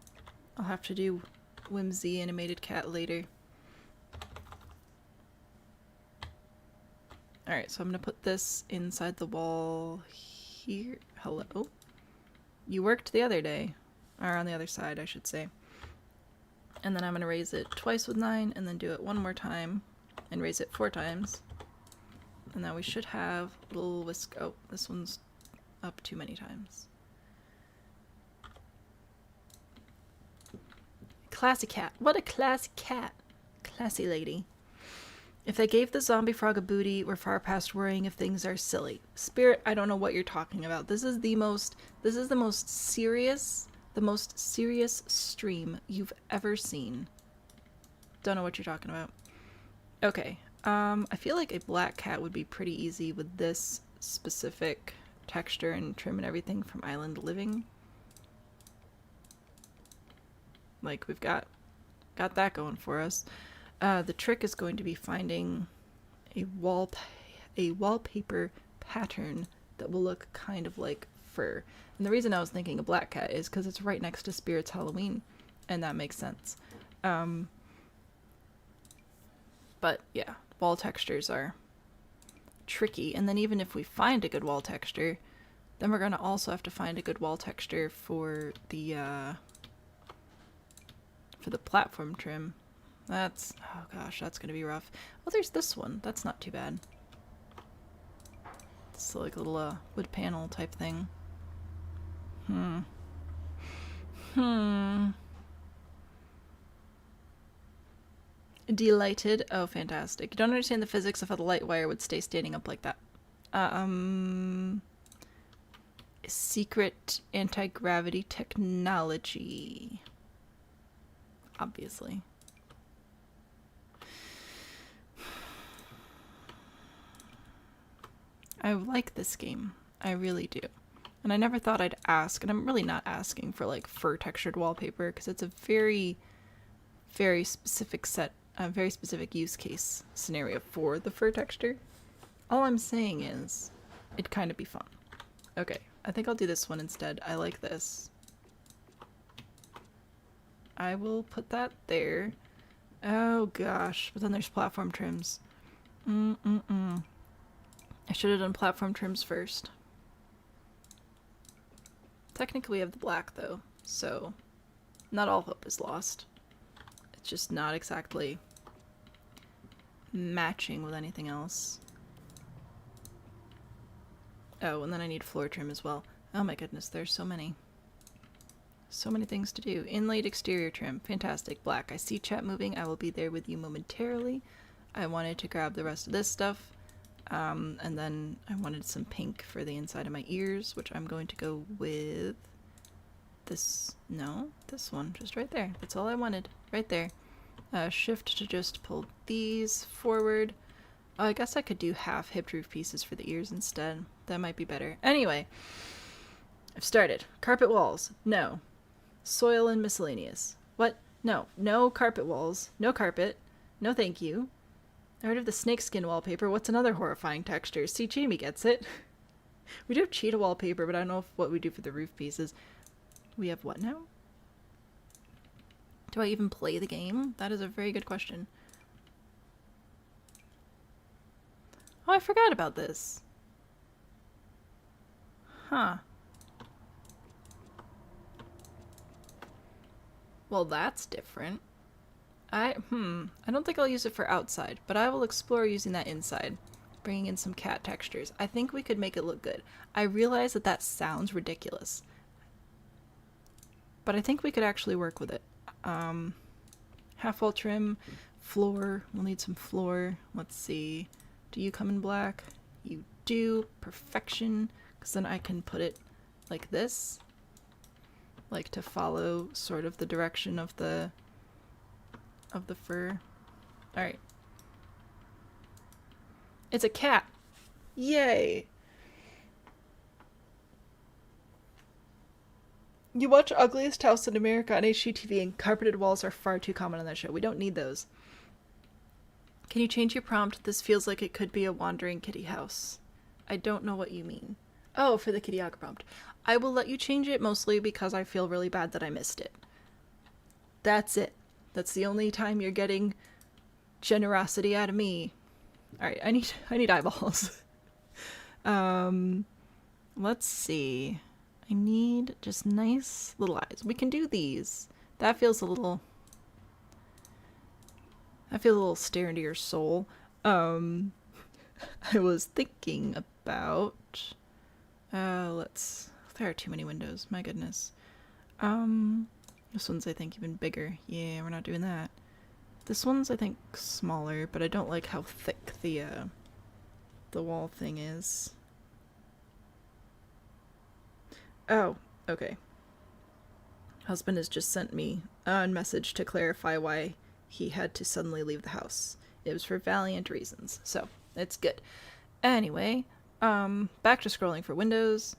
I'll have to do whimsy animated cat later. Alright, so I'm gonna put this inside the wall here. Hello? You worked the other day. Or on the other side, I should say. And then I'm gonna raise it twice with 9, and then do it one more time, and raise it 4 times. And now we should have little whisk. Oh, this one's up too many times. Classy cat. What a classy cat. Classy lady. If they gave the zombie frog a booty, we're far past worrying if things are silly. Spirit, I don't know what you're talking about. This is the most serious stream you've ever seen. Don't know what you're talking about. Okay. I feel like a black cat would be pretty easy with this specific texture and trim and everything from Island Living. Like, we've got that going for us. The trick is going to be finding a wallpaper pattern that will look kind of like fur. And the reason I was thinking a black cat is because it's right next to Spirit's Halloween, and that makes sense. But yeah, wall textures are tricky, and then even if we find a good wall texture, then we're gonna also have to find a good wall texture for the platform trim. That's, oh gosh, that's gonna be rough. Oh, there's this one. That's not too bad. It's like a little wood panel type thing. Delighted. Oh, fantastic. You don't understand the physics of how the light wire would stay standing up like that. Secret anti-gravity technology. Obviously. I like this game. I really do. And I never thought I'd ask, and I'm really not asking for like fur textured wallpaper because it's a very, very specific very specific use case scenario for the fur texture. All I'm saying is it'd kind of be fun. Okay, I think I'll do this one instead. I like this. I will put that there. Oh gosh, but then there's platform trims. I should have done platform trims first. Technically we have the black though, so not all hope is lost. It's just not exactly matching with anything else. Oh, and then I need floor trim as well. Oh my goodness, there's so many. So many things to do. Inlaid exterior trim. Fantastic. Black. I see chat moving. I will be there with you momentarily. I wanted to grab the rest of this stuff. And then I wanted some pink for the inside of my ears, which I'm going to go with this. No, this one. Just right there. That's all I wanted. Right there. Shift to just pull these forward. Oh, I guess I could do half hipped roof pieces for the ears instead. That might be better. Anyway, I've started. Carpet walls. No. Soil and miscellaneous. What? No. No carpet walls. No carpet. No thank you. I heard of the snakeskin wallpaper. What's another horrifying texture? See, Jamie gets it. We do have cheetah wallpaper, but I don't know what we do for the roof pieces. We have what now? Do I even play the game? That is a very good question. Oh, I forgot about this. Huh. Well, that's different. I don't think I'll use it for outside, but I will explore using that inside. Bringing in some cat textures. I think we could make it look good. I realize that that sounds ridiculous, but I think we could actually work with it. Half wall trim, floor. We'll need some floor. Let's see. Do you come in black? You do. Perfection. Because then I can put it like this. Like to follow sort of the direction of the fur. Alright. It's a cat. Yay! You watch Ugliest House in America on HGTV and carpeted walls are far too common on that show. We don't need those. Can you change your prompt? This feels like it could be a wandering kitty house. I don't know what you mean. Oh, for the kitty hogga prompt. I will let you change it mostly because I feel really bad that I missed it. That's it. That's the only time you're getting generosity out of me. Alright, I need eyeballs. Let's see. I need just nice little eyes. We can do these. That feels a little stare into your soul. I was thinking about there are too many windows, my goodness. This one's I think even bigger. Yeah, we're not doing that. This one's I think smaller, but I don't like how thick the wall thing is. Oh, okay. Husband has just sent me a message to clarify why he had to suddenly leave the house. It was for valiant reasons, so it's good. Anyway, back to scrolling for windows.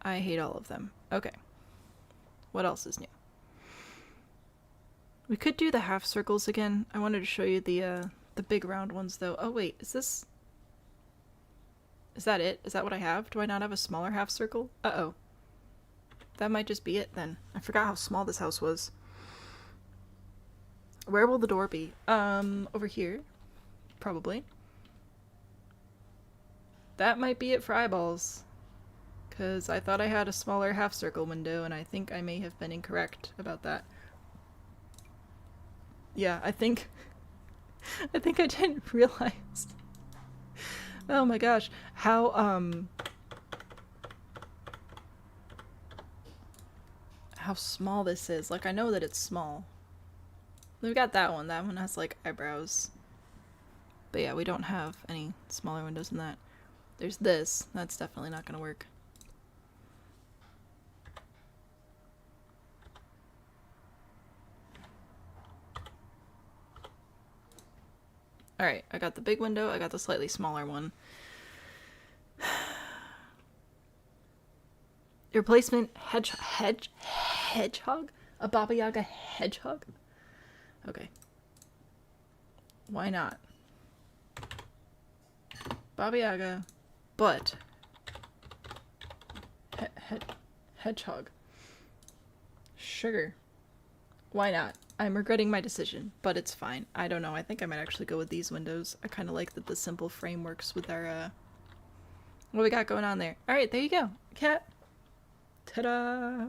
I hate all of them. Okay. What else is new? We could do the half circles again. I wanted to show you the big round ones though. Oh wait, is that it? Is that what I have? Do I not have a smaller half circle? Uh-oh. That might just be it then. I forgot how small this house was. Where will the door be? Over here. Probably. That might be it for eyeballs. Because I thought I had a smaller half circle window and I think I may have been incorrect about that. Yeah, I think I didn't realize. Oh my gosh, how small this is. Like I know that it's small. We've got that one. That one has like eyebrows. But yeah, we don't have any smaller windows than that. There's this. That's definitely not gonna work. Alright, I got the big window, I got the slightly smaller one. Replacement hedgehog? A Baba Yaga hedgehog? Okay. Why not? Baba Yaga, but hedgehog. Sugar. Why not? I'm regretting my decision, but it's fine. I don't know. I think I might actually go with these windows. I kind of like that the simple frame works with our, what we got going on there. Alright, there you go. Cat. Ta-da!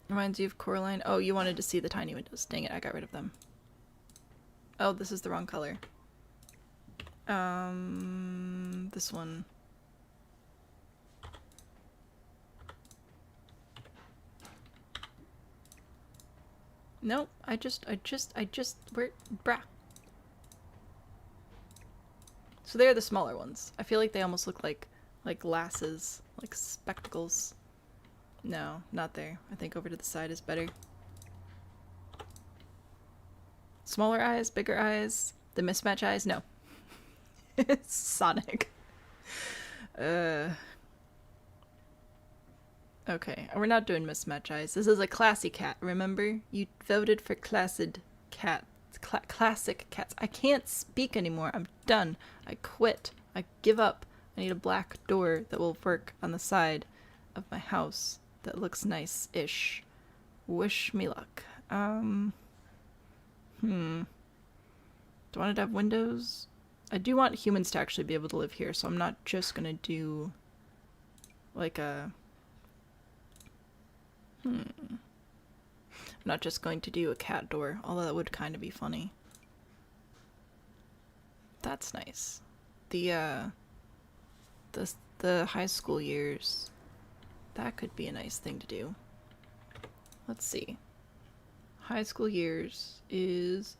Reminds you of Coraline. Oh, you wanted to see the tiny windows. Dang it, I got rid of them. Oh, this is the wrong color. This one. Nope, where, brah. So they're the smaller ones. I feel like they almost look like glasses, like spectacles. No, not there. I think over to the side is better. Smaller eyes, bigger eyes, the mismatch eyes, no. It's Sonic. Okay, we're not doing mismatch eyes. This is a classy cat, remember? You voted for classic cats. Classic cats. I can't speak anymore. I'm done. I quit. I give up. I need a black door that will work on the side of my house that looks nice-ish. Wish me luck. Do I want it to have windows? I do want humans to actually be able to live here, so I'm not just gonna do like a... I'm not just going to do a cat door, although that would kind of be funny. That's nice. The high school years, that could be a nice thing to do. Let's see. High school years is...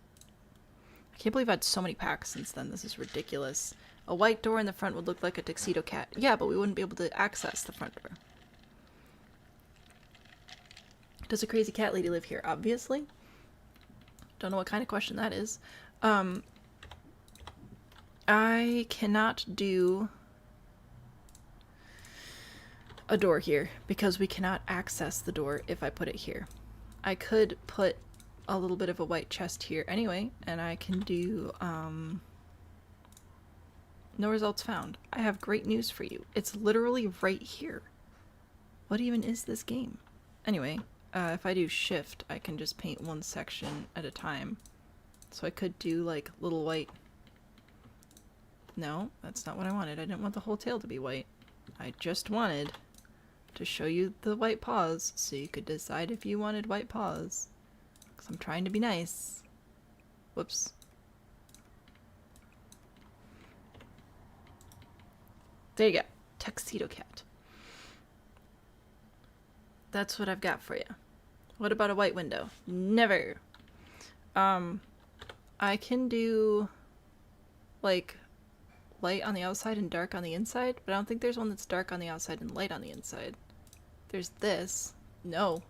I can't believe I've had so many packs since then. This is ridiculous. A white door in the front would look like a tuxedo cat. Yeah, but we wouldn't be able to access the front door. Does a crazy cat lady live here? Obviously. Don't know what kind of question that is. I cannot do a door here because we cannot access the door if I put it here. I could put a little bit of a white chest here anyway, and I can do no results found. I have great news for you. It's literally right here. What even is this game? Anyway, if I do shift, I can just paint one section at a time. So I could do like little white... No, that's not what I wanted. I didn't want the whole tail to be white. I just wanted to show you the white paws so you could decide if you wanted white paws. Because I'm trying to be nice. Whoops. There you go. Tuxedo cat. That's what I've got for you. What about a white window? Never. I can do like light on the outside and dark on the inside, but I don't think there's one that's dark on the outside and light on the inside. There's this. No.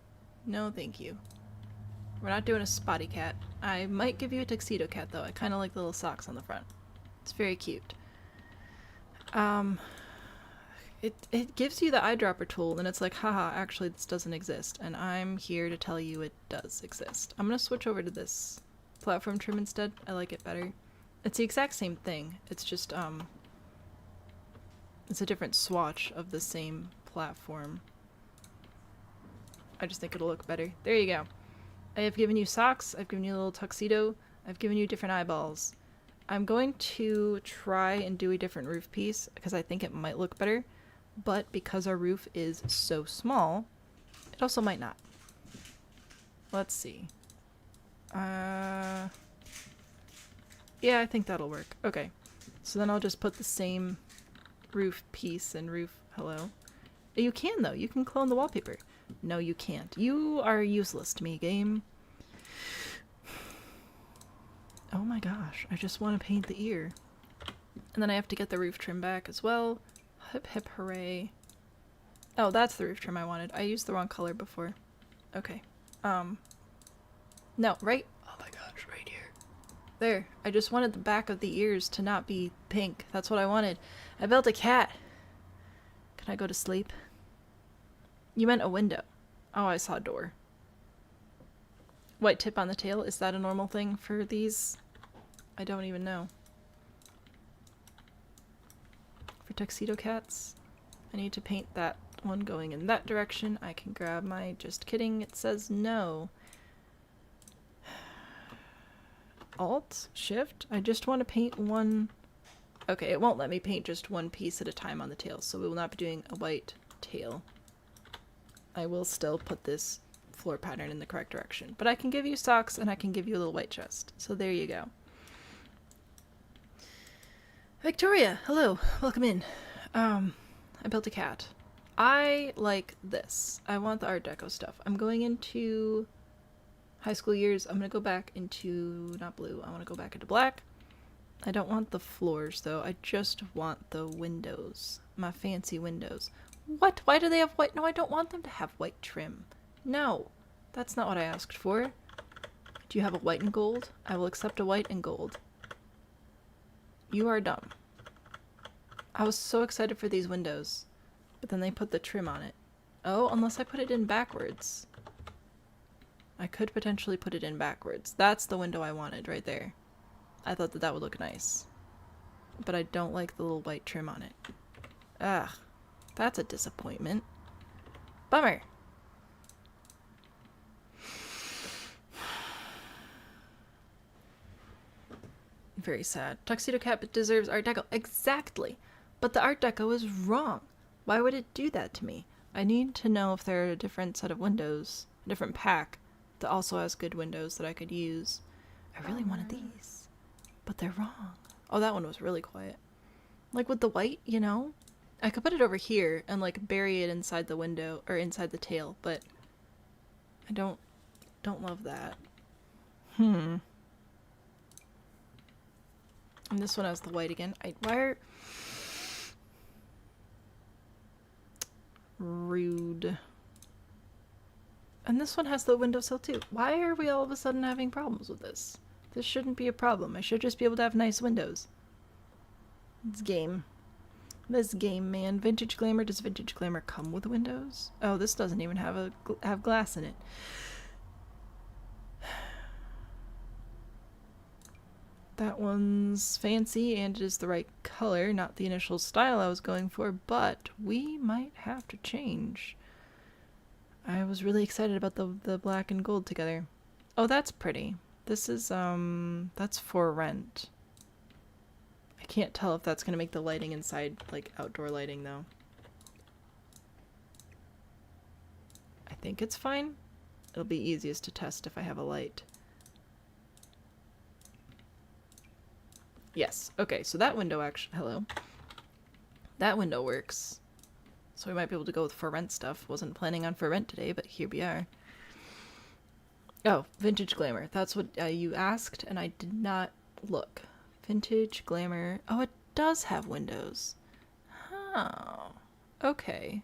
No, thank you. We're not doing a spotty cat. I might give you a tuxedo cat though. I kind of like the little socks on the front. It's very cute. It gives you the eyedropper tool, and it's like, haha, actually this doesn't exist, and I'm here to tell you it does exist. I'm gonna switch over to this platform trim instead. I like it better. It's the exact same thing. It's just, it's a different swatch of the same platform. I just think it'll look better. There you go. I have given you socks, I've given you a little tuxedo, I've given you different eyeballs. I'm going to try and do a different roof piece, because I think it might look better. But because our roof is so small, it also might not. Let's see. Yeah, I think that'll work. Okay. So then I'll just put the same roof piece and roof... Hello? You can, though. You can clone the wallpaper. No, you can't. You are useless to me, game. Oh my gosh. I just want to paint the ear. And then I have to get the roof trim back as well. Hip hip hooray. Oh, that's the roof trim I wanted. I used the wrong color before. Okay. No, right? Oh my gosh, right here. There. I just wanted the back of the ears to not be pink. That's what I wanted. I built a cat. Can I go to sleep? You meant a window. Oh, I saw a door. White tip on the tail. Is that a normal thing for these? I don't even know. For tuxedo cats, I need to paint that one going in that direction. I can grab my... Just kidding. It says no. Alt? Shift? I just want to paint one... Okay, it won't let me paint just one piece at a time on the tail, so we will not be doing a white tail. I will still put this floor pattern in the correct direction. But I can give you socks and I can give you a little white chest. So there you go. Victoria, hello, welcome in. I built a cat. I like this. I want the Art Deco stuff. I'm going into high school years. I'm gonna go back into, not blue, I want to go back into black. I don't want the floors though, I just want the windows. My fancy windows. What? Why do they have white? No, I don't want them to have white trim. No, that's not what I asked for. Do you have a white and gold? I will accept a white and gold. You are dumb. I was so excited for these windows, but then they put the trim on it. Oh, unless I put it in backwards. I could potentially put it in backwards. That's the window I wanted right there. I thought that that would look nice. But I don't like the little white trim on it. Ugh. That's a disappointment. Bummer. Very sad. Tuxedo Cat deserves Art Deco. Exactly. But the Art Deco is wrong. Why would it do that to me? I need to know if there are a different set of windows, a different pack that also has good windows that I could use. I really wanted these, but they're wrong. Oh, that one was really quiet. Like with the white, you know? I could put it over here and like bury it inside the window or inside the tail, but I don't love that. And this one has the white again. Why are... Rude. And this one has the windowsill too. Why are we all of a sudden having problems with this? This shouldn't be a problem. I should just be able to have nice windows. This game. This game, man. Vintage Glamour. Does Vintage Glamour come with windows? Oh, this doesn't even have have glass in it. That one's fancy and it is the right color, not the initial style I was going for, but we might have to change. I was really excited about the black and gold together. Oh, that's pretty. This is, that's for rent. I can't tell if that's gonna make the lighting inside, like, outdoor lighting, though. I think it's fine. It'll be easiest to test if I have a light. Yes. Okay, so that window actually... Hello. That window works. So we might be able to go with for rent stuff. Wasn't planning on for rent today, but here we are. Oh, Vintage Glamour. That's what you asked, and I did not look. Vintage Glamour. Oh, it does have windows. Oh. Okay.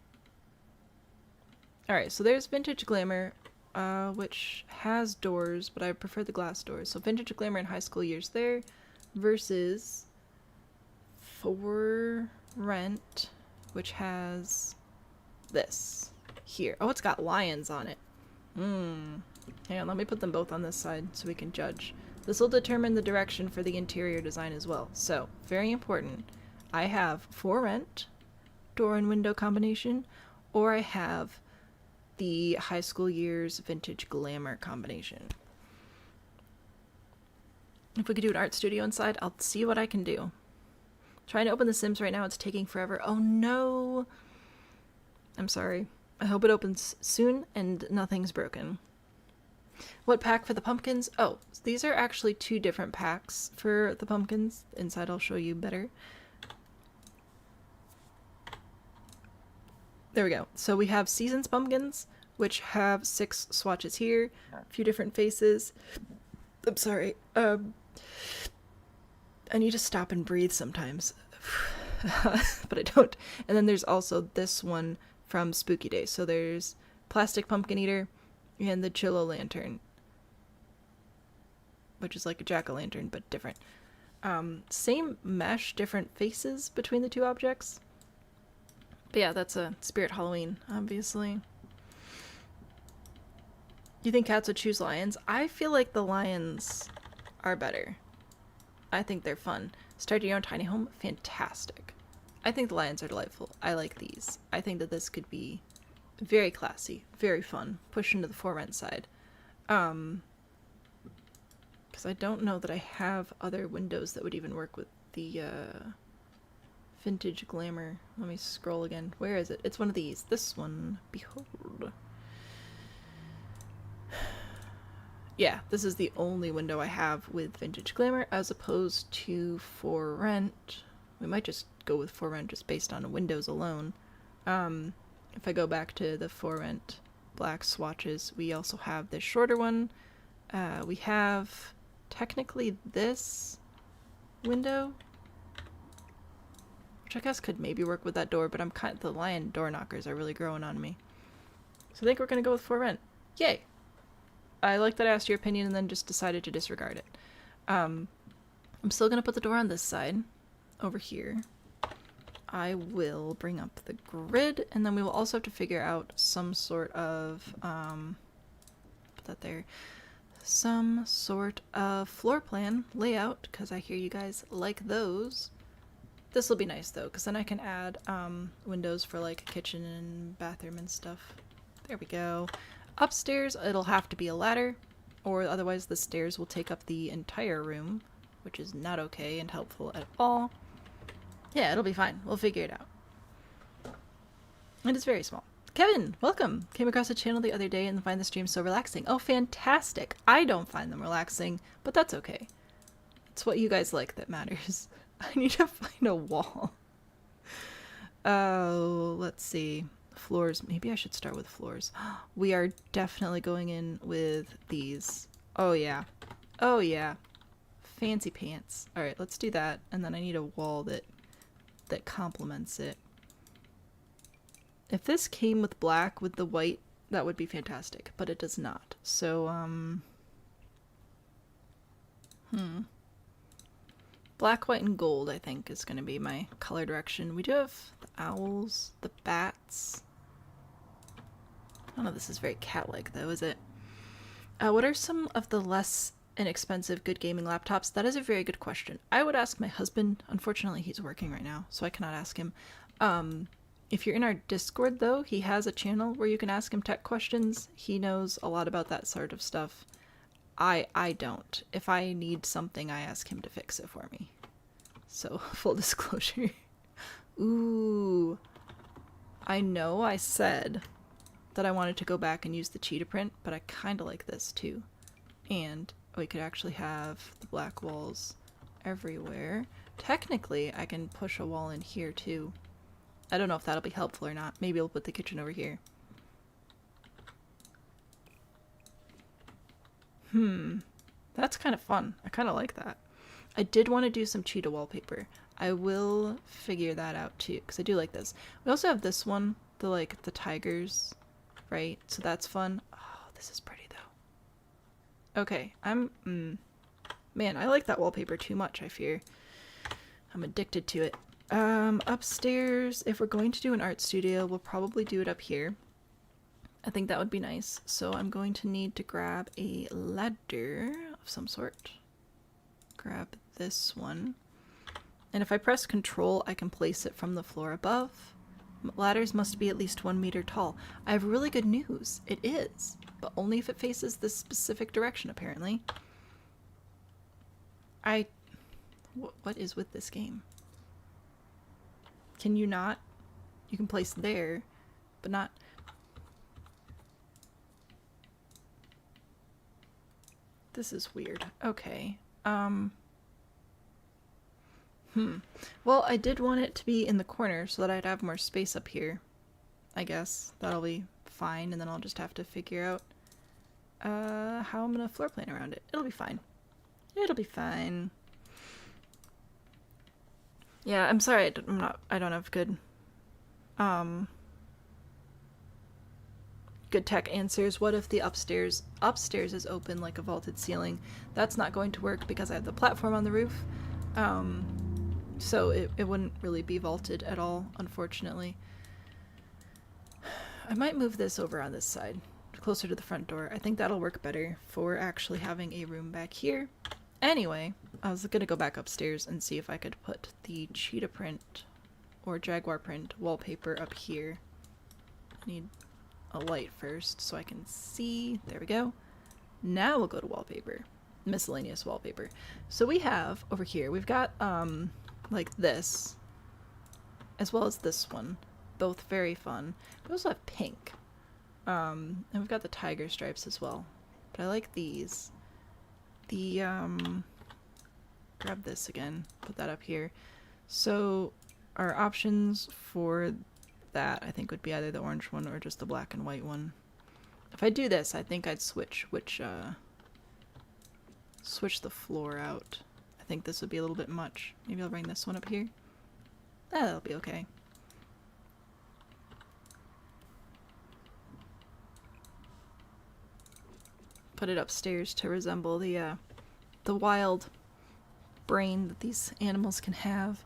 Alright, so there's Vintage Glamour, which has doors, but I prefer the glass doors. So Vintage Glamour in high school years there. Versus For Rent, which has this here. Oh, it's got lions on it. Hang on, let me put them both on this side so we can judge. This will determine the direction for the interior design as well. So, very important. I have For Rent, door and window combination, or I have the high school years Vintage Glamour combination. If we could do an art studio inside, I'll see what I can do. Trying to open The Sims right now, it's taking forever. Oh no! I'm sorry. I hope it opens soon and nothing's broken. What pack for the pumpkins? Oh, these are actually two different packs for the pumpkins. Inside I'll show you better. There we go. So we have Seasons pumpkins, which have 6 swatches here, a few different faces. I'm sorry. I need to stop and breathe sometimes. But I don't. And then there's also this one from Spooky Day. So there's Plastic Pumpkin Eater and the Chillo Lantern, which is like a jack-o'-lantern, but different. Same mesh, different faces between the two objects. But yeah, that's a Spirit Halloween, obviously. You think cats would choose lions? I feel like the lions are better. I think they're fun. Start your own tiny home? Fantastic. I think the lions are delightful. I like these. I think that this could be very classy, very fun. Push into the for rent side. Because I don't know that I have other windows that would even work with the vintage glamour. Let me scroll again. Where is it? It's one of these. This one. Behold. Yeah, this is the only window I have with vintage glamour as opposed to for rent. We might just go with for rent just based on windows alone. If I go back to the for rent black swatches, we also have this shorter one. We have technically this window, which I guess could maybe work with that door, but the lion door knockers are really growing on me. So I think we're gonna go with for rent. Yay! I like that I asked your opinion and then just decided to disregard it. I'm still gonna put the door on this side, over here. I will bring up the grid, and then we will also have to figure out some sort of, put that there, some sort of floor plan layout, because I hear you guys like those. This will be nice though, because then I can add windows for like kitchen and bathroom and stuff. There we go. Upstairs, it'll have to be a ladder, or otherwise the stairs will take up the entire room, which is not okay and helpful at all. Yeah, it'll be fine. We'll figure it out. It is very small. Kevin, welcome! Came across a channel the other day and find the stream so relaxing. Oh, fantastic! I don't find them relaxing, but that's okay. It's what you guys like that matters. I need to find a wall. Oh, let's see. Floors. Maybe I should start with floors. We are definitely going in with these. Oh yeah. Oh yeah. Fancy pants. Alright, let's do that. And then I need a wall that complements it. If this came with black with the white, that would be fantastic. But it does not. So, black, white, and gold, I think, is going to be my color direction. We do have the owls, the bats. None of this is very cat-like, though, is it? What are some of the less inexpensive good gaming laptops? That is a very good question. I would ask my husband. Unfortunately, he's working right now, so I cannot ask him. If you're in our Discord, though, he has a channel where you can ask him tech questions. He knows a lot about that sort of stuff. I don't. If I need something, I ask him to fix it for me. So, full disclosure. Ooh. I know I said that I wanted to go back and use the cheetah print, but I kind of like this too. And we could actually have the black walls everywhere. Technically, I can push a wall in here too. I don't know if that'll be helpful or not. Maybe I'll put the kitchen over here. That's kind of fun. I kind of like that. I did want to do some cheetah wallpaper. I will figure that out too, because I do like this. We also have this one, the tigers, right? So that's fun. Oh, this is pretty though. Okay, man, I like that wallpaper too much, I fear. I'm addicted to it. Upstairs, if we're going to do an art studio, we'll probably do it up here. I think that would be nice. So I'm going to need to grab a ladder of some sort. Grab this one. And if I press Control, I can place it from the floor above. Ladders must be at least 1 meter tall. I have really good news. It is, but only if it faces this specific direction, apparently. What is with this game? Can you not? You can place there, but not... This is weird. Okay. Well, I did want it to be in the corner so that I'd have more space up here. I guess that'll be fine, and then I'll just have to figure out how I'm gonna floor plan around it. It'll be fine. It'll be fine. Yeah, I'm sorry. I don't have good, good tech answers. What if the upstairs is open like a vaulted ceiling? That's not going to work because I have the platform on the roof. So it wouldn't really be vaulted at all, unfortunately. I might move this over on this side, closer to the front door. I think that'll work better for actually having a room back here. Anyway, I was gonna go back upstairs and see if I could put the cheetah print or jaguar print wallpaper up here. I need a light first so I can see. There we go. Now we'll go to wallpaper. Miscellaneous wallpaper. So we have over here, we've got like this, as well as this one. Both very fun. We also have pink. And we've got the tiger stripes as well. But I like these. The, grab this again, put that up here. So our options for that, I think, would be either the orange one or just the black and white one. If I do this, I think I'd switch the floor out. I think this would be a little bit much. Maybe I'll bring this one up here. That'll be okay. Put it upstairs to resemble the wild brain that these animals can have.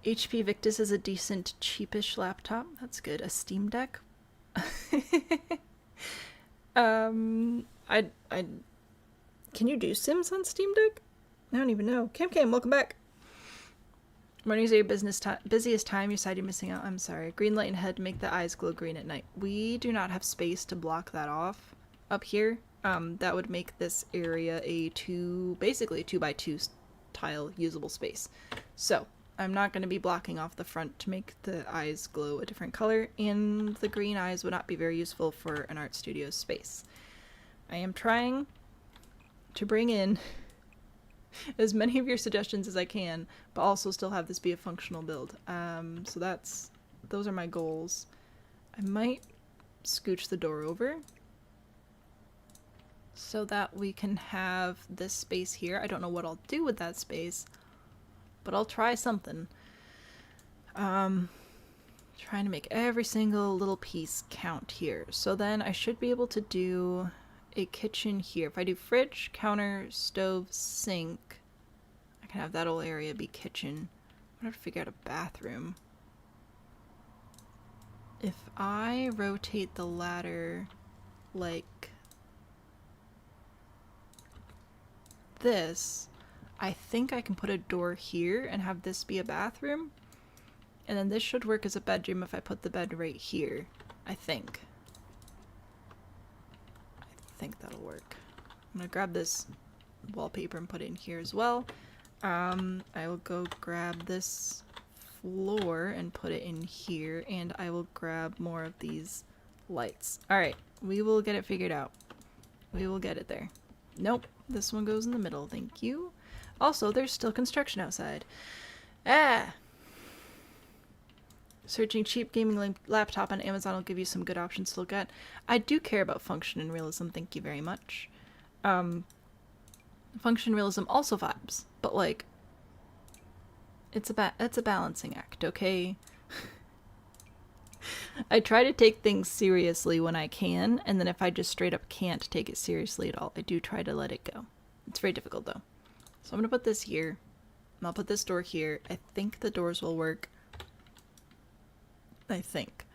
HP Victus is a decent, cheapish laptop. That's good. A Steam Deck? I can you do Sims on Steam Deck? I don't even know. Cam, welcome back. Mornings are your busiest time. You decide you're missing out. I'm sorry. Green light and head make the eyes glow green at night. We do not have space to block that off up here. That would make this area basically a 2x2 tile usable space. So I'm not going to be blocking off the front to make the eyes glow a different color, and the green eyes would not be very useful for an art studio space. I am trying to bring in as many of your suggestions as I can, but also still have this be a functional build. So those are my goals. I might scooch the door over so that we can have this space here. I don't know what I'll do with that space, but I'll try something. Trying to make every single little piece count here. So then I should be able to do a kitchen here. If I do fridge, counter, stove, sink, I can have that whole area be kitchen. I'm gonna figure out a bathroom. If I rotate the ladder like this, I think I can put a door here and have this be a bathroom. And then this should work as a bedroom if I put the bed right here. I think that'll work. I'm gonna grab this wallpaper and put it in here as well. I will go grab this floor and put it in here, and I will grab more of these lights. Alright, we will get it figured out. We will get it there. Nope, this one goes in the middle, thank you. Also, there's still construction outside. Ah! Searching cheap gaming laptop on Amazon will give you some good options to look at. I do care about function and realism, thank you very much. Function and realism also vibes, but like, it's a balancing act, okay? I try to take things seriously when I can, and then if I just straight up can't take it seriously at all, I do try to let it go. It's very difficult though. So I'm gonna put this here, and I'll put this door here. I think the doors will work. I think.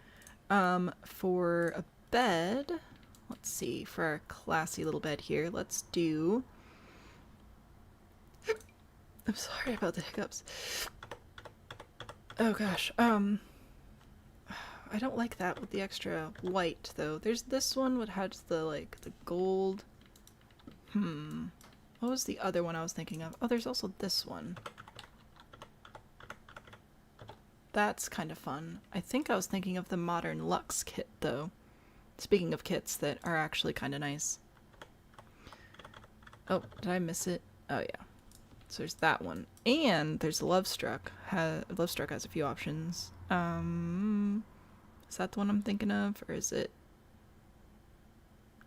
For a bed, let's see, for our classy little bed here, let's do... I'm sorry about the hiccups. Oh gosh, I don't like that with the extra white though. There's this one that has the gold. What was the other one I was thinking of? Oh, there's also this one. That's kind of fun. I think I was thinking of the Modern Luxe kit, though. Speaking of kits that are actually kind of nice. Oh, did I miss it? Oh, yeah. So there's that one. And there's Lovestruck. Lovestruck has a few options. Is that the one I'm thinking of? Or is it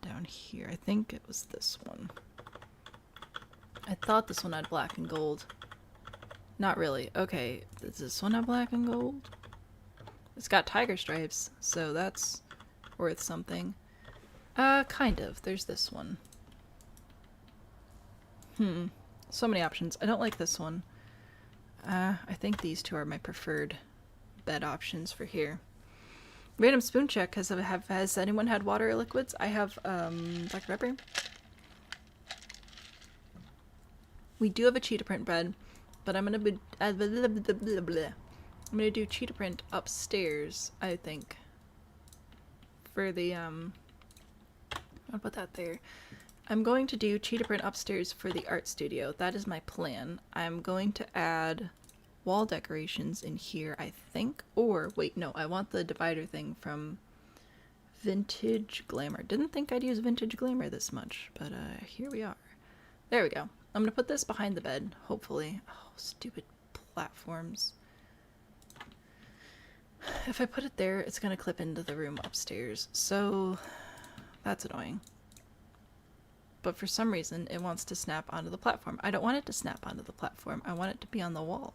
down here? I think it was this one. I thought this one had black and gold. Not really. Okay, does this one have black and gold? It's got tiger stripes, so that's worth something. Kind of. There's this one. So many options. I don't like this one. I think these two are my preferred bed options for here. Random spoon check. Has anyone had water or liquids? I have Dr. Pepper. We do have a cheetah print bed, but I'm gonna be I'm gonna do cheetah print upstairs, I think. For the I'll put that there. I'm going to do cheetah print upstairs for the art studio. That is my plan. I'm going to add wall decorations in here, I think. Or, wait, no, I want the divider thing from Vintage Glamour. Didn't think I'd use Vintage Glamour this much, but here we are. There we go. I'm gonna put this behind the bed, hopefully. Oh, stupid platforms. If I put it there, it's gonna clip into the room upstairs, so that's annoying. But for some reason, it wants to snap onto the platform. I don't want it to snap onto the platform. I want it to be on the wall.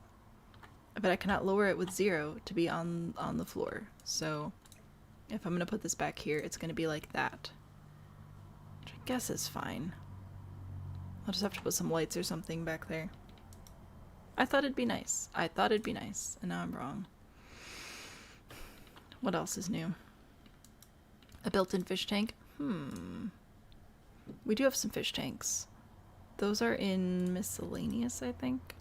But I cannot lower it with 0 to be on the floor. So if I'm gonna put this back here, it's gonna be like that. Which I guess is fine. I'll just have to put some lights or something back there. I thought it'd be nice. I thought it'd be nice, and now I'm wrong. What else is new? A built-in fish tank? We do have some fish tanks. Those are in miscellaneous, I think.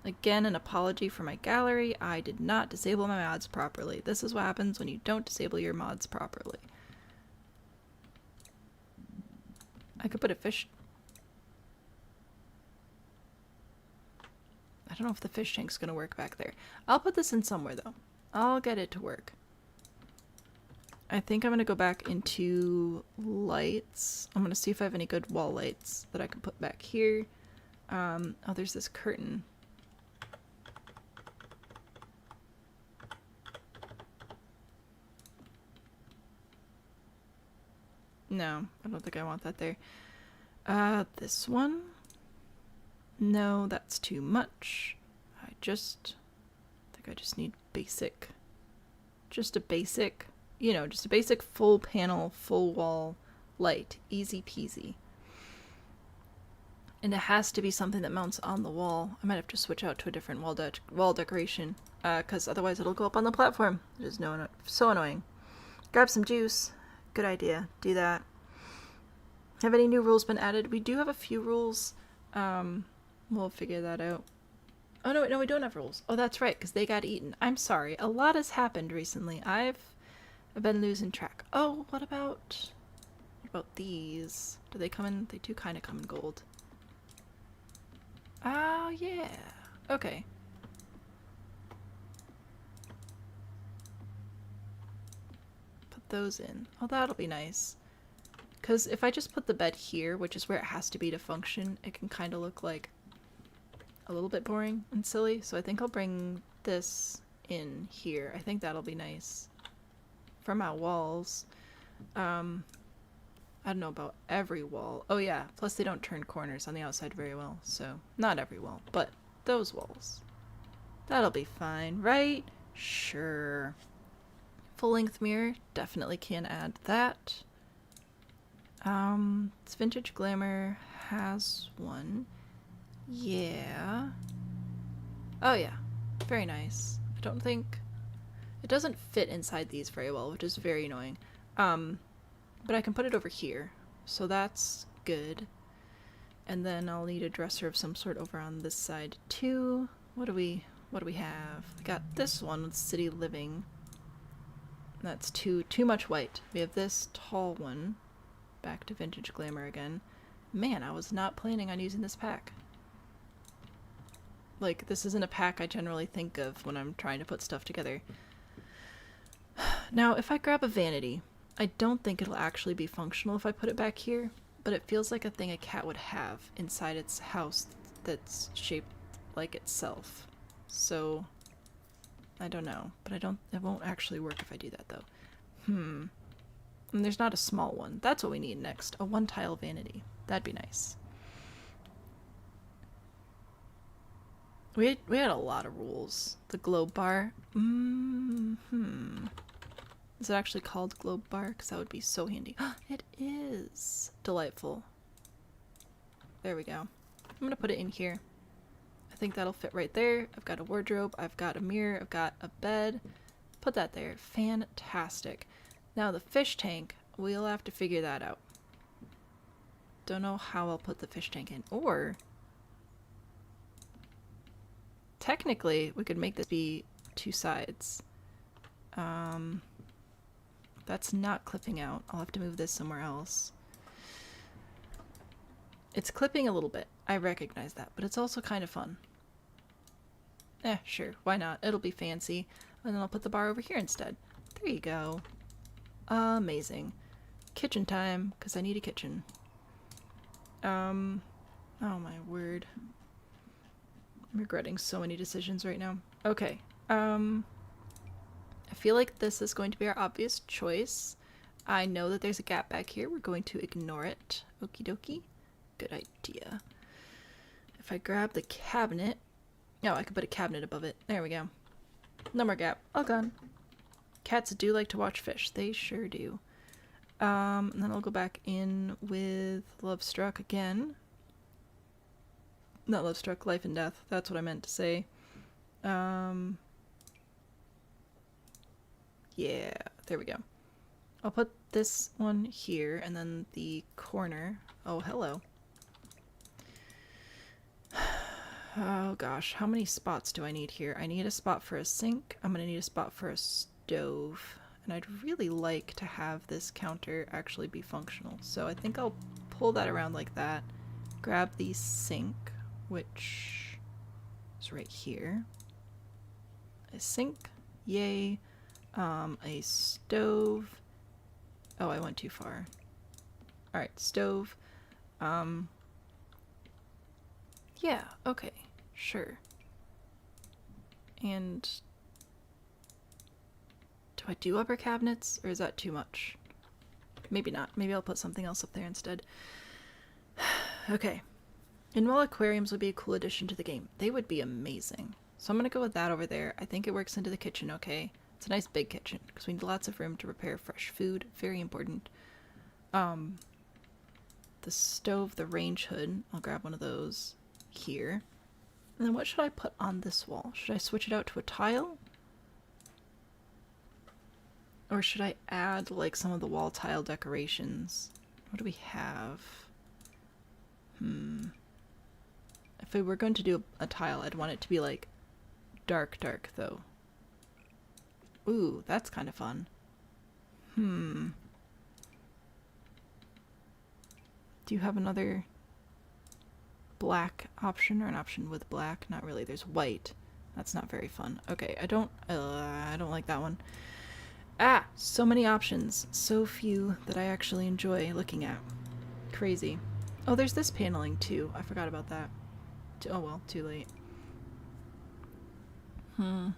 Again, an apology for my gallery. I did not disable my mods properly. This is what happens when you don't disable your mods properly. I could put a fish... I don't know if the fish tank's gonna work back there. I'll put this in somewhere, though. I'll get it to work. I think I'm gonna go back into lights. I'm gonna see if I have any good wall lights that I can put back here. Oh, there's this curtain. No, I don't think I want that there. This one? No, that's too much. I think I just need basic. Just a basic, you know, just a basic full panel, full wall light. Easy peasy. And it has to be something that mounts on the wall. I might have to switch out to a different wall decoration, because otherwise it'll go up on the platform. It is so annoying. Grab some juice. Good idea. Do that. Have any new rules been added? We do have a few rules. We'll figure that out. Oh, no, we don't have rules. Oh, that's right, because they got eaten. I'm sorry. A lot has happened recently. I've been losing track. Oh, what about these? Do they come in? They do kind of come in gold. Oh, yeah. Okay. Put those in. Oh, that'll be nice. Because if I just put the bed here, which is where it has to be to function, it can kind of look like a little bit boring and silly. So I think I'll bring this in here. I think that'll be nice. For my walls. I don't know about every wall. Oh yeah, plus they don't turn corners on the outside very well. So, not every wall, but those walls. That'll be fine, right? Sure. Full-length mirror, definitely can add that. It's Vintage Glamour has one. Yeah. Oh yeah, very nice. I don't think... It doesn't fit inside these very well, which is very annoying. But I can put it over here, so that's good. And then I'll need a dresser of some sort over on this side too. What do we have? We got this one with City Living. That's too much white. We have this tall one. Back to Vintage Glamour again. Man, I was not planning on using this pack. Like, this isn't a pack I generally think of when I'm trying to put stuff together. Now, if I grab a vanity, I don't think it'll actually be functional if I put it back here, but it feels like a thing a cat would have inside its house that's shaped like itself. So, I don't know, but it won't actually work if I do that though. And there's not a small one. That's what we need next. A one-tile vanity. That'd be nice. We had a lot of rules. The globe bar. Is it actually called globe bar? Because that would be so handy. It is. Delightful. There we go. I'm going to put it in here. I think that'll fit right there. I've got a wardrobe. I've got a mirror. I've got a bed. Put that there. Fantastic. Now the fish tank. We'll have to figure that out. Don't know how I'll put the fish tank in. Or... technically, we could make this be 2 sides. That's not clipping out. I'll have to move this somewhere else. It's clipping a little bit. I recognize that, but it's also kind of fun. Sure. Why not? It'll be fancy. And then I'll put the bar over here instead. There you go. Amazing. Kitchen time, because I need a kitchen. Oh my word. I'm regretting so many decisions right now. Okay. I feel like this is going to be our obvious choice. I know that there's a gap back here. We're going to ignore it. Okie dokie. Good idea. If I grab the cabinet... oh, I could put a cabinet above it. There we go. No more gap. All gone. Cats do like to watch fish. They sure do. And then I'll go back in with Love Struck again. Not Love Struck, Life and Death. That's what I meant to say. Yeah, there we go. I'll put this one here, and then the corner. Oh, hello. Oh gosh, how many spots do I need here? I need a spot for a sink. I'm gonna need a spot for a stove. And I'd really like to have this counter actually be functional. So I think I'll pull that around like that. Grab the sink, which is right here. A sink, yay. A stove. Oh, I went too far. Alright, stove. Yeah, okay, sure. And do I do upper cabinets, or is that too much? Maybe not. Maybe I'll put something else up there instead. Okay. And while aquariums would be a cool addition to the game, they would be amazing. So I'm gonna go with that over there. I think it works into the kitchen okay. It's a nice big kitchen, because we need lots of room to prepare fresh food. Very important. The stove, the range hood. I'll grab one of those here. And then what should I put on this wall? Should I switch it out to a tile? Or should I add, like, some of the wall tile decorations? What do we have? If we were going to do a tile, I'd want it to be, like, dark, though. Ooh, that's kind of fun. Do you have another black option, or an option with black? Not really. There's white. That's not very fun. Okay, I don't like that one. Ah, so many options. So few that I actually enjoy looking at. Crazy. Oh, there's this paneling too. I forgot about that. Oh well, too late. I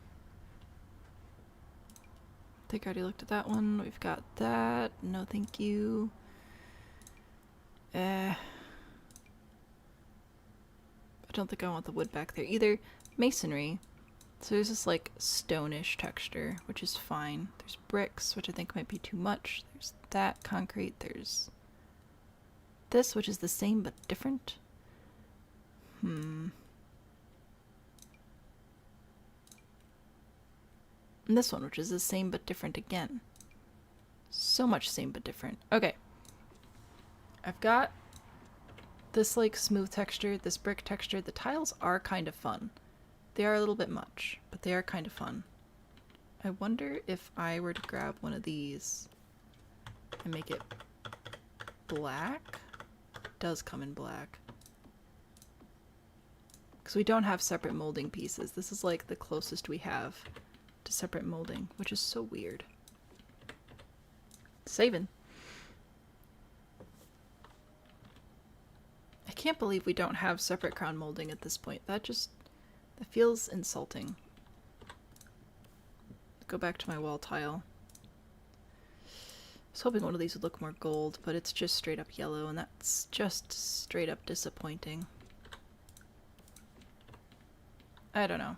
think I already looked at that one. We've got that. No thank you. I don't think I want the wood back there either. Masonry. So there's this like stone-ish texture, which is fine. There's bricks, which I think might be too much. There's that concrete. There's this, which is the same but different. And this one, which is the same but different again. So much same but different. Okay. I've got this like smooth texture, this brick texture. The tiles are kind of fun. They are a little bit much, but they are kind of fun. I wonder if I were to grab one of these and make it black. It does come in black. Because we don't have separate molding pieces. This is like the closest we have to separate molding, which is so weird. Saving. I can't believe we don't have separate crown molding at this point. That feels insulting. Go back to my wall tile. I was hoping one of these would look more gold, but it's just straight up yellow, and that's just straight up disappointing. I don't know.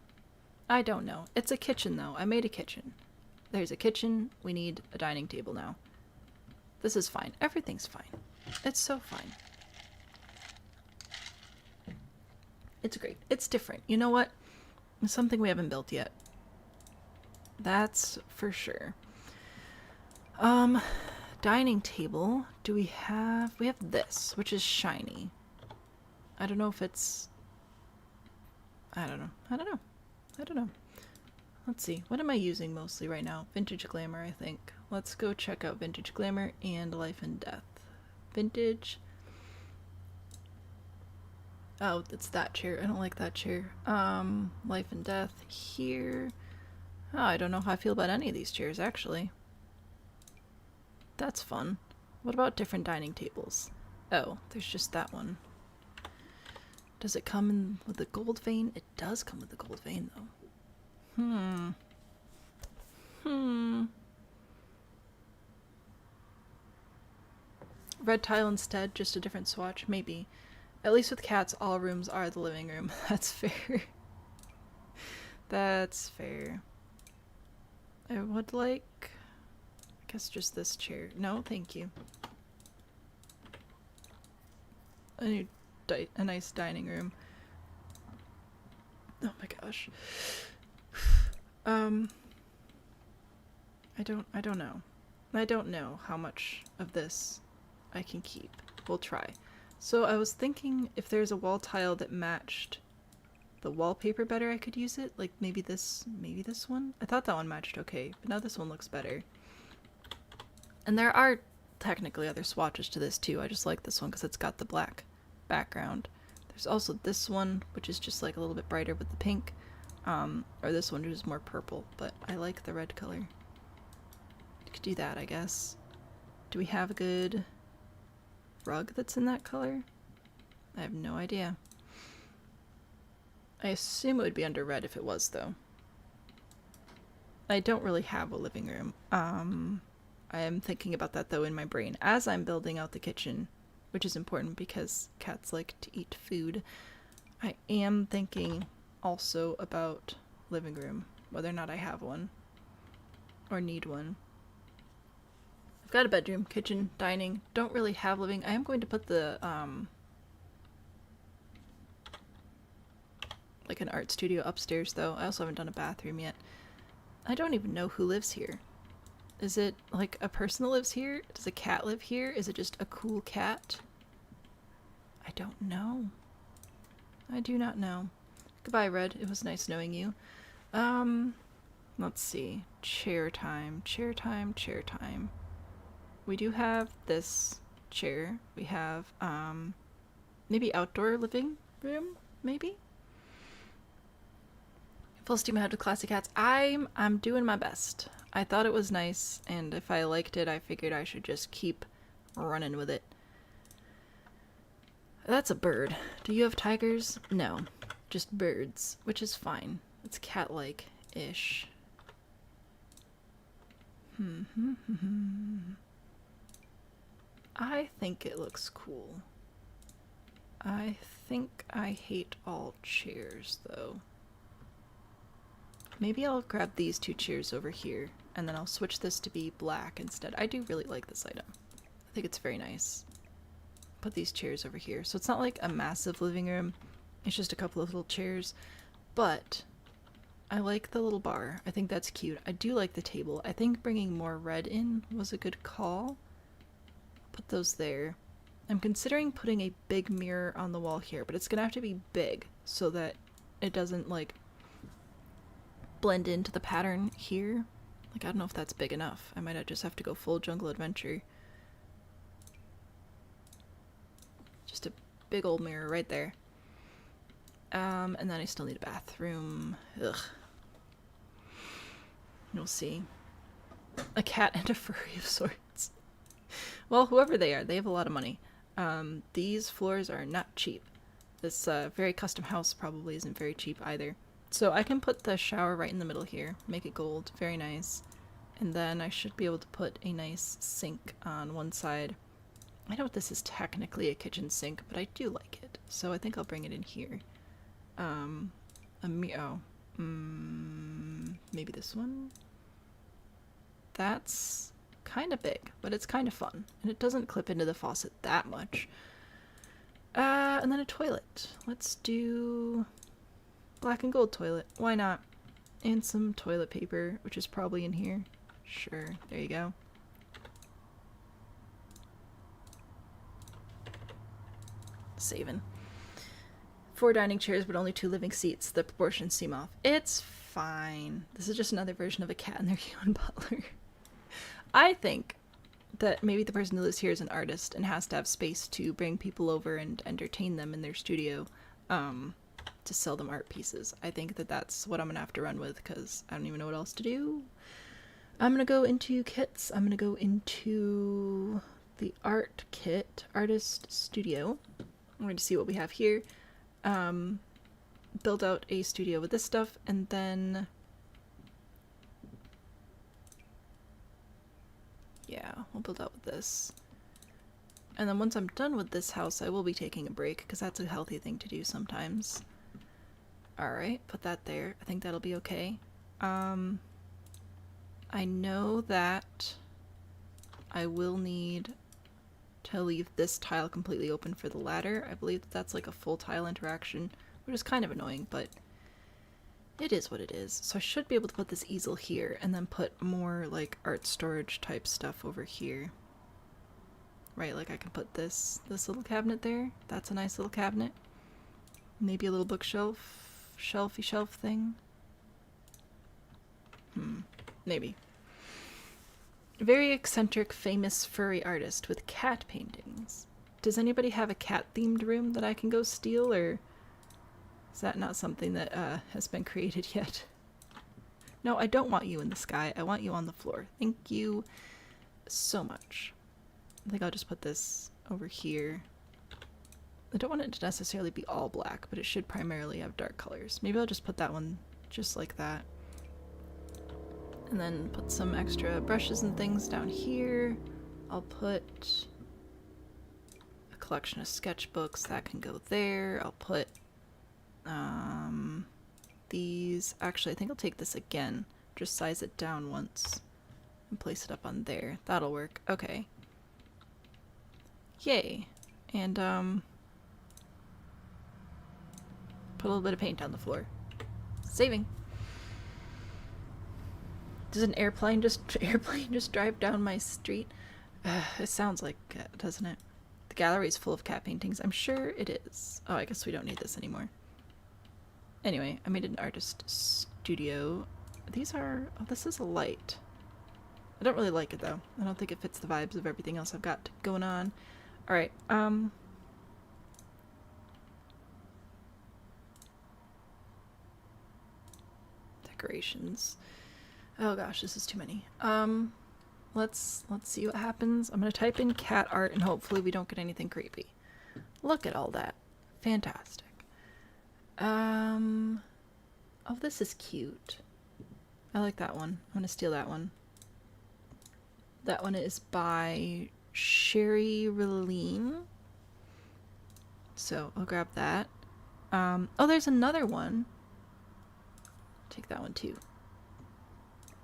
I don't know. It's a kitchen though. I made a kitchen. There's a kitchen. We need a dining table now. This is fine. Everything's fine. It's so fine. It's great. It's different. You know what? It's something we haven't built yet. That's for sure. Dining table. Do we have... We have this, which is shiny. I don't know if it's... I don't know. I don't know. I don't know. Let's see. What am I using mostly right now? Vintage Glamour, I think. Let's go check out Vintage Glamour and Life and Death. Vintage. Oh, it's that chair. I don't like that chair. Life and Death here. Oh, I don't know how I feel about any of these chairs, actually. That's fun. What about different dining tables? Oh, there's just that one. Does it come in with the gold vein? It does come with the gold vein, though. Red tile instead, just a different swatch? Maybe. At least with cats, all rooms are the living room. That's fair. That's fair. I would like... I guess just this chair. No, thank you. I need a nice dining room. Oh my gosh. I don't know. I don't know how much of this I can keep. We'll try. So I was thinking if there's a wall tile that matched the wallpaper better, I could use it. Like maybe this one? I thought that one matched okay, but now this one looks better. And there are technically other swatches to this too. I just like this one because it's got the black background. There's also this one, which is just like a little bit brighter with the pink. Or this one, which is more purple, but I like the red color. You could do that, I guess. Do we have a good rug that's in that color? I have no idea. I assume it would be under red if it was, though. I don't really have a living room. I am thinking about that, though, in my brain as I'm building out the kitchen, which is important because cats like to eat food. I am thinking also about living room, whether or not I have one or need one. I've got a bedroom, kitchen, dining. Don't really have living. I am going to put the like an art studio upstairs though. I also haven't done a bathroom yet. I don't even know who lives here. Is it like a person that lives here? Does a cat live here? Is it just a cool cat? I don't know. I do not know. Goodbye, Red. It was nice knowing you. Let's see. Chair time. Chair time. Chair time. We do have this chair. We have, maybe outdoor living room? Maybe? Full steam ahead with classic cats. I'm doing my best. I thought it was nice, and if I liked it, I figured I should just keep running with it. That's a bird. Do you have tigers? No. Just birds, which is fine. It's cat-like-ish. I think it looks cool. I think I hate all chairs, though. Maybe I'll grab these two chairs over here, and then I'll switch this to be black instead. I do really like this item. I think it's very nice. Put these chairs over here. So it's not like a massive living room. It's just a couple of little chairs. But I like the little bar. I think that's cute. I do like the table. I think bringing more red in was a good call. Put those there. I'm considering putting a big mirror on the wall here, but it's gonna have to be big so that it doesn't like blend into the pattern here. Like, I don't know if that's big enough. I might just have to go full Jungle Adventure. Just a big old mirror right there. And then I still need a bathroom. Ugh. You'll see. A cat and a furry of sorts. Well, whoever they are, they have a lot of money. These floors are not cheap. This very custom house probably isn't very cheap either. So I can put the shower right in the middle here, make it gold, very nice. And then I should be able to put a nice sink on one side. I know this is technically a kitchen sink, but I do like it, so I think I'll bring it in here. Maybe this one? That's kind of big, but it's kind of fun. And it doesn't clip into the faucet that much. And then a toilet. Let's do black and gold toilet. Why not? And some toilet paper, which is probably in here. Sure, there you go. Saving. 4 dining chairs, but only 2 living seats. The proportions seem off. It's fine. This is just another version of a cat and their human butler. I think that maybe the person who lives here is an artist and has to have space to bring people over and entertain them in their studio, to sell them art pieces. I think that that's what I'm gonna have to run with, because I don't even know what else to do. I'm gonna go into kits. I'm gonna go into the art kit, artist studio. I'm going to see what we have here. Build out a studio with this stuff, and then yeah, we'll build out with this. And then once I'm done with this house, I will be taking a break, because that's a healthy thing to do sometimes. Alright, put that there. I think that'll be okay. I know that I will need to leave this tile completely open for the ladder. I believe that that's like a full tile interaction, which is kind of annoying, but it is what it is. So I should be able to put this easel here, and then put more like art storage type stuff over here. Right, like I can put this little cabinet there. That's a nice little cabinet. Maybe a little bookshelf, shelfy shelf thing. Maybe. Very eccentric, famous furry artist with cat paintings. Does anybody have a cat-themed room that I can go steal, or is that not something that has been created yet? No, I don't want you in the sky. I want you on the floor. Thank you so much. I think I'll just put this over here. I don't want it to necessarily be all black, but it should primarily have dark colors. Maybe I'll just put that one just like that. And then put some extra brushes and things down here. I'll put a collection of sketchbooks that can go there. I'll put these. Actually, I think I'll take this again. Just size it down once and place it up on there. That'll work. Okay. Yay. And put a little bit of paint on the floor. Saving. Does an airplane just drive down my street? It sounds like it, doesn't it? The gallery is full of cat paintings. I'm sure it is. Oh, I guess we don't need this anymore. Anyway, I made an artist studio. These are... oh, this is a light. I don't really like it, though. I don't think it fits the vibes of everything else I've got going on. Alright, decorations. Oh gosh, this is too many. Let's see what happens. I'm gonna type in cat art and hopefully we don't get anything creepy. Look at all that. Fantastic. Oh, this is cute. I like that one. I'm gonna steal that one. That one is by Sherry Reline. So I'll grab that. Oh, there's another one. Take that one too.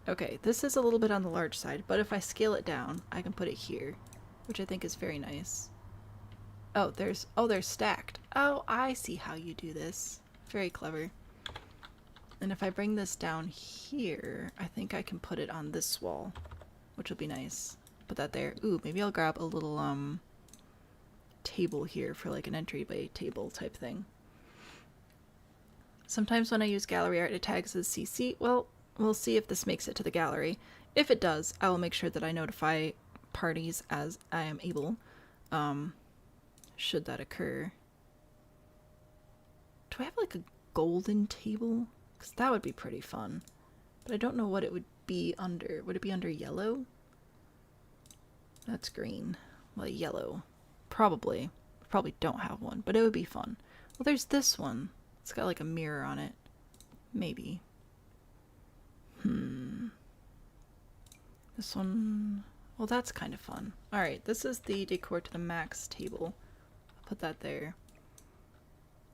Okay, this is a little bit on the large side, but if I scale it down, I can put it here, which I think is very nice. Oh, they're stacked. Oh, I see how you do this. Very clever. And if I bring this down here, I think I can put it on this wall, which will be nice. Put that there. Ooh, maybe I'll grab a little, table here for like an entryway table type thing. Sometimes when I use gallery art, it tags as CC. Well, we'll see if this makes it to the gallery. If it does, I will make sure that I notify parties as I am able, should that occur. Do I have like a golden table? Because that would be pretty fun. But I don't know what it would be under. Would it be under yellow? That's green. Well, yellow. Probably. Probably don't have one, but it would be fun. Well, there's this one. It's got like a mirror on it. Maybe. This one... well, that's kind of fun. Alright, this is the decor to the max table. I'll put that there.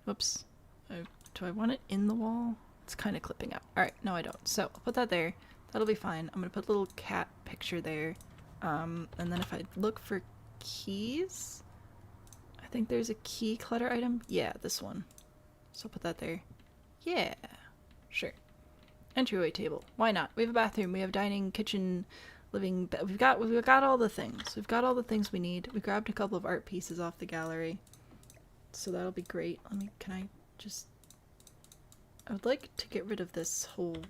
Whoops. I Do I want it in the wall? It's kind of clipping out. Alright, no I don't. So I'll put that there. That'll be fine. I'm gonna put a little cat picture there. And then if I look for keys, I think there's a key clutter item. Yeah, this one. So I'll put that there. Yeah, sure. Entryway table. Why not? We have a bathroom. We have dining, kitchen, living. We've got all the things. We've got all the things we need. We grabbed a couple of art pieces off the gallery, so that'll be great. Let me. Can I just? I would like to get rid of this whole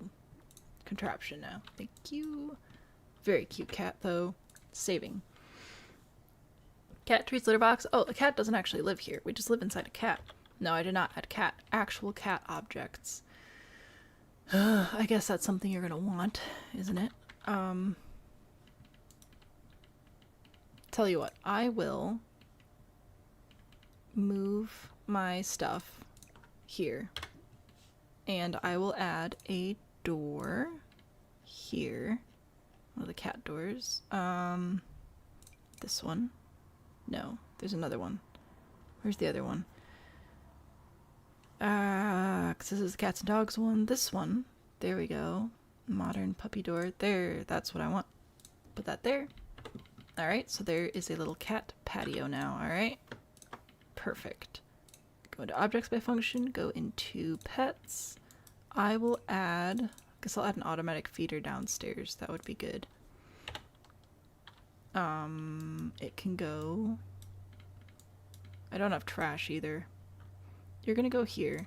contraption now. Thank you. Very cute cat though. Saving. Cat treats litter box. Oh, a cat doesn't actually live here. We just live inside a cat. No, I did not add cat. Actual cat objects. I guess that's something you're gonna want, isn't it? Tell you what, I will move my stuff here. And I will add a door here. One of the cat doors. This one. No, there's another one. Where's the other one? Cause this is the cats and dogs one. This one. There we go. Modern puppy door. There, that's what I want. Put that there. Alright, so there is a little cat patio now, alright? Perfect. Go into objects by function, go into pets. I will add, I guess I'll add an automatic feeder downstairs. That would be good. It can go, I don't have trash either. You're gonna go here.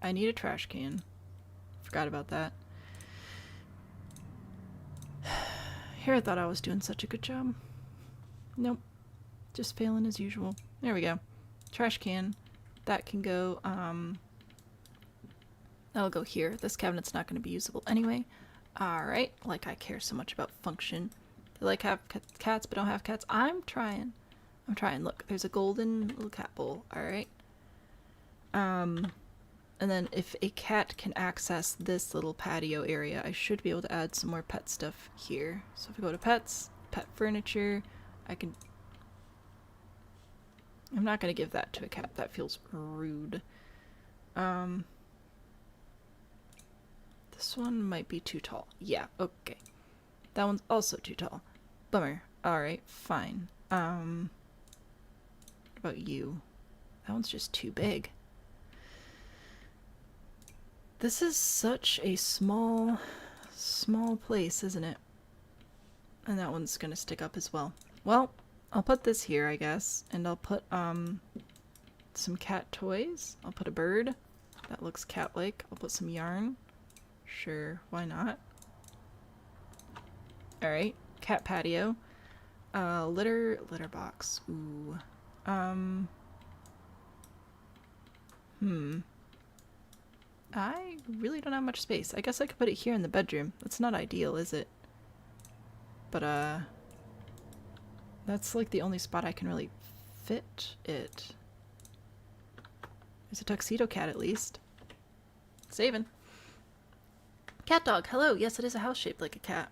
I need a trash can. Forgot about that. Here I thought I was doing such a good job. Nope. Just failing as usual. There we go. Trash can. That can go, that'll go here. This cabinet's not going to be usable anyway. Alright. Like I care so much about function. They like have cats but don't have cats. I'm trying. Look, there's a golden little cat bowl. Alright. And then if a cat can access this little patio area, I should be able to add some more pet stuff here. So if we go to pets, pet furniture, I can... I'm not going to give that to a cat. That feels rude. This one might be too tall. Yeah, okay. That one's also too tall. Bummer. Alright, fine. What about you? That one's just too big. This is such a small place, isn't it? And that one's gonna stick up as well. Well, I'll put this here, I guess, and I'll put, some cat toys. I'll put a bird. That looks cat-like. I'll put some yarn. Sure, why not? Alright, cat patio. Litter box. Ooh. I really don't have much space. I guess I could put it here in the bedroom. That's not ideal, is it? But, that's like the only spot I can really fit it. There's a tuxedo cat at least. Saving. Cat dog, hello. Yes, it is a house shaped like a cat.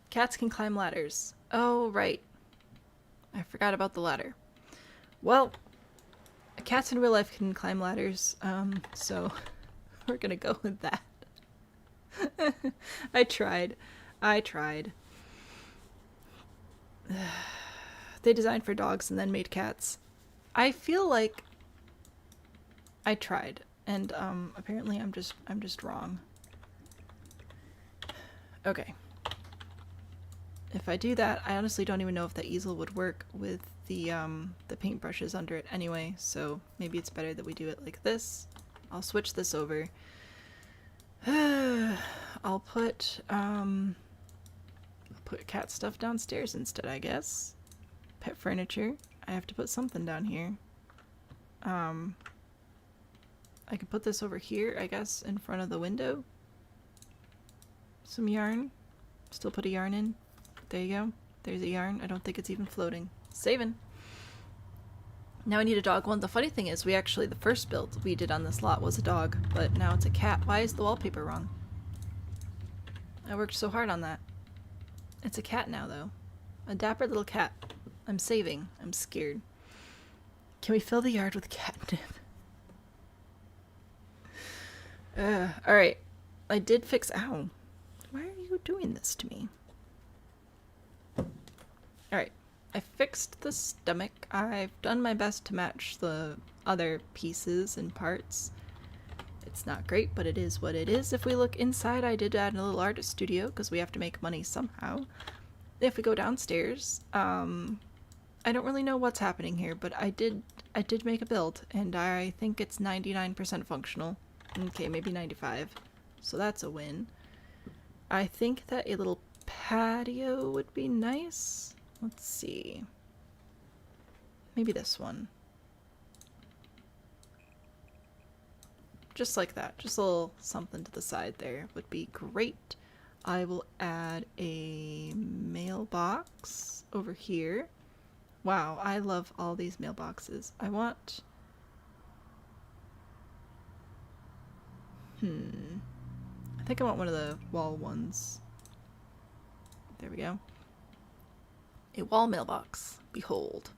Cats can climb ladders. Oh, right. I forgot about the ladder. Well, cats in real life can climb ladders, so we're gonna go with that. I tried. They designed for dogs and then made cats. I feel like I tried, and apparently I'm just wrong. Okay. If I do that, I honestly don't even know if that easel would work with the paintbrushes under it anyway, so maybe it's better that we do it like this. I'll switch this over. I'll put cat stuff downstairs instead, I guess. Pet furniture. I have to put something down here. I can put this over here, I guess, in front of the window. Some yarn. Still put a yarn in. There you go. There's a yarn. I don't think it's even floating. Saving. Now I need a dog one. The funny thing is, the first build we did on this lot was a dog, but now it's a cat. Why is the wallpaper wrong? I worked so hard on that. It's a cat now, though. A dapper little cat. I'm saving. I'm scared. Can we fill the yard with catnip? Alright. I did fix... Ow. Why are you doing this to me? Alright. I fixed the stomach. I've done my best to match the other pieces and parts. It's not great, but it is what it is. If we look inside, I did add a little artist studio because we have to make money somehow. If we go downstairs, I don't really know what's happening here, but I did make a build, and I think it's 99% functional. Okay, maybe 95. So that's a win. I think that a little patio would be nice. Let's see. Maybe this one. Just like that. Just a little something to the side there would be great. I will add a mailbox over here. Wow, I love all these mailboxes. I want... I think I want one of the wall ones. There we go. A wall mailbox. Behold.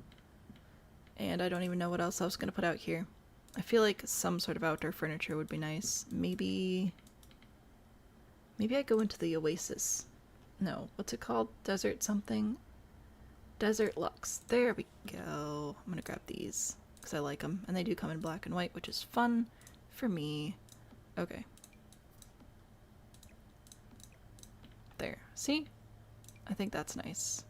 And I don't even know what else I was going to put out here. I feel like some sort of outdoor furniture would be nice. Maybe I go into the Oasis. No, what's it called? Desert something? Desert Luxe. There we go. I'm gonna grab these because I like them. And they do come in black and white, which is fun for me. Okay. There. See? I think that's nice.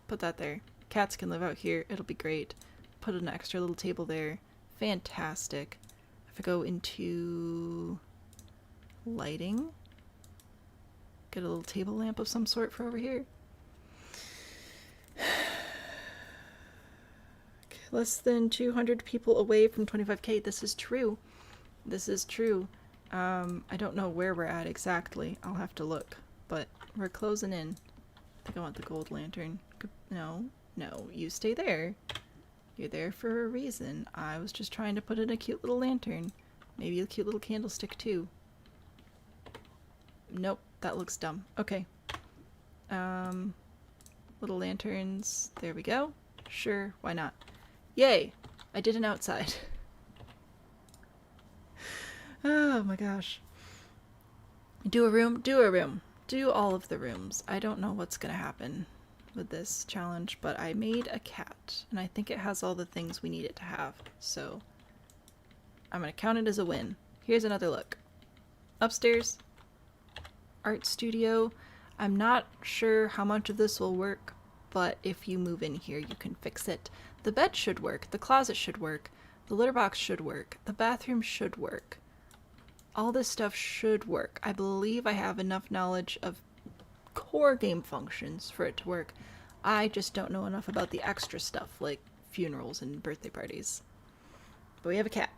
Put that there. Cats can live out here. It'll be great. Put an extra little table there. Fantastic. If I go into lighting, get a little table lamp of some sort for over here. Okay, less than 200 people away from 25k. This is true. This is true. I don't know where we're at exactly. I'll have to look, but we're closing in. I think I want the gold lantern. No, no, you stay there. You're there for a reason. I was just trying to put in a cute little lantern. Maybe a cute little candlestick too. Nope, that looks dumb. Okay. Little lanterns. There we go. Sure, why not? Yay! I did an outside. Oh my gosh. Do a room? Do a room. Do all of the rooms. I don't know what's gonna happen with this challenge, but I made a cat, and I think it has all the things we need it to have, so I'm gonna count it as a win. Here's another look. Upstairs, art studio. I'm not sure how much of this will work, but if you move in here, you can fix it. The bed should work, the closet should work, the litter box should work, the bathroom should work. All this stuff should work. I believe I have enough knowledge of core game functions for it to work. I just don't know enough about the extra stuff, like funerals and birthday parties. But we have a cat.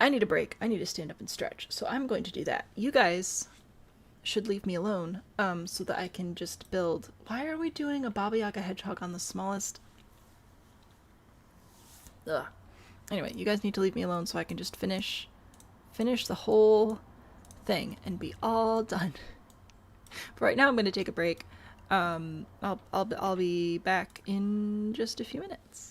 I need a break. I need to stand up and stretch, so I'm going to do that. You guys should leave me alone, so that I can just build. Why are we doing a Baba Yaga hedgehog on the smallest? Ugh. Anyway, you guys need to leave me alone so I can just finish the whole thing and be all done. But right now I'm going to take a break. I'll be back in just a few minutes.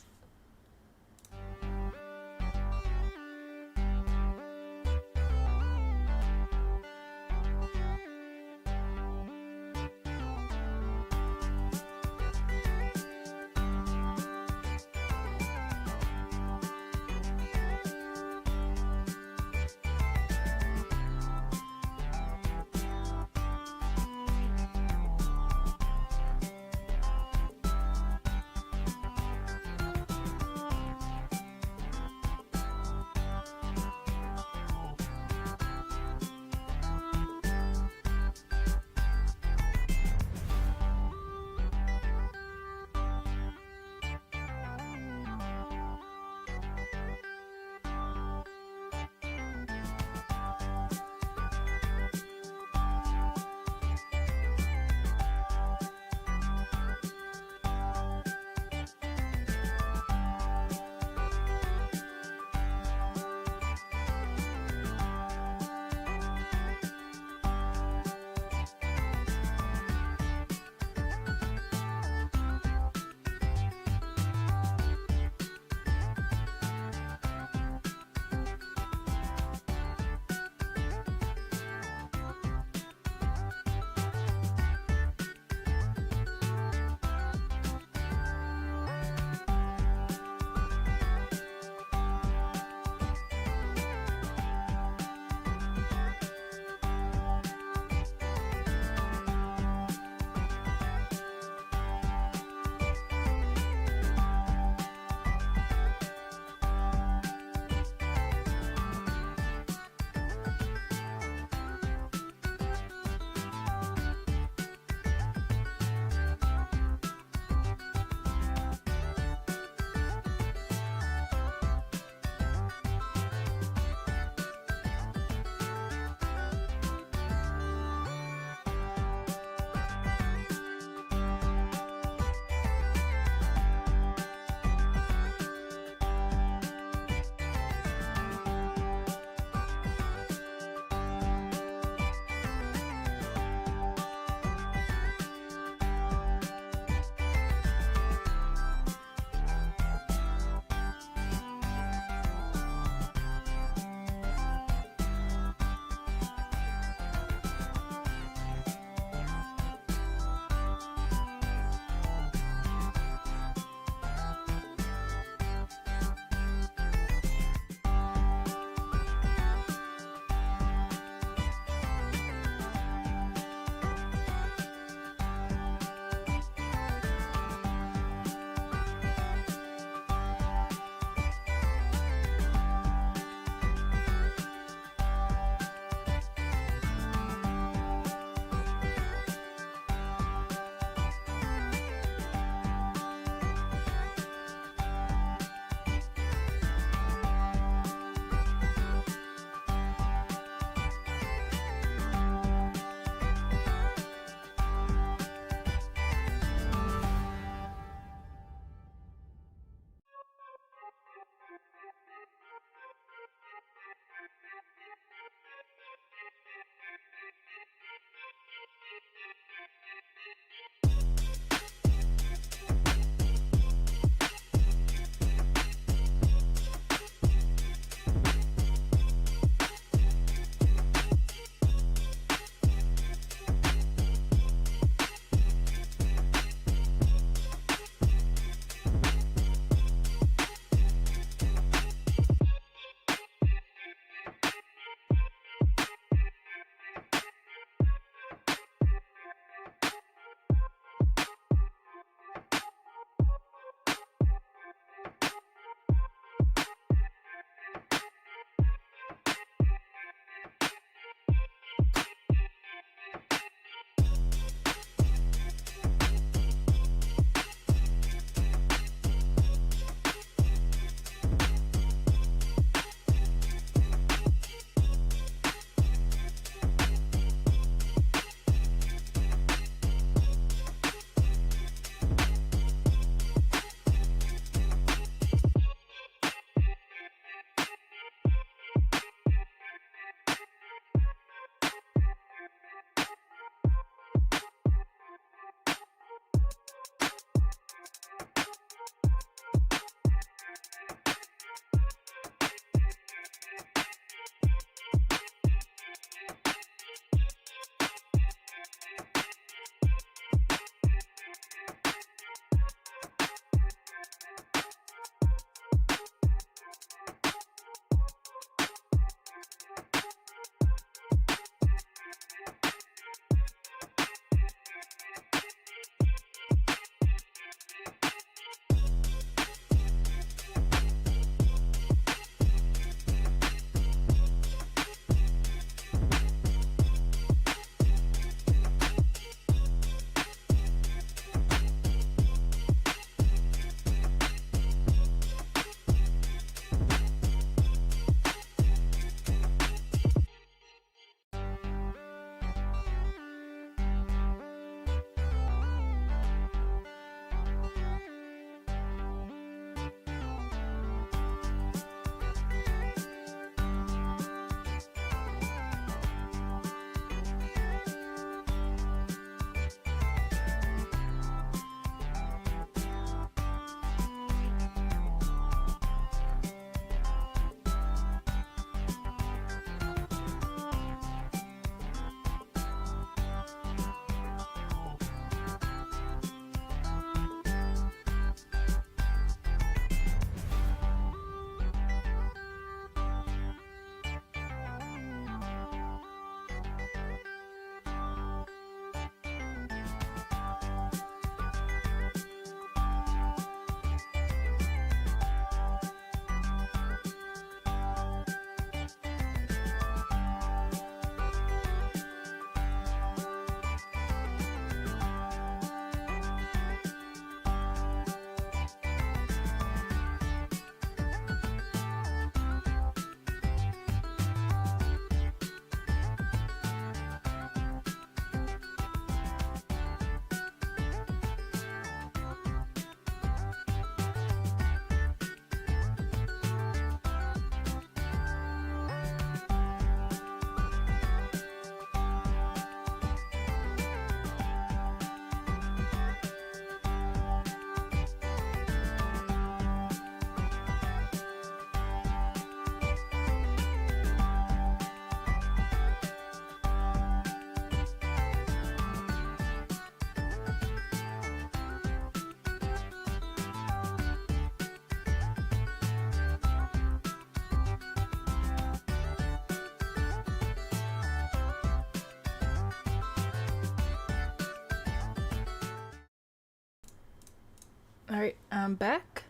Alright, I'm back.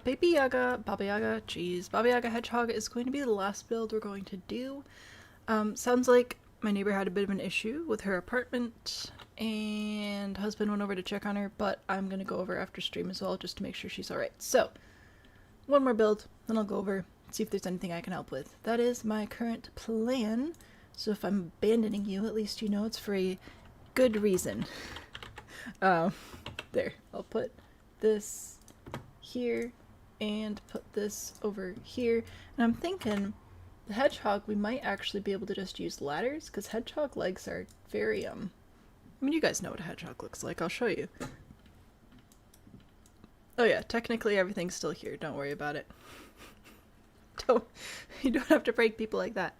Baby Yaga, Baba Yaga, jeez, Baba Yaga Hedgehog is going to be the last build we're going to do. Sounds like my neighbor had a bit of an issue with her apartment, and husband went over to check on her, but I'm gonna go over after stream as well, just to make sure she's alright. So, one more build, then I'll go over, see if there's anything I can help with. That is my current plan, so if I'm abandoning you, at least you know it's for a good reason. There, I'll put this here and put this over here, and I'm thinking the hedgehog, we might actually be able to just use ladders, because hedgehog legs are very, I mean, you guys know what a hedgehog looks like, I'll show you. Oh yeah, technically everything's still here, don't worry about it. You don't have to break people like that.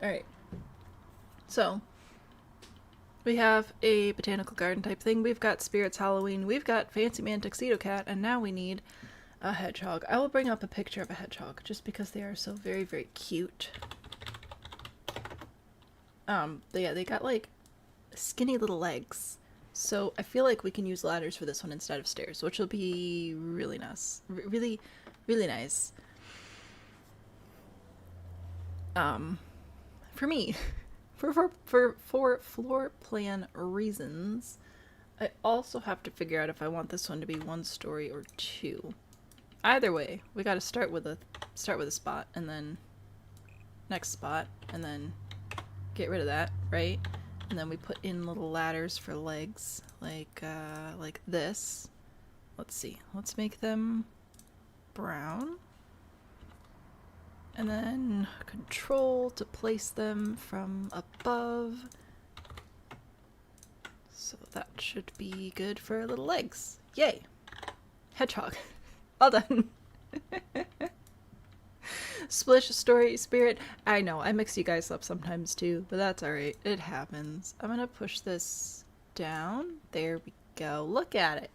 Alright. So, we have a botanical garden type thing, we've got Spirits Halloween, we've got Fancy Man Tuxedo Cat, and now we need a hedgehog. I will bring up a picture of a hedgehog, just because they are so very, very cute. But yeah, they got like skinny little legs. So I feel like we can use ladders for this one instead of stairs, which will be really nice. Really, really nice. For me, for floor plan reasons, I also have to figure out if I want this one to be 1 story or 2. Either way, we gotta start with a spot, and then next spot, and then get rid of that, right? And then we put in little ladders for legs, like this. Let's see, let's make them brown. And then control to place them from above. So that should be good for little legs. Yay! Hedgehog. All done. Splish, Story, Spirit. I know, I mix you guys up sometimes too, but that's alright. It happens. I'm gonna push this down. There we go. Look at it.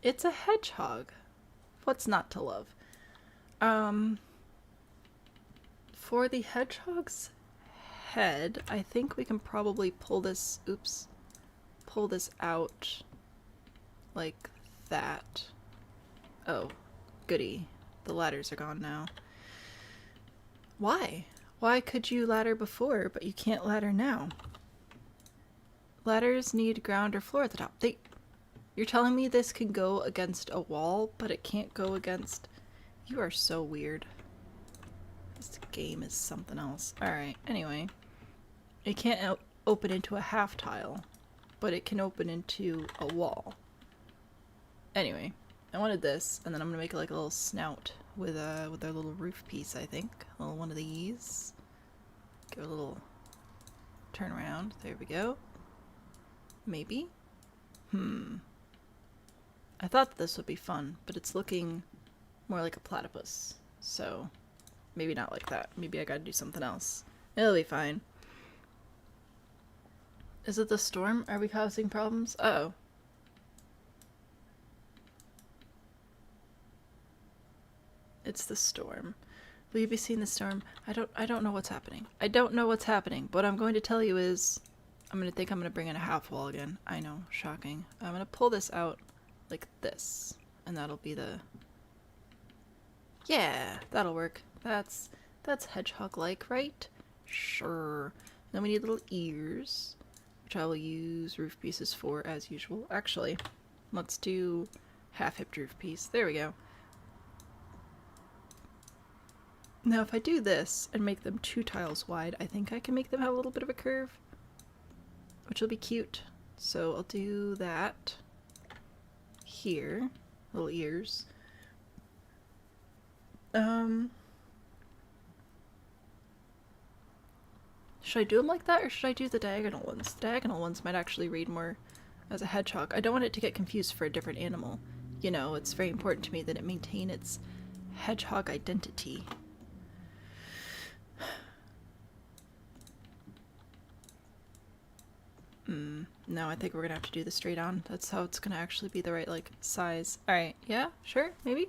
It's a hedgehog. What's not to love? For the hedgehog's head, I think we can probably pull this, pull this out like that. Oh, goody. The ladders are gone now. Why? Why could you ladder before, but you can't ladder now? Ladders need ground or floor at the top. You're telling me this can go against a wall, but it can't go against... You are so weird. This game is something else. Alright, anyway. It can't open into a half tile, but it can open into a wall. Anyway, I wanted this, and then I'm gonna make it like a little snout with our little roof piece, I think. A little one of these. Give it a little turn around. There we go. Maybe? I thought this would be fun, but it's looking more like a platypus. So, maybe not like that. Maybe I gotta do something else. It'll be fine. Is it the storm? Are we causing problems? Uh-oh. It's the storm. Will you be seeing the storm? I don't know what's happening. I don't know what's happening. What I'm going to tell you is I'm gonna bring in a half wall again. I know, shocking. I'm gonna pull this out like this, and that'll be the... Yeah, that'll work. That's hedgehog-like, right? Sure. Then we need little ears, which I will use roof pieces for as usual. Actually, let's do half-hipped roof piece. There we go. Now if I do this and make them 2 tiles wide, I think I can make them have a little bit of a curve, which will be cute. So I'll do that here. Little ears. Should I do them like that, or should I do the diagonal ones? The diagonal ones might actually read more as a hedgehog. I don't want it to get confused for a different animal. You know, it's very important to me that it maintain its hedgehog identity. No, I think we're gonna have to do this straight on. That's how it's gonna actually be the right, like, size. Alright, yeah, sure, maybe?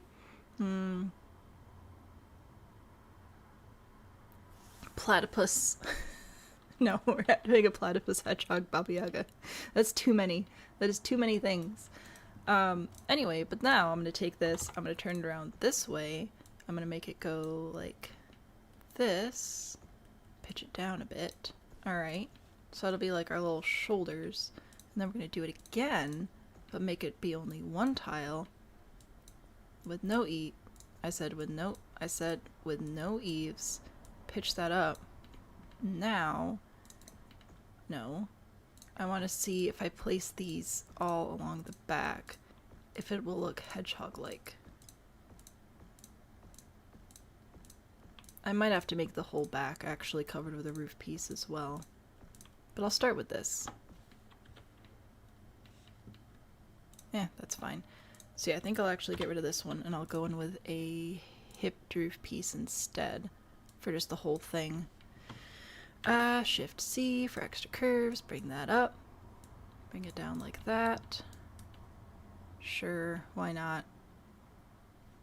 Platypus. No, we're having a platypus, hedgehog, baba yaga. That's too many. That is too many things. Anyway, but now I'm gonna take this, I'm gonna turn it around this way. I'm gonna make it go like this. Pitch it down a bit. Alright. So it'll be like our little shoulders. And then we're gonna do it again, but make it be only one tile. With no I said with no eaves. Pitch that up. Now, no. I want to see if I place these all along the back, if it will look hedgehog-like. I might have to make the whole back actually covered with a roof piece as well. But I'll start with this. Yeah, that's fine. So yeah, I think I'll actually get rid of this one and I'll go in with a hipped roof piece instead for just the whole thing. Shift C for extra curves, bring that up. Bring it down like that. Sure, why not?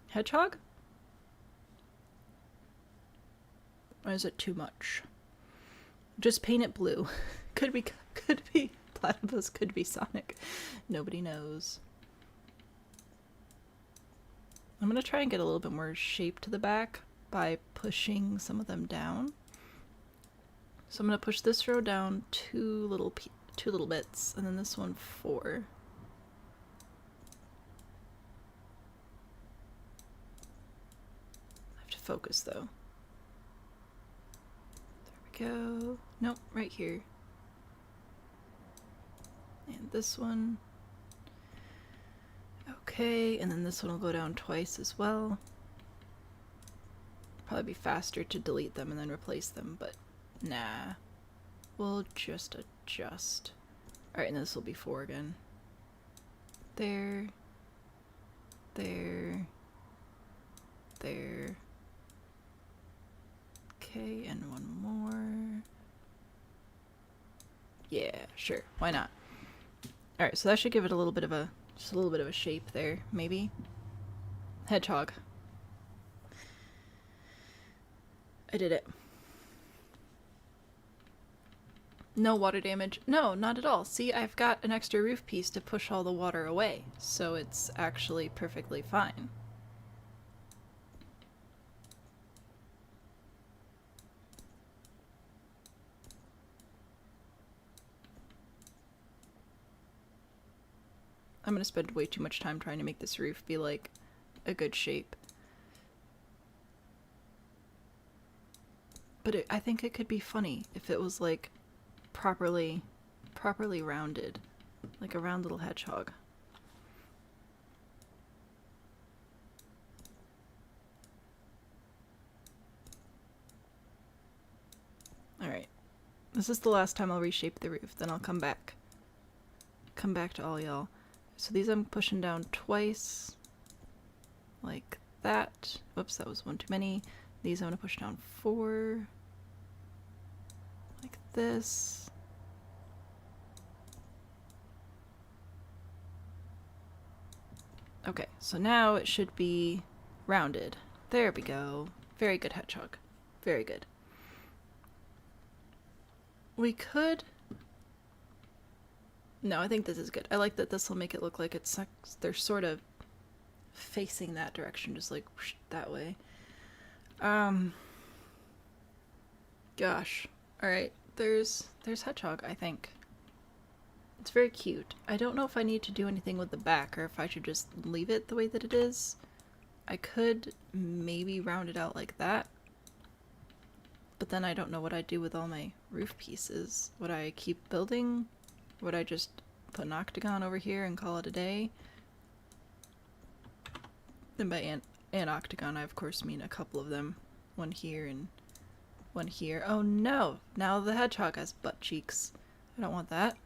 Hedgehog? Or is it too much? Just paint it blue. Could be platypus, could be Sonic. Nobody knows. I'm gonna try and get a little bit more shape to the back by pushing some of them down. So I'm gonna push this row down two little bits, and then this one 4. I have to focus though. There we go. Nope, right here. And this one. Okay, and then this one will go down twice as well. Probably be faster to delete them and then replace them, but nah. We'll just adjust. Alright, and this will be 4 again. There. There. There. Okay, and one more. Yeah, sure. Why not? Alright, so that should give it a little bit of a just a little bit of a shape there, maybe. Hedgehog. I did it. No water damage. No, not at all. See, I've got an extra roof piece to push all the water away, so it's actually perfectly fine. I'm gonna spend way too much time trying to make this roof be like a good shape. But I think it could be funny if it was like properly rounded, like a round little hedgehog. Alright. This is the last time I'll reshape the roof, then I'll come back. Come back to all y'all. So these I'm pushing down twice, like that. Whoops, that was one too many. These I'm gonna push down 4, like this. Okay, so now it should be rounded. There we go. Very good, hedgehog. Very good. We could... No, I think this is good. I like that this will make it look like it's they're sort of facing that direction, just like whoosh, that way. Gosh. Alright, there's hedgehog, I think. It's very cute. I don't know if I need to do anything with the back or if I should just leave it the way that it is. I could maybe round it out like that. But then I don't know what I'd do with all my roof pieces. Would I keep building? Would I just put an octagon over here and call it a day? And by an octagon, I of course mean a couple of them. One here and one here. Oh no! Now the hedgehog has butt cheeks. I don't want that.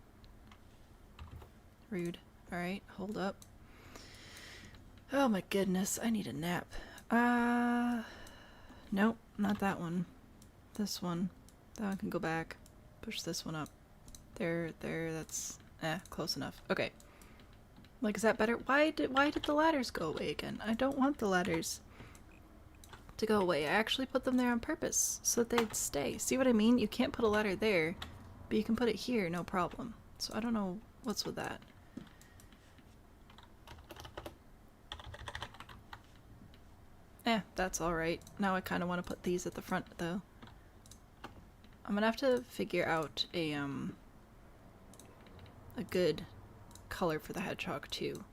Rude. Alright, hold up. Oh my goodness, I need a nap. Nope, not that one. This one. That one can go back. Push this one up. There, that's close enough. Okay. Like, is that better? Why did the ladders go away again? I don't want the ladders. to go away. I actually put them there on purpose so that they'd stay. See what I mean? You can't put a ladder there, but you can put it here, no problem. So I don't know what's with that. That's alright. Now I kind of want to put these at the front, though. I'm gonna have to figure out a good color for the hedgehog, too.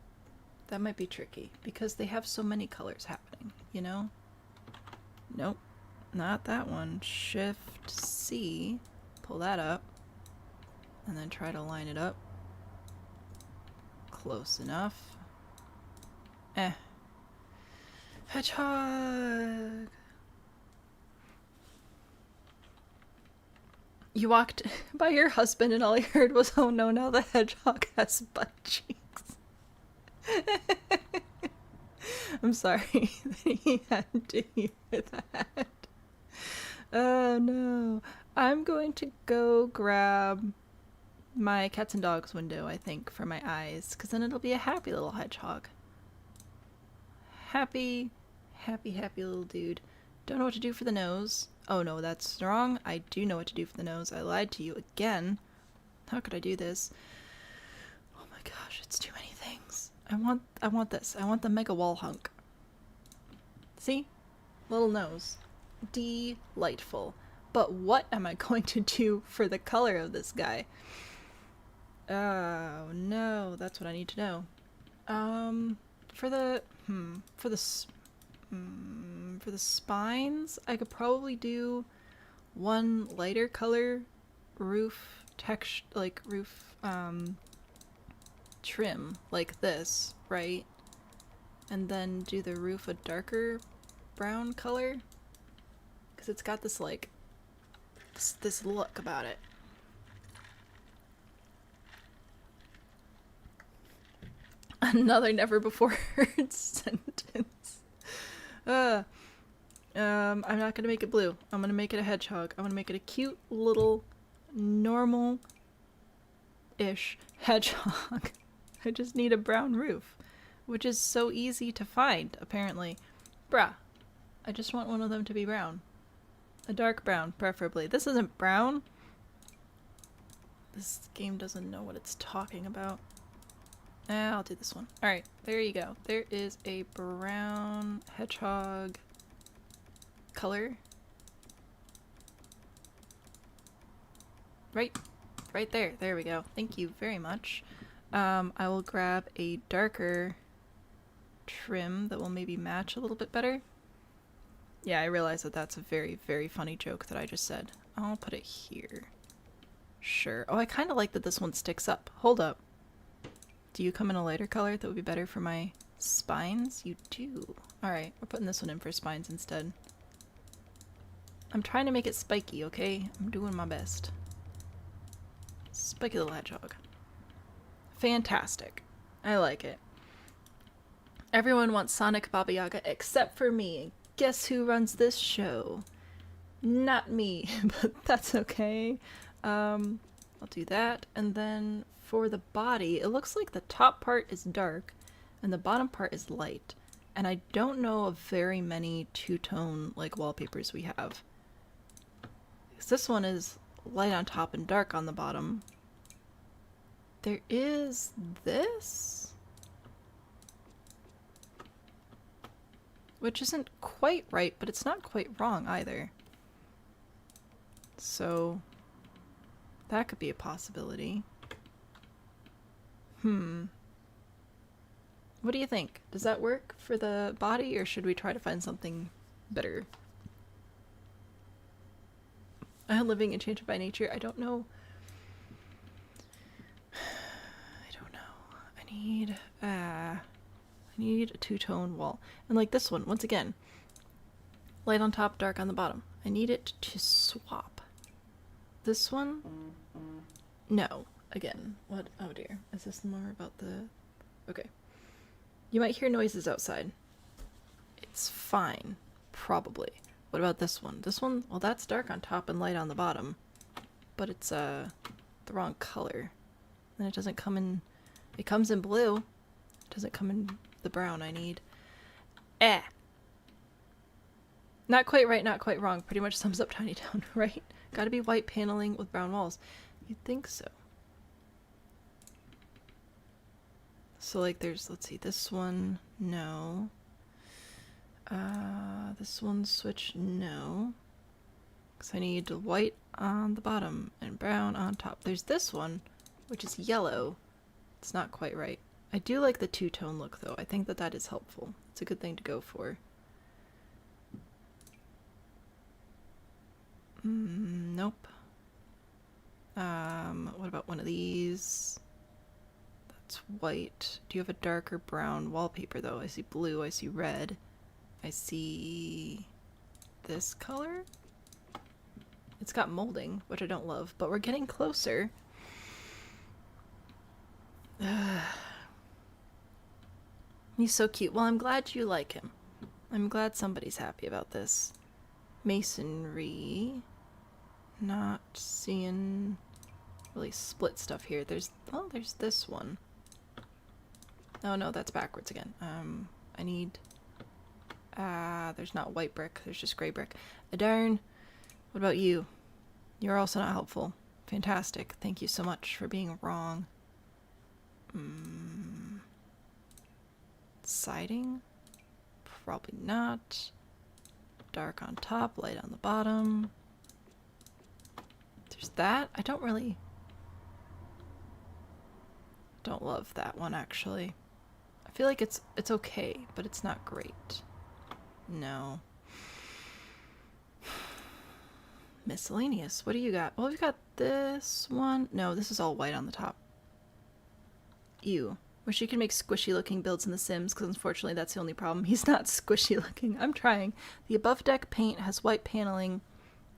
That might be tricky, because they have so many colors happening, you know? Nope, not that one. Shift C, pull that up, and then try to line it up. Close enough. Hedgehog! You walked by your husband and all you heard was, oh no, now the hedgehog has butt cheeks. I'm sorry that he had to hear that. Oh no. I'm going to go grab my cats and dogs window, I think, for my eyes, because then it'll be a happy little hedgehog. Happy, happy, happy little dude. Don't know what to do for the nose. Oh no, that's wrong. I do know what to do for the nose. I lied to you again. How could I do this? Oh my gosh, it's too many things. I want this. I want the mega wall hunk. See? Little nose. Delightful. But what am I going to do for the color of this guy? Oh no, that's what I need to know. For the spines, I could probably do one lighter color roof texture, like roof trim, like this, right? And then do the roof a darker brown color, because it's got this like this look about it. Another never before heard sentence. I'm not gonna make it blue. I'm gonna make it a hedgehog. I'm gonna make it a cute little normal-ish hedgehog. I just need a brown roof, which is so easy to find, apparently. Bruh. I just want one of them to be brown. A dark brown, preferably. This isn't brown. This game doesn't know what it's talking about. I'll do this one. Alright, there you go. There is a brown hedgehog color. Right there. There we go. Thank you very much. I will grab a darker trim that will maybe match a little bit better. Yeah, I realize that that's a very, very funny joke that I just said. I'll put it here. Sure. Oh, I kind of like that this one sticks up. Hold up. Do you come in a lighter color that would be better for my spines? You do. Alright, we're putting this one in for spines instead. I'm trying to make it spiky, okay? I'm doing my best. Spiky little hedgehog. Fantastic. I like it. Everyone wants Sonic Baba Yaga except for me. Guess who runs this show? Not me, but that's okay. I'll do that, and then for the body, it looks like the top part is dark and the bottom part is light. And I don't know of very many two-tone like wallpapers we have. Because this one is light on top and dark on the bottom. There is this, which isn't quite right, but it's not quite wrong either. So that could be a possibility. What do you think? Does that work for the body, or should we try to find something better? Living enchanted by nature. I don't know. I need a two-tone wall. And like this one, once again, light on top, dark on the bottom. I need it to swap. This one? No. Again. What? Oh dear. Is this more about the... Okay. You might hear noises outside. It's fine. Probably. What about this one? This one? Well, that's dark on top and light on the bottom. But it's, the wrong color. And it doesn't come in... It comes in blue. It doesn't come in the brown I need. Not quite right, not quite wrong. Pretty much sums up Tiny Town, right? Gotta be white paneling with brown walls. You'd think so. So like there's, let's see, this one, no. This one switch, no. Because I need white on the bottom and brown on top. There's this one, which is yellow. It's not quite right. I do like the two-tone look though. I think that that is helpful. It's a good thing to go for. Nope. What about one of these? That's white. Do you have a darker brown wallpaper though? I see blue, I see red. I see this color. It's got molding, which I don't love, but we're getting closer. He's so cute. Well, I'm glad you like him. I'm glad somebody's happy about this. Masonry. Not seeing really split stuff here. There's, oh, there's this one. Oh no, that's backwards again. I need, there's not white brick, there's just gray brick. Darn. What about you? You're also not helpful. Fantastic. Thank you so much for being wrong. Siding? Probably not. Dark on top, light on the bottom. There's that. I don't love that one actually. I feel like it's okay, but it's not great. No. Miscellaneous. What do you got? Well, we've got this one. No, this is all white on the top. Ew. Wish you could make squishy looking builds in The Sims, because unfortunately that's the only problem. He's not squishy looking. I'm trying. The above deck paint has white paneling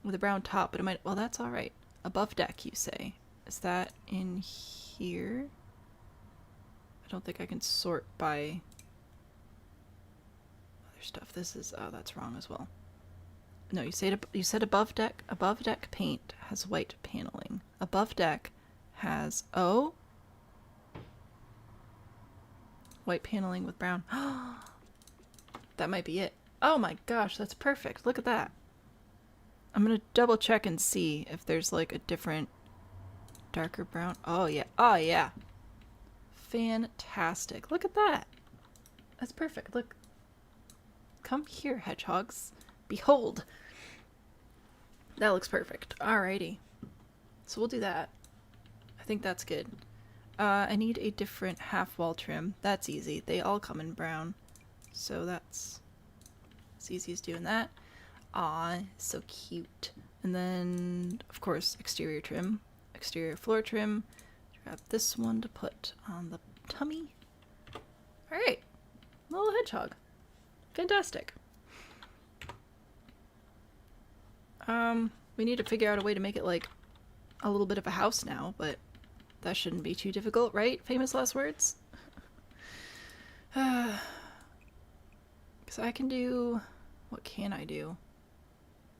with a brown top, but it might, well, that's alright. Above deck, you say. Is that in here? I don't think I can sort by other stuff. This is, oh, that's wrong as well. No, you said above deck paint has white paneling. Above deck has, oh, white paneling with brown. That might be it. Oh my gosh, that's perfect. Look at that. I'm gonna double check and see if there's like a different darker brown. Oh yeah. Oh yeah. Fantastic. Look at that. That's perfect. Look. Come here, hedgehogs. Behold. That looks perfect. Alrighty. So we'll do that. I think that's good. I need a different half wall trim. That's easy. They all come in brown. So that's as easy as doing that. Aw, so cute. And then, of course, exterior trim. Exterior floor trim. Grab this one to put on the tummy. Alright. Little hedgehog. Fantastic. We need to figure out a way to make it like a little bit of a house now, but that shouldn't be too difficult, right? Famous last words? Because I can do... What can I do?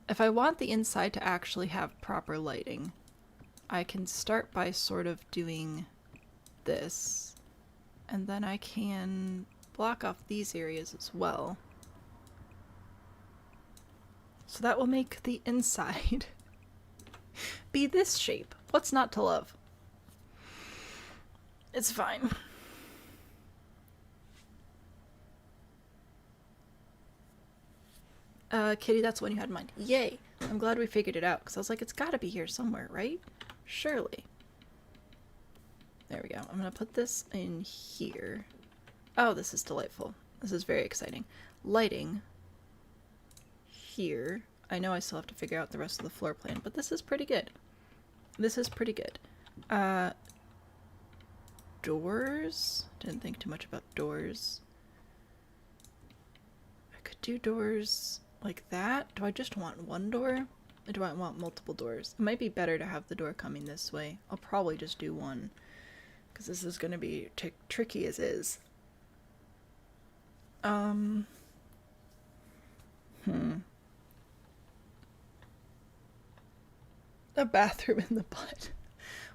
If I want the inside to actually have proper lighting, I can start by sort of doing this, and then I can block off these areas as well. So that will make the inside be this shape. What's not to love? It's fine. Kitty, that's the one you had in mind. Yay! I'm glad we figured it out, because I was like, it's gotta be here somewhere, right? Surely. There we go. I'm gonna put this in here. Oh, this is delightful. This is very exciting. Lighting. Here. I know I still have to figure out the rest of the floor plan, but this is pretty good. This is pretty good. Doors? Didn't think too much about doors. I could do doors like that. Do I just want one door? Or do I want multiple doors? It might be better to have the door coming this way. I'll probably just do one, because this is going to be tricky as is. A bathroom in the butt.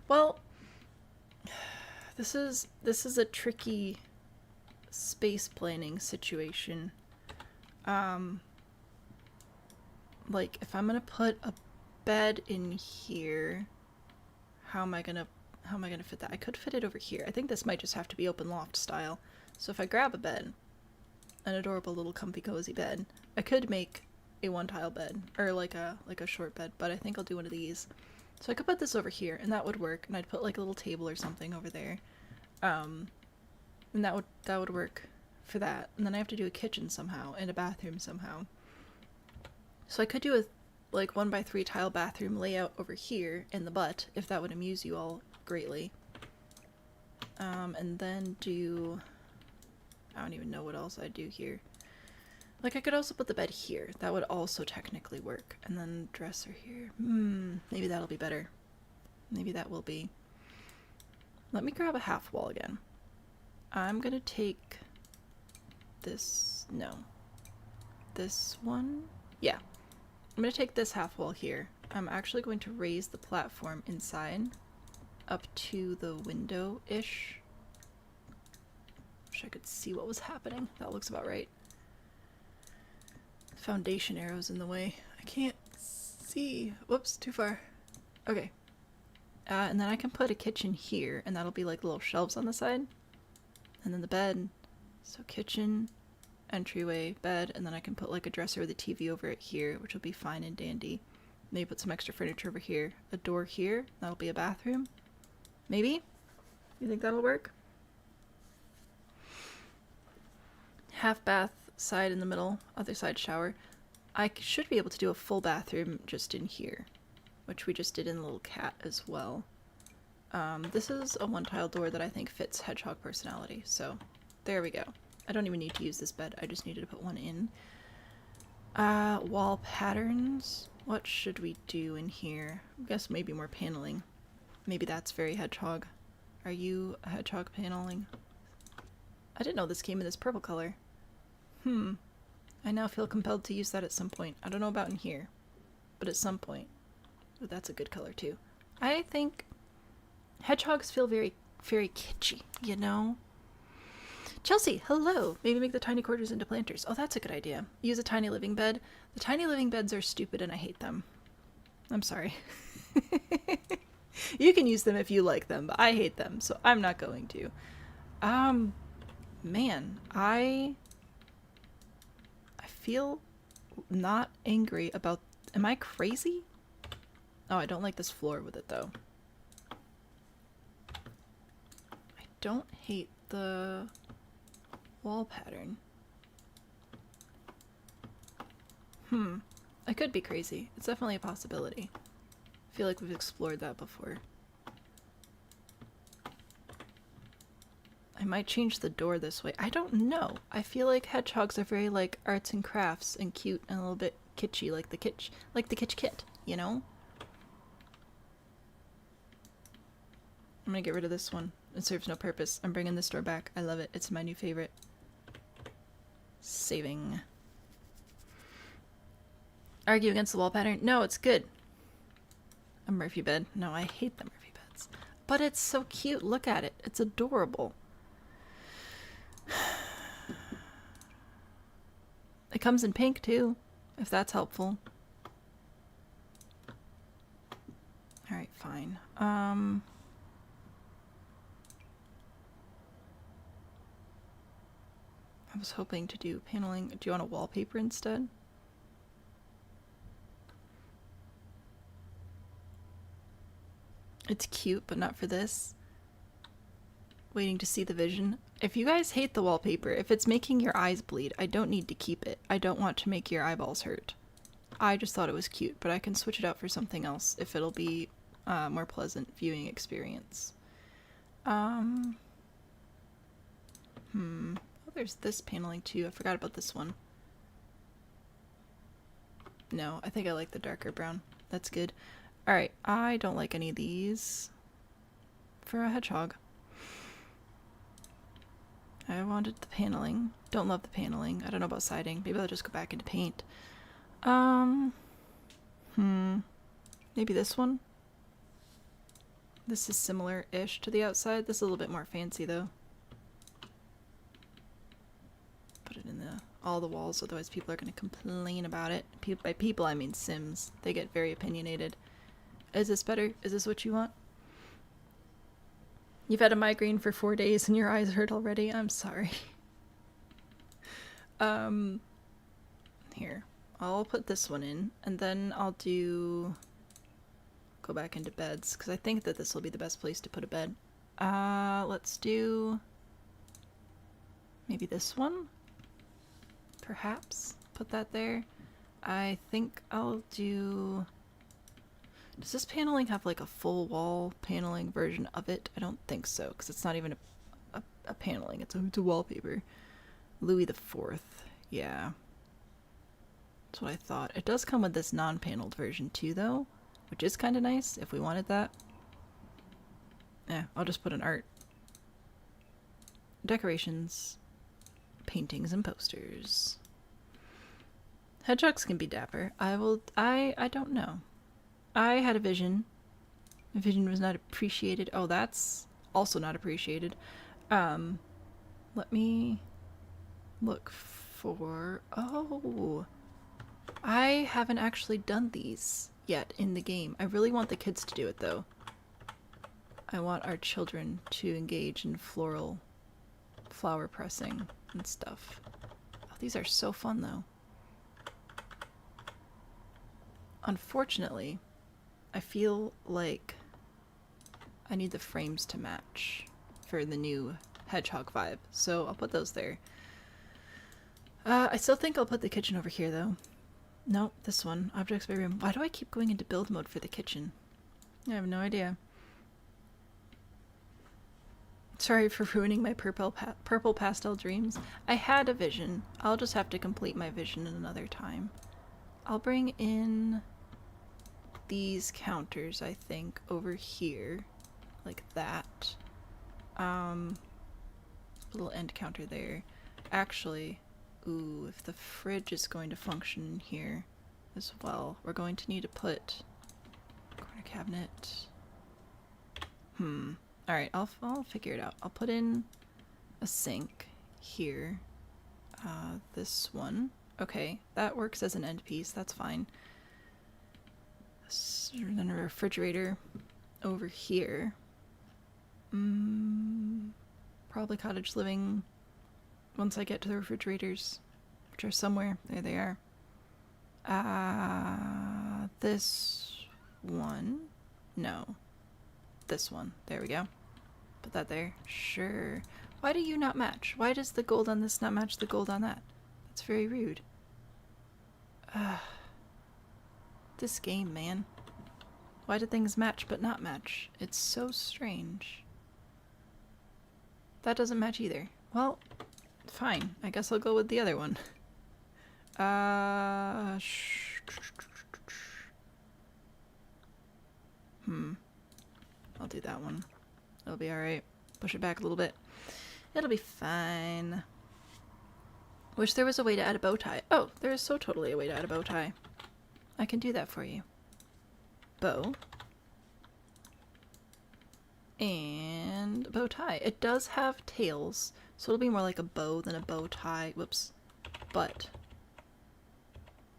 Well, this is a tricky space planning situation. like, if I'm gonna put a bed in here, how am I gonna fit that? I could fit it over here. I think this might just have to be open loft style. So if I grab a bed, an adorable little comfy cozy bed, I could make a one tile bed, or like a short bed, but I think I'll do one of these. So I could put this over here, and that would work, and I'd put like a little table or something over there. And that would work for that. And then I have to do a kitchen somehow, and a bathroom somehow. So I could do a like 1x3 tile bathroom layout over here in the butt, if that would amuse you all greatly. And then do, I don't even know what else I'd do here. Like, I could also put the bed here. That would also technically work. And then dresser here. Maybe that'll be better. Maybe that will be. Let me grab a half wall again. I'm gonna take this, no. This one? Yeah. I'm gonna take this half wall here. I'm actually going to raise the platform inside up to the window-ish. Wish I could see what was happening. That looks about right. Foundation arrows in the way. I can't see. Whoops, too far. Okay. And then I can put a kitchen here, and that'll be like little shelves on the side. And then the bed. So kitchen, entryway, bed, and then I can put like a dresser with a TV over it here, which will be fine and dandy. Maybe put some extra furniture over here. A door here. That'll be a bathroom. Maybe? You think that'll work? Half bath side in the middle, other side shower. I should be able to do a full bathroom just in here, which we just did in the little cat as well. This is a one tile door that I think fits hedgehog personality, so there we go. I don't even need to use this bed, I just needed to put one in. Wall patterns. What should we do in here? I guess maybe more paneling. Maybe that's very hedgehog. Are you a hedgehog paneling? I didn't know this came in this purple color. I now feel compelled to use that at some point. I don't know about in here, but at some point. Ooh, that's a good color too. I think hedgehogs feel very, very kitschy, you know? Chelsea, hello! Maybe make the tiny quarters into planters. Oh, that's a good idea. Use a tiny living bed. The tiny living beds are stupid and I hate them. I'm sorry. You can use them if you like them, but I hate them, so I'm not going to. Man, I feel not angry about... Am I crazy? Oh, I don't like this floor with it, though. I don't hate the wall pattern. I could be crazy. It's definitely a possibility. I feel like we've explored that before. I might change the door this way. I don't know. I feel like hedgehogs are very like arts and crafts and cute and a little bit kitschy, like the kitsch kit, you know? I'm gonna get rid of this one. It serves no purpose. I'm bringing this door back. I love it. It's my new favorite. Saving. Argue against the wall pattern? No, it's good. A Murphy bed. No, I hate the Murphy beds. But it's so cute. Look at it. It's adorable. It comes in pink too, if that's helpful. Alright, fine. I was hoping to do paneling. Do you want a wallpaper instead? It's cute, but not for this. Waiting to see the vision. If you guys hate the wallpaper, if it's making your eyes bleed, I don't need to keep it. I don't want to make your eyeballs hurt. I just thought it was cute, but I can switch it out for something else if it'll be more pleasant viewing experience. Oh, there's this paneling too. I forgot about this one. No, I think I like the darker brown. That's good. Alright, I don't like any of these for a hedgehog. I wanted the paneling. Don't love the paneling. I don't know about siding. Maybe I'll just go back into paint. Maybe this one? This is similar-ish to the outside. This is a little bit more fancy, though. Put it in the all the walls, otherwise people are going to complain about it. By people, I mean Sims. They get very opinionated. Is this better? Is this what you want? You've had a migraine for 4 days and your eyes hurt already? I'm sorry. Here. I'll put this one in, and then I'll go back into beds, because I think that this will be the best place to put a bed. Let's do maybe this one? Perhaps? Put that there. I think I'll do... Does this paneling have like a full wall paneling version of it? I don't think so, because it's not even a paneling, it's a wallpaper. Louis the Fourth, yeah. That's what I thought. It does come with this non-paneled version too, though, which is kind of nice if we wanted that. Yeah, I'll just put an art. Decorations, paintings, and posters. Hedgehogs can be dapper. I don't know. I had a vision. The vision was not appreciated. Oh, that's also not appreciated. Let me look for... Oh! I haven't actually done these yet in the game. I really want the kids to do it, though. I want our children to engage in flower pressing and stuff. Oh, these are so fun, though. Unfortunately, I feel like I need the frames to match for the new hedgehog vibe, so I'll put those there. I still think I'll put the kitchen over here, though. Nope, this one. Objects by room. Why do I keep going into build mode for the kitchen? I have no idea. Sorry for ruining my purple pastel dreams. I had a vision. I'll just have to complete my vision another time. I'll bring in these counters, I think, over here. Like that. Little end counter there. Actually, ooh, if the fridge is going to function in here as well, we're going to need to put corner cabinet. Alright, I'll figure it out. I'll put in a sink here. This one. Okay, that works as an end piece. That's fine. Then a refrigerator over here. Probably cottage living once I get to the refrigerators, which are somewhere. There they are. This one? No. This one. There we go. Put that there. Sure. Why do you not match? Why does the gold on this not match the gold on that? That's very rude. This game, man. Why do things match but not match? It's so strange. That doesn't match either. Well, fine. I guess I'll go with the other one. I'll do that one. It'll be alright. Push it back a little bit. It'll be fine. Wish there was a way to add a bow tie. Oh, there is so totally a way to add a bow tie. I can do that for you. Bow. And a bow tie. It does have tails, so it'll be more like a bow than a bow tie. Whoops. But,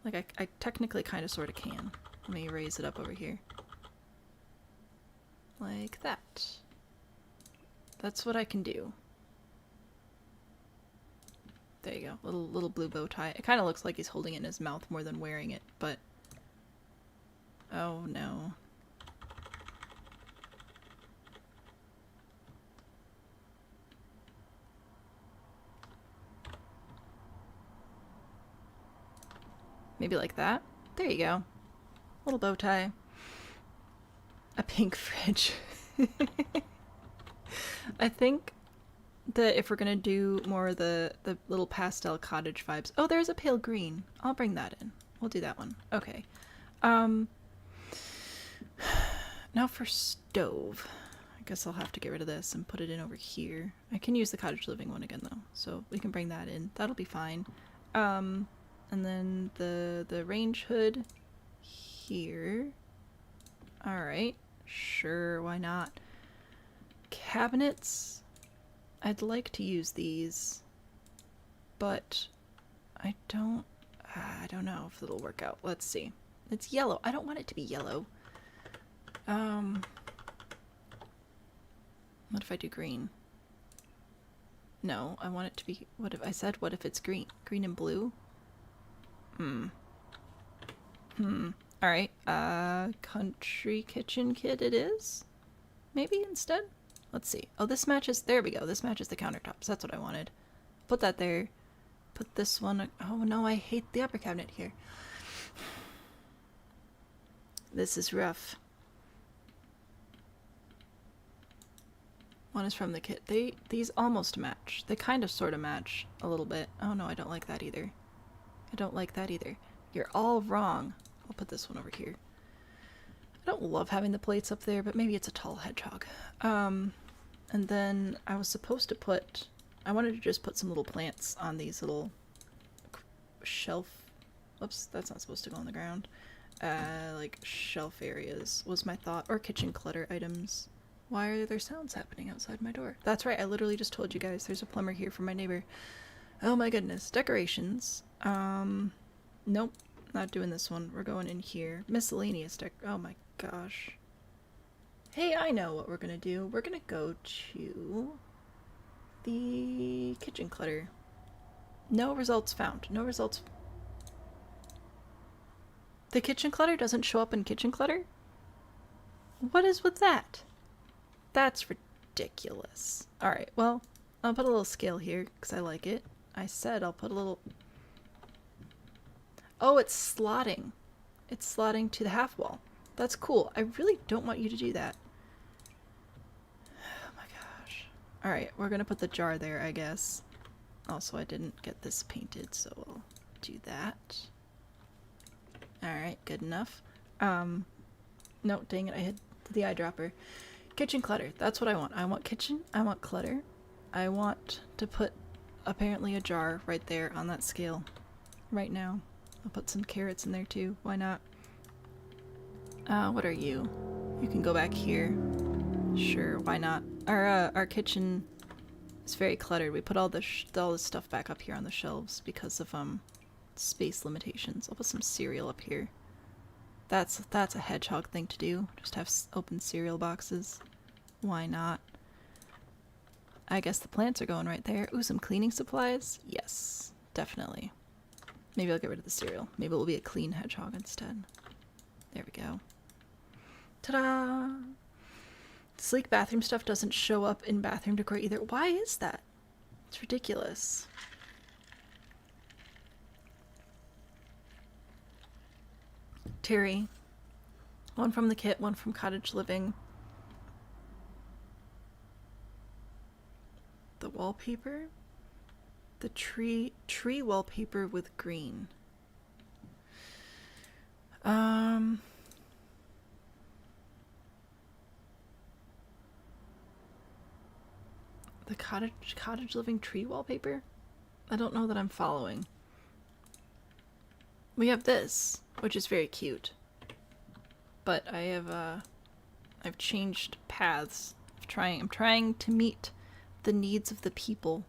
like, I technically kind of sort of can. Let me raise it up over here. Like that. That's what I can do. There you go. Little blue bow tie. It kind of looks like he's holding it in his mouth more than wearing it, but... Oh no. Maybe like that? There you go. Little bow tie. A pink fridge. I think that if we're gonna do more of the little pastel cottage vibes... Oh, there's a pale green. I'll bring that in. We'll do that one. Okay. Now for stove. I guess I'll have to get rid of this and put it in over here. I can use the cottage living one again though, so we can bring that in. That'll be fine. And then the range hood here. Alright. Sure, why not? Cabinets. I'd like to use these, but I don't know if it'll work out. Let's see. It's yellow. I don't want it to be yellow. What if I do green? No, I want it to be, what if I said, what if it's green? Green and blue? Alright, country kitchen kit it is? Maybe instead? Let's see. Oh, this matches, there we go. This matches the countertops. That's what I wanted. Put that there. Put this one, oh no, I hate the upper cabinet here. This is rough. One is from the kit. These almost match. They kind of sort of match a little bit. Oh no, I don't like that either. I don't like that either. You're all wrong. I'll put this one over here. I don't love having the plates up there, but maybe it's a tall hedgehog. And then I was supposed to put, I wanted to just put some little plants on these little shelf. Oops, that's not supposed to go on the ground. Like shelf areas was my thought, or kitchen clutter items. Why are there sounds happening outside my door? That's right, I literally just told you guys there's a plumber here from my neighbor. Oh my goodness. Decorations. Nope, not doing this one. We're going in here. Miscellaneous oh my gosh. Hey, I know what we're gonna do. We're gonna go to the kitchen clutter. No results found. No results. The kitchen clutter doesn't show up in kitchen clutter? What is with that? That's ridiculous. Alright, well, I'll put a little scale here because I like it. I said I'll put a little... Oh, it's slotting. It's slotting to the half wall. That's cool. I really don't want you to do that. Oh my gosh. Alright, we're gonna put the jar there, I guess. Also, I didn't get this painted, so I'll do that. Alright, good enough. No, dang it, I hit the eyedropper. Kitchen clutter, that's what I want. I want kitchen, I want clutter. I want to put apparently a jar right there on that scale right now. I'll put some carrots in there too, why not? What are you? You can go back here. Sure, why not? Our kitchen is very cluttered. We put all this stuff back up here on the shelves because of space limitations. I'll put some cereal up here. That's a hedgehog thing to do. Just have open cereal boxes. Why not? I guess the plants are going right there. Ooh, some cleaning supplies? Yes, definitely. Maybe I'll get rid of the cereal. Maybe it will be a clean hedgehog instead. There we go. Ta-da! Sleek bathroom stuff doesn't show up in bathroom decor either. Why is that? It's ridiculous. Terry. One from the kit, one from cottage living. The wallpaper? The tree wallpaper with green. The cottage living tree wallpaper? I don't know that I'm following. We have this, which is very cute. But I have I've changed paths. I'm trying to meet the needs of the people.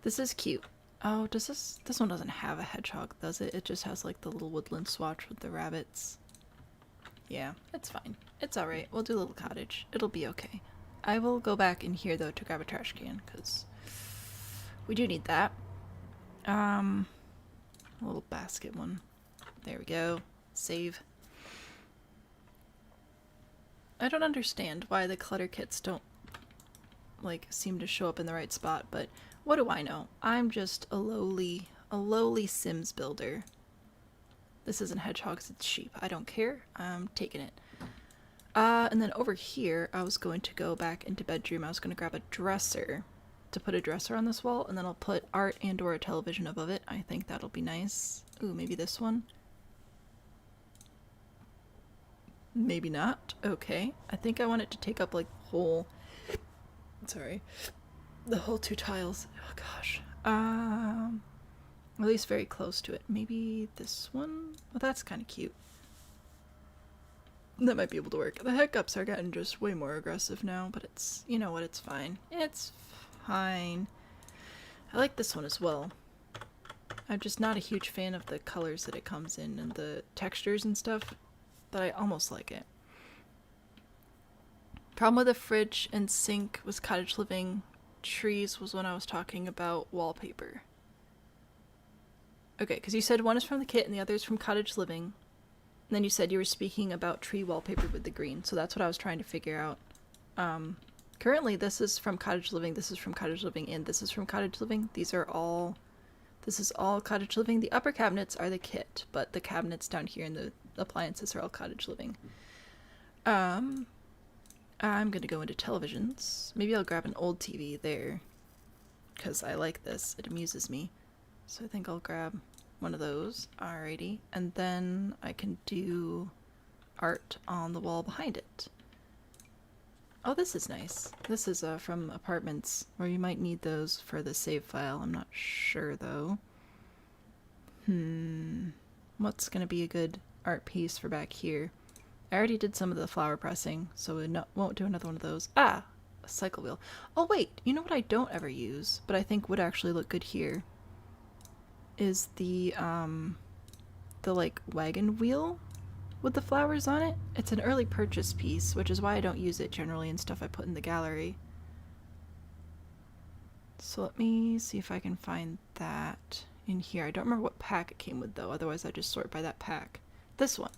This is cute. Oh, does this one doesn't have a hedgehog, does it? It just has like the little woodland swatch with the rabbits. Yeah, it's fine. It's alright. We'll do a little cottage. It'll be okay. I will go back in here though to grab a trash can, because we do need that. A little basket one. There we go. Save. I don't understand why the clutter kits don't like seem to show up in the right spot, but what do I know? I'm just a lowly Sims builder. This isn't hedgehogs, it's sheep. I don't care. I'm taking it. And then over here, I was going to go back into bedroom. I was going to grab a dresser to put a dresser on this wall, and then I'll put art and or a television above it. I think that'll be nice. Ooh, maybe this one? Maybe not. Okay. I think I want it to take up like the whole... Sorry. The whole 2 tiles. Oh gosh. At least very close to it. Maybe this one? Well, that's kind of cute. That might be able to work. The hiccups are getting just way more aggressive now, but it's, you know what, it's fine. It's fine. I like this one as well. I'm just not a huge fan of the colors that it comes in and the textures and stuff, but I almost like it. Problem with the fridge and sink was cottage living. Trees was when I was talking about wallpaper. Okay, because you said one is from the kit and the other is from cottage living. And then you said you were speaking about tree wallpaper with the green, so that's what I was trying to figure out. Currently, this is from cottage living, this is from cottage living, and this is from cottage living. This is all cottage living. The upper cabinets are the kit, but the cabinets down here and the appliances are all cottage living. I'm gonna go into televisions. Maybe I'll grab an old TV there, because I like this. It amuses me. So I think I'll grab one of those. Alrighty. And then I can do art on the wall behind it. Oh, this is nice. This is from apartments, or you might need those for the save file. I'm not sure, though. What's gonna be a good art piece for back here? I already did some of the flower pressing, so we won't do another one of those. Ah! A cycle wheel. Oh, wait! You know what I don't ever use, but I think would actually look good here? Is the like, wagon wheel with the flowers on it. It's an early purchase piece, which is why I don't use it generally in stuff I put in the gallery. So let me see if I can find that in here. I don't remember what pack it came with, though, otherwise I just sort by that pack. This one.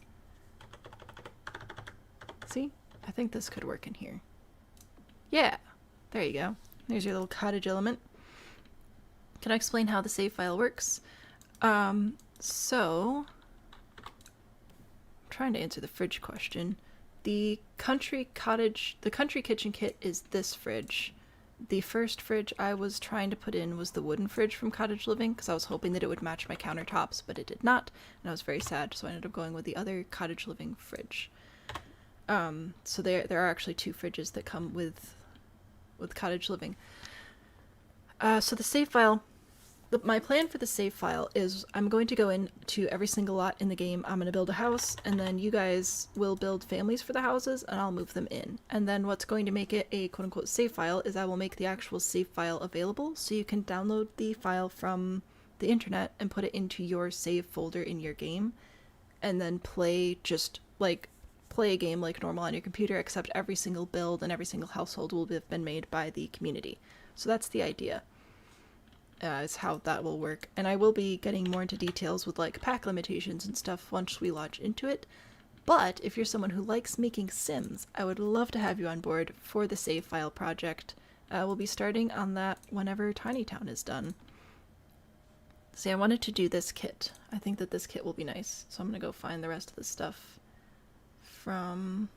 See? I think this could work in here. Yeah! There you go. There's your little cottage element. Can I explain how the save file works? So... I'm trying to answer the fridge question. The country kitchen kit is this fridge. The first fridge I was trying to put in was the wooden fridge from Cottage Living, because I was hoping that it would match my countertops, but it did not, and I was very sad, so I ended up going with the other Cottage Living fridge. So there are actually two fridges that come with Cottage Living. So the save file, my plan for the save file is I'm going to go into every single lot in the game. I'm going to build a house, and then you guys will build families for the houses, and I'll move them in. And then what's going to make it a quote-unquote save file is I will make the actual save file available, so you can download the file from the internet and put it into your save folder in your game, and then play a game like normal on your computer, except every single build and every single household will have been made by the community. So that's the idea. Is how that will work, and I will be getting more into details with like pack limitations and stuff once we launch into it. But if you're someone who likes making Sims, I would love to have you on board for the save file project. We'll be starting on that whenever Tiny Town is done. See, I wanted to do this kit. I think that this kit will be nice, so I'm gonna go find the rest of the stuff from...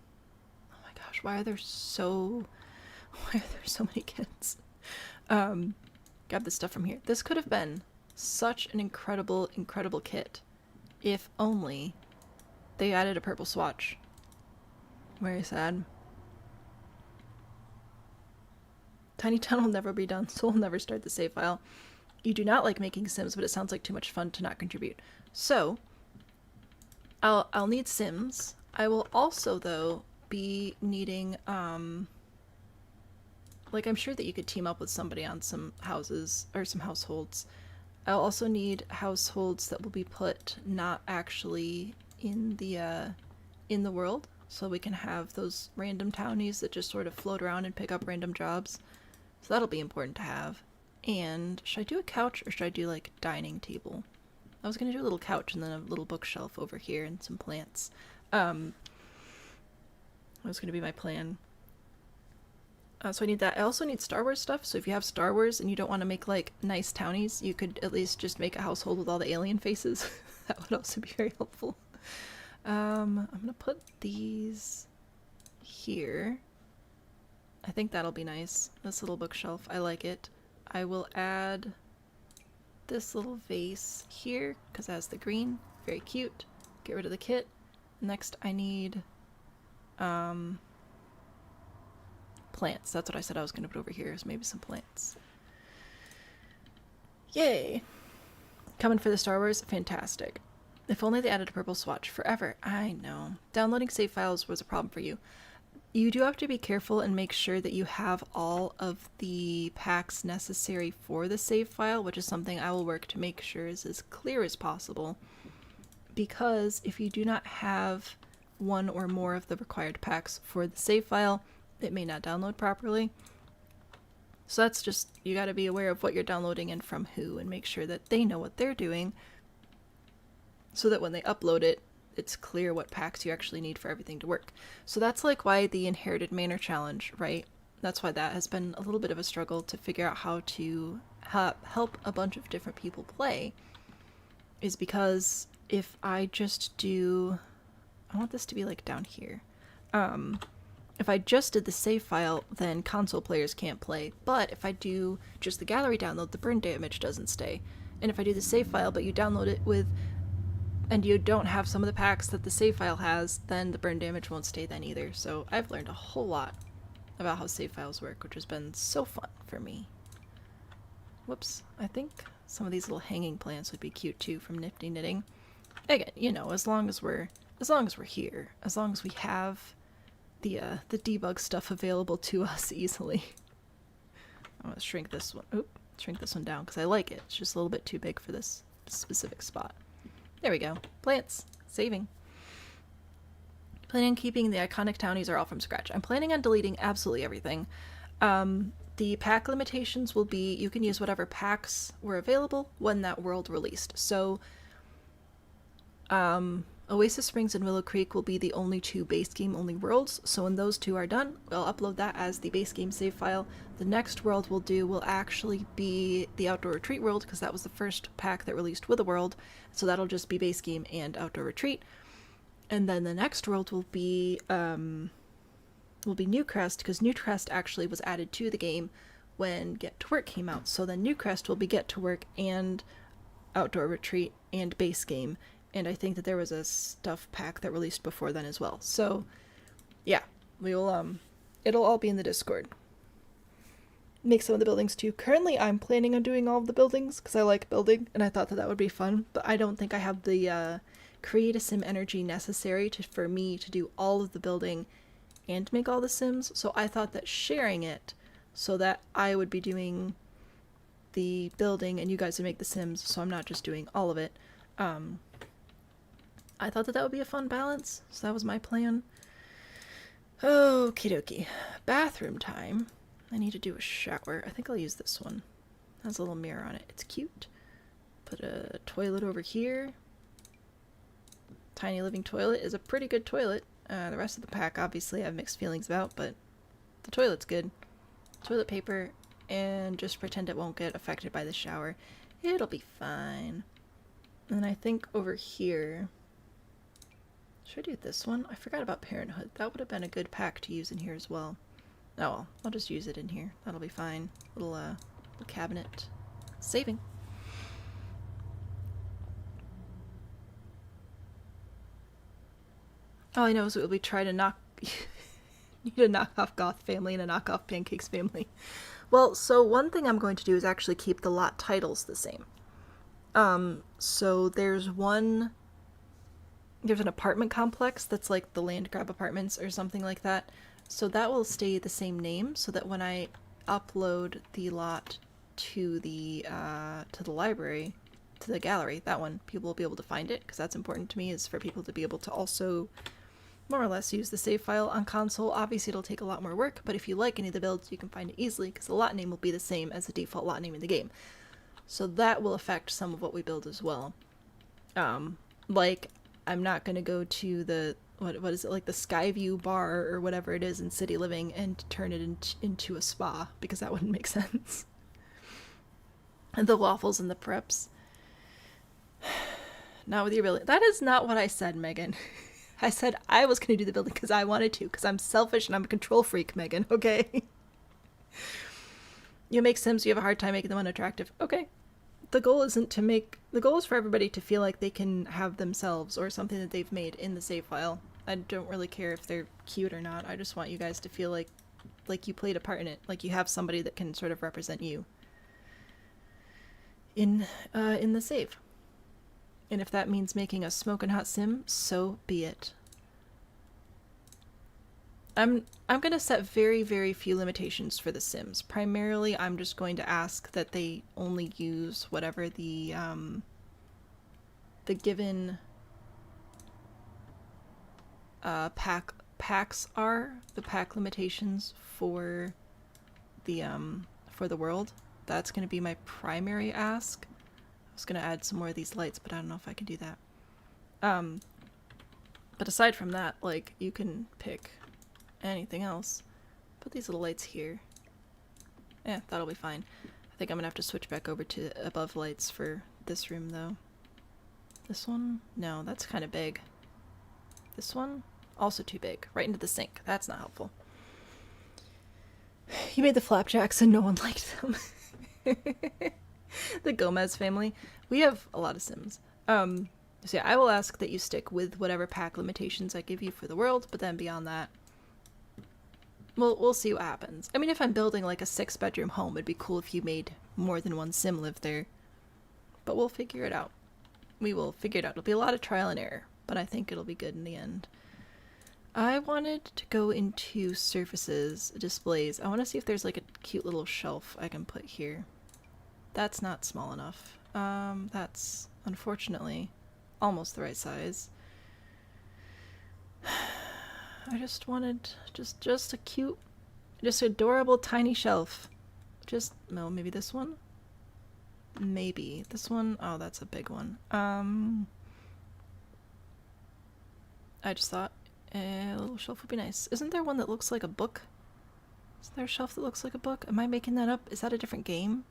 Oh my gosh, why are there so many kits? Grab this stuff from here. This could have been such an incredible kit if only they added a purple swatch. Very sad. Tiny Town will never be done, so we'll never start the save file. You do not like making Sims, but it sounds like too much fun to not contribute. So, I'll need Sims. I will also, though, be needing, like, I'm sure that you could team up with somebody on some houses, or some households. I'll also need households that will be put not actually in the world, so we can have those random townies that just sort of float around and pick up random jobs. So that'll be important to have. And should I do a couch, or should I do, like, dining table? I was gonna do a little couch and then a little bookshelf over here and some plants. That was gonna be my plan. So I need that. I also need Star Wars stuff, so if you have Star Wars and you don't want to make, like, nice townies, you could at least just make a household with all the alien faces. That would also be very helpful. I'm gonna put these here. I think that'll be nice. This little bookshelf, I like it. I will add this little vase here, because it has the green. Very cute. Get rid of the kit. Next I need, plants. That's what I said I was going to put over here, is maybe some plants. Yay! Coming for the Star Wars? Fantastic. If only they added a purple swatch. Forever. I know. Downloading save files was a problem for you. You do have to be careful and make sure that you have all of the packs necessary for the save file, which is something I will work to make sure is as clear as possible. Because if you do not have one or more of the required packs for the save file, it may not download properly. So that's just, you gotta be aware of what you're downloading and from who, and make sure that they know what they're doing, so that when they upload it, it's clear what packs you actually need for everything to work. So that's like why the Inherited Manor challenge, right? That's why that has been a little bit of a struggle to figure out how to help a bunch of different people play, is because if I just do, I want this to be like down here. If I just did the save file, then console players can't play. But if I do just the gallery download, the burn damage doesn't stay. And if I do the save file, but you download it with, and you don't have some of the packs that the save file has, then the burn damage won't stay then either. So I've learned a whole lot about how save files work, which has been so fun for me. Whoops. I think some of these little hanging plants would be cute too from Nifty Knitting. Again, you know, as long as we're here, as long as we have the debug stuff available to us easily. I'm gonna shrink this one. Oop, shrink this one down because I like it. It's just a little bit too big for this specific spot. There we go. Plants. Saving. Planning on keeping the iconic townies are all from scratch. I'm planning on deleting absolutely everything. The pack limitations will be you can use whatever packs were available when that world released. So Oasis Springs and Willow Creek will be the only two base game only worlds, so when those two are done, we'll upload that as the base game save file. The next world we'll do will actually be the Outdoor Retreat world, because that was the first pack that released with a world, so that'll just be base game and Outdoor Retreat. And then the next world will be Newcrest, because Newcrest actually was added to the game when Get to Work came out, so then Newcrest will be Get to Work and Outdoor Retreat and base game. And I think that there was a stuff pack that released before then as well. So, yeah, we will, it'll all be in the Discord. Make some of the buildings too. Currently, I'm planning on doing all of the buildings because I like building, and I thought that that would be fun. But I don't think I have the Create-A-Sim energy necessary for me to do all of the building and make all the sims. So I thought that sharing it so that I would be doing the building and you guys would make the sims, so I'm not just doing all of it. I thought that that would be a fun balance, so that was my plan. Okie dokie. Bathroom time. I need to do a shower. I think I'll use this one. It has a little mirror on it. It's cute. Put a toilet over here. Tiny living toilet is a pretty good toilet. The rest of the pack, obviously, I have mixed feelings about, but the toilet's good. Toilet paper, and just pretend it won't get affected by the shower. It'll be fine. And I think over here... Should I do this one? I forgot about Parenthood. That would have been a good pack to use in here as well. Oh well, I'll just use it in here. That'll be fine. Little cabinet. Saving. All I know is we try to need to knock off Goth family and a knock off Pancakes family. Well, so one thing I'm going to do is actually keep the lot titles the same. So there's an apartment complex that's like the Land Grab Apartments or something like that. So that will stay the same name, so that when I upload the lot to the library, to the gallery, that one, people will be able to find it, because that's important to me, is for people to be able to also more or less use the save file on console. Obviously it'll take a lot more work, but if you like any of the builds, you can find it easily, because the lot name will be the same as the default lot name in the game. So that will affect some of what we build as well. Like, I'm not going to go to the, what is it, like the Skyview bar or whatever it is in City Living and turn it into a spa, because that wouldn't make sense. And the waffles and the preps. Not with your building. That is not what I said, Megan. I said I was going to do the building because I wanted to, because I'm selfish and I'm a control freak, Megan, okay? You make Sims, you have a hard time making them unattractive. Okay. The goal isn't to make... The goal is for everybody to feel like they can have themselves or something that they've made in the save file. I don't really care if they're cute or not. I just want you guys to feel like you played a part in it. Like you have somebody that can sort of represent you in the save. And if that means making a smoking hot sim, so be it. I'm gonna set very, very few limitations for the Sims. Primarily, I'm just going to ask that they only use whatever the given packs are, the pack limitations for the world. That's gonna be my primary ask. I was gonna add some more of these lights, but I don't know if I can do that. But aside from that, like, you can pick anything else. Put these little lights here. Yeah, that'll be fine. I think I'm gonna have to switch back over to above lights for this room, though. This one? No, that's kind of big. This one? Also too big. Right into the sink. That's not helpful. You made the flapjacks and no one liked them. The Gomez family. We have a lot of Sims. So yeah, I will ask that you stick with whatever pack limitations I give you for the world, but then beyond that, we'll see what happens. I mean, if I'm building like a 6-bedroom home, it'd be cool if you made more than one Sim live there. But we'll figure it out. We will figure it out. It'll be a lot of trial and error, but I think it'll be good in the end. I wanted to go into surfaces, displays. I want to see if there's like a cute little shelf I can put here. That's not small enough. That's unfortunately almost the right size. I just wanted just a cute, just adorable tiny shelf. Just, no, maybe this one? Maybe. This one? Oh, that's a big one. I just thought a little shelf would be nice. Isn't there one that looks like a book? Is there a shelf that looks like a book? Am I making that up? Is that a different game?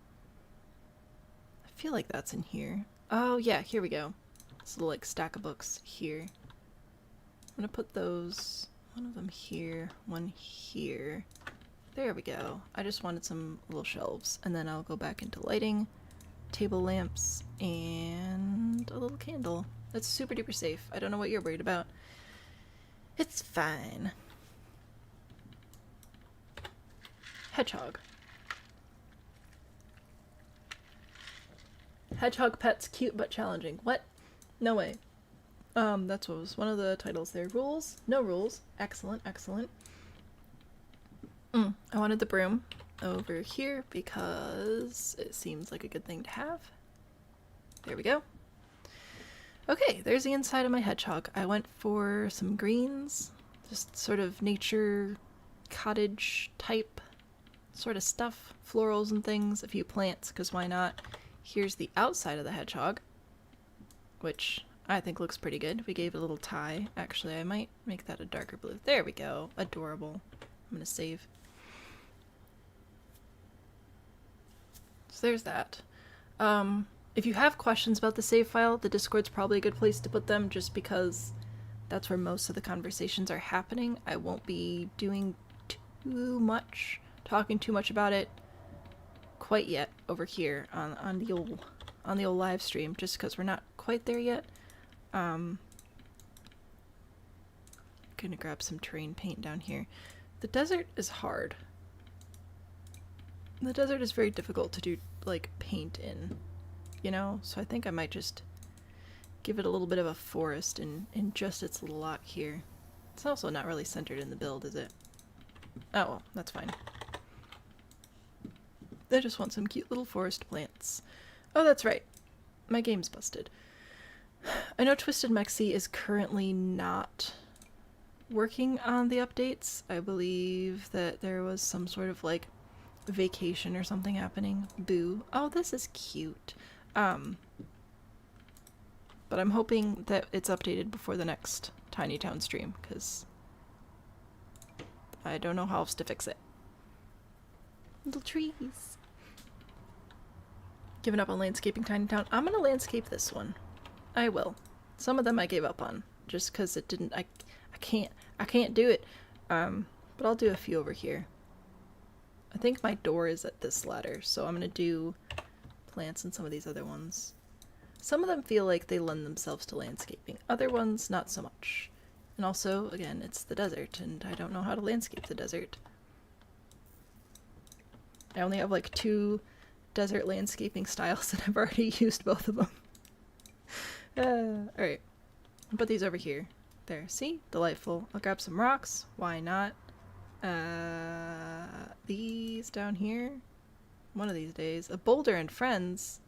I feel like that's in here. Oh yeah, here we go. This little like stack of books here. I'm gonna put those, one of them here, one here. There we go. I just wanted some little shelves, and then I'll go back into lighting, table lamps, and a little candle. That's super duper safe. I don't know what you're worried about. It's fine. Hedgehog. Hedgehog pets cute but challenging. What? No way. That's what was one of the titles there. Rules? No rules. Excellent, excellent. I wanted the broom over here because it seems like a good thing to have. There we go. Okay, there's the inside of my hedgehog. I went for some greens, just sort of nature, cottage type sort of stuff, florals and things, a few plants, because why not? Here's the outside of the hedgehog, which I think looks pretty good. We gave it a little tie. Actually, I might make that a darker blue. There we go. Adorable. I'm gonna save. So there's that. If you have questions about the save file, the Discord's probably a good place to put them, just because that's where most of the conversations are happening. I won't be doing too much, talking too much about it quite yet over here on the old live stream, just because we're not quite there yet. Gonna grab some terrain paint down here. The desert is hard. The desert is very difficult to do like paint in, you know? So I think I might just give it a little bit of a forest in just its little lot here. It's also not really centered in the build, is it? Oh well, that's fine. I just want some cute little forest plants. Oh, that's right. My game's busted. I know Twisted Mexi is currently not working on the updates. I believe that there was some sort of like vacation or something happening. Boo. Oh, this is cute. But I'm hoping that it's updated before the next Tiny Town stream, because I don't know how else to fix it. Little trees. Giving up on landscaping Tiny Town. I'm gonna landscape this one. I will. Some of them I gave up on, just because it didn't, I can't do it. But I'll do a few over here. I think my door is at this ladder, so I'm gonna do plants and some of these other ones. Some of them feel like they lend themselves to landscaping. Other ones, not so much. And also, again, it's the desert, and I don't know how to landscape the desert. I only have like 2 desert landscaping styles, and I've already used both of them. Alright. I'll put these over here. There, see? Delightful. I'll grab some rocks. Why not? These down here. One of these days. A boulder and friends.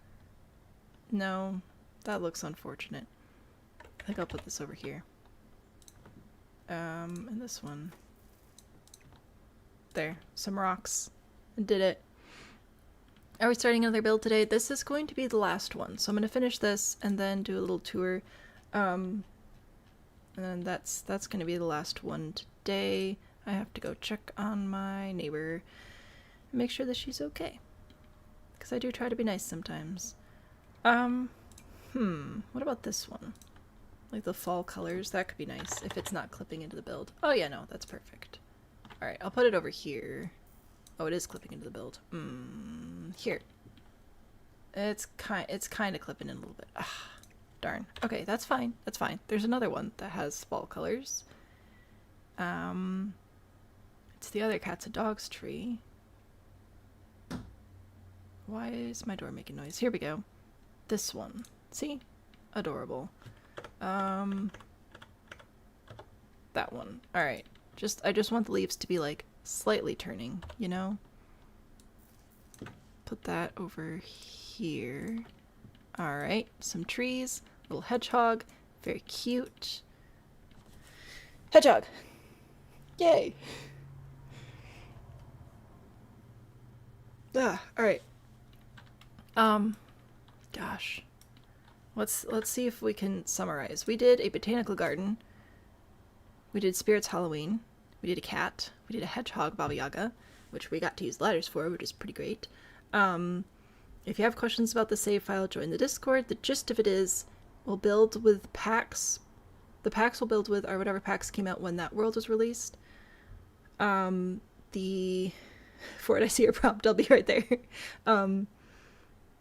No, that looks unfortunate. I think I'll put this over here. And this one. There, some rocks. I did it. Are we starting another build today? This is going to be the last one, so I'm going to finish this and then do a little tour. And then that's going to be the last one today. I have to go check on my neighbor and make sure that she's okay. Because I do try to be nice sometimes. What about this one? Like the fall colors, that could be nice if it's not clipping into the build. Oh yeah, no, that's perfect. Alright, I'll put it over here. Oh, it is clipping into the build. Here. It's kind of clipping in a little bit. Ah, darn. Okay, that's fine. That's fine. There's another one that has fall colors. It's the other cats and dogs tree. Why is my door making noise? Here we go. This one. See? Adorable. That one. Alright. I just want the leaves to be like slightly turning, you know? Put that over here. Alright, some trees, little hedgehog, very cute. Hedgehog! Yay! Alright. Gosh. Let's see if we can summarize. We did a botanical garden. We did Spirits Halloween. We did a cat. We did a hedgehog, Baba Yaga, which we got to use ladders for, which is pretty great. If you have questions about the save file, join the Discord. The gist of it is, we'll build with packs. The packs we'll build with are whatever packs came out when that world was released. For it, I see your prompt. I'll be right there.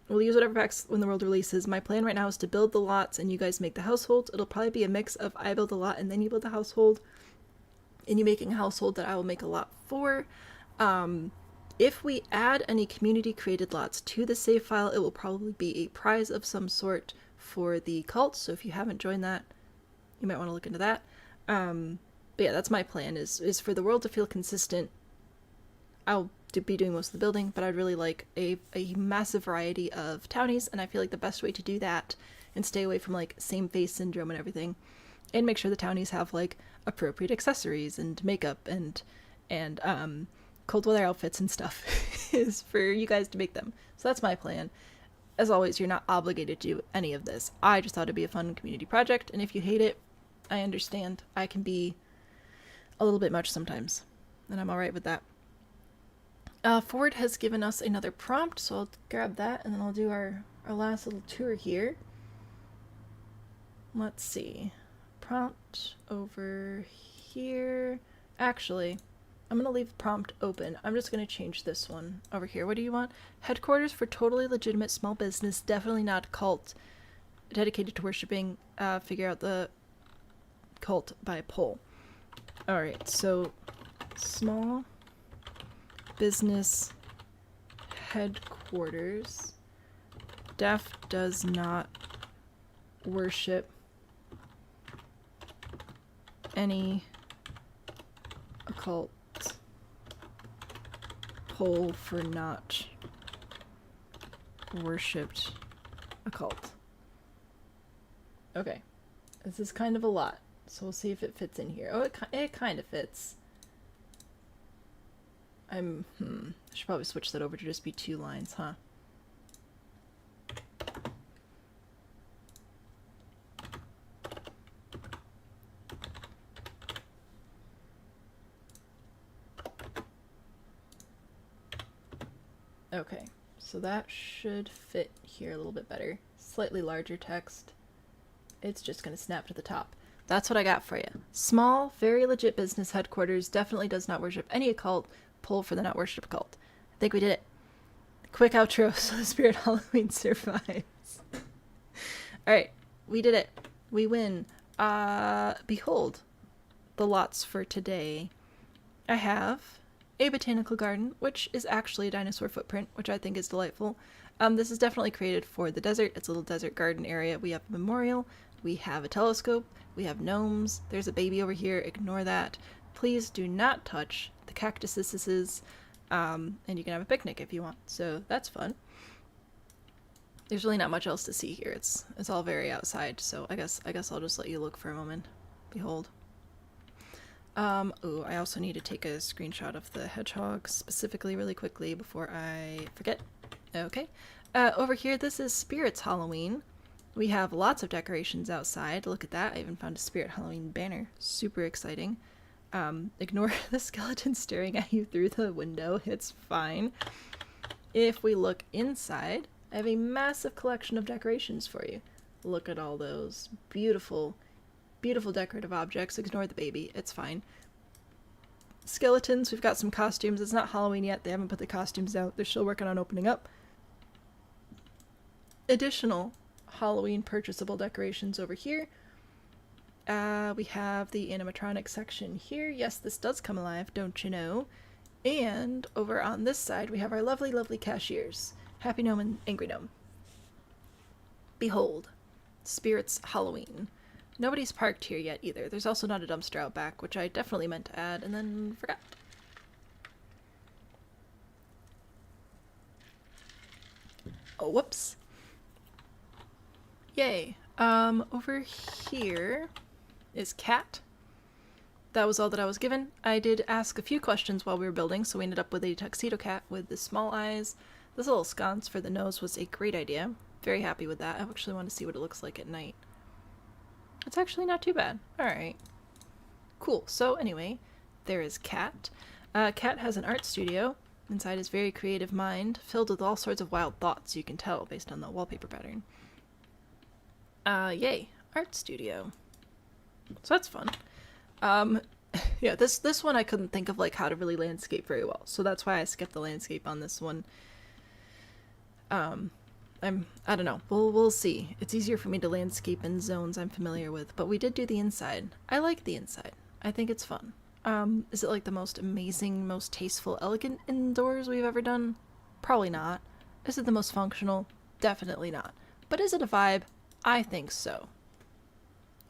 We'll use whatever packs when the world releases. My plan right now is to build the lots and you guys make the households. It'll probably be a mix of I build a lot and then you build a household. And you making a household that I will make a lot for. If we add any community created lots to the save file, it will probably be a prize of some sort for the cult. So if you haven't joined that, you might want to look into that. But yeah, that's my plan is for the world to feel consistent. I'll be doing most of the building, but I'd really like a massive variety of townies, and I feel like the best way to do that and stay away from like same face syndrome and everything, and make sure the townies have like appropriate accessories and makeup and cold weather outfits and stuff is for you guys to make them. So that's my plan. As always, you're not obligated to do any of this. I just thought it'd be a fun community project, and if you hate it, I understand. I can be a little bit much sometimes, and I'm alright with that. Ford has given us another prompt, so I'll grab that and then I'll do our last little tour here. Let's see. Prompt over here. Actually, I'm going to leave prompt open. I'm just going to change this one over here. What do you want? Headquarters for totally legitimate small business, definitely not cult, dedicated to worshipping. Figure out the cult by poll. Alright, so small business headquarters. Def does not worship any occult. Poll for not worshipped occult. Okay. This is kind of a lot, so we'll see if it fits in here. Oh, it kind of fits. I should probably switch that over to just be 2 lines, huh? Okay, so that should fit here a little bit better. Slightly larger text. It's just gonna snap to the top. That's what I got for you. Small, very legit business headquarters, definitely does not worship any occult. Pull for the not worship cult. I think we did it. Quick outro so the Spirit Halloween survives. Alright, we did it. We win. Behold the lots for today. I have a botanical garden, which is actually a dinosaur footprint, which I think is delightful. This is definitely created for the desert. It's a little desert garden area. We have a memorial. We have a telescope. We have gnomes. There's a baby over here. Ignore that. Please do not touch the cactuses, and you can have a picnic if you want. So that's fun. There's really not much else to see here. It's all very outside. So I guess I'll just let you look for a moment. Behold. Ooh, I also need to take a screenshot of the hedgehog specifically really quickly before I forget. Okay. Over here, this is Spirits Halloween. We have lots of decorations outside. Look at that. I even found a Spirit Halloween banner. Super exciting. Ignore the skeleton staring at you through the window. It's fine. If we look inside, I have a massive collection of decorations for you. Look at all those beautiful, beautiful decorative objects. Ignore the baby. It's fine. Skeletons. We've got some costumes. It's not Halloween yet. They haven't put the costumes out. They're still working on opening up. Additional Halloween purchasable decorations over here. We have the animatronic section here. Yes, this does come alive, don't you know? And over on this side, we have our lovely, lovely cashiers. Happy Gnome and Angry Gnome. Behold, Spirits Halloween. Nobody's parked here yet either. There's also not a dumpster out back, which I definitely meant to add and then forgot. Oh, whoops. Yay. Over here is Cat. That was all that I was given. I did ask a few questions while we were building, so we ended up with a tuxedo cat with the small eyes. This little sconce for the nose was a great idea. Very happy with that. I actually want to see what it looks like at night. It's actually not too bad. Alright. Cool. So anyway, there is Cat. Cat has an art studio. Inside his very creative mind, filled with all sorts of wild thoughts, you can tell based on the wallpaper pattern. Yay. Art studio. So that's fun. Yeah, this one I couldn't think of like how to really landscape very well, so that's why I skipped the landscape on this one. I don't know. We'll see. It's easier for me to landscape in zones I'm familiar with, but we did do the inside. I like the inside. I think it's fun. Is it like the most amazing, most tasteful, elegant indoors we've ever done? Probably not. Is it the most functional? Definitely not. But is it a vibe? I think so.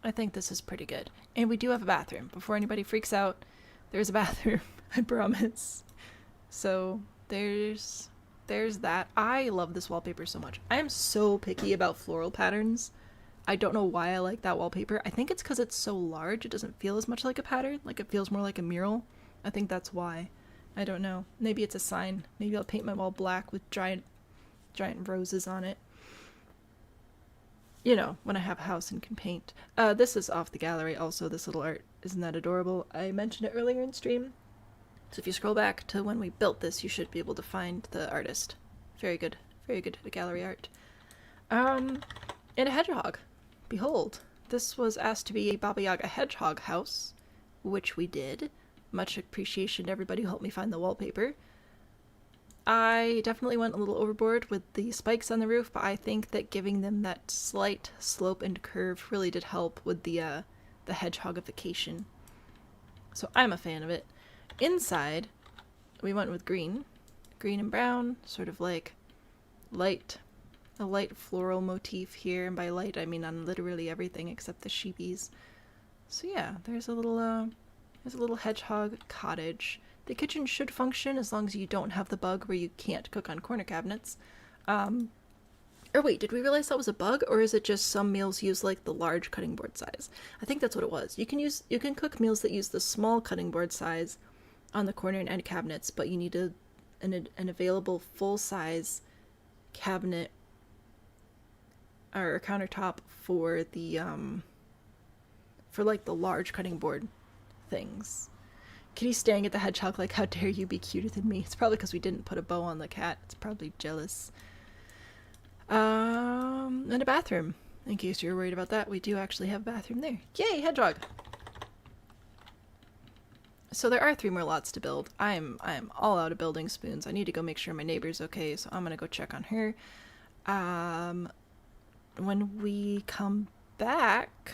I think this is pretty good. And we do have a bathroom. Before anybody freaks out, there's a bathroom. I promise. So there's that. I love this wallpaper so much. I am so picky about floral patterns. I don't know why I like that wallpaper. I think it's because it's so large. It doesn't feel as much like a pattern. Like it feels more like a mural. I think that's why. I don't know. Maybe it's a sign. Maybe I'll paint my wall black with giant roses on it. You know, when I have a house and can paint. This is off the gallery also, this little art. Isn't that adorable? I mentioned it earlier in stream. So if you scroll back to when we built this, you should be able to find the artist. Very good gallery art. And a hedgehog. Behold, this was asked to be a Baba Yaga hedgehog house, which we did. Much appreciation to everybody who helped me find the wallpaper. I definitely went a little overboard with the spikes on the roof, but I think that giving them that slight slope and curve really did help with the hedgehogification. So I'm a fan of it. Inside, we went with green and brown, sort of like a light floral motif here, and by light I mean on literally everything except the sheepies. So yeah, there's a little hedgehog cottage. The kitchen should function as long as you don't have the bug where you can't cook on corner cabinets. Or wait, did we realize that was a bug, or is it just some meals use like the large cutting board size? I think that's what it was. You can cook meals that use the small cutting board size on the corner and end cabinets, but you need an available full size cabinet or countertop for the for like the large cutting board things. Kitty's staring at the hedgehog like, how dare you be cuter than me? It's probably because we didn't put a bow on the cat. It's probably jealous. And a bathroom. In case you're worried about that, we do actually have a bathroom there. Yay, hedgehog! So there are 3 more lots to build. I'm all out of building spoons. I need to go make sure my neighbor's okay, so I'm gonna go check on her. When we come back,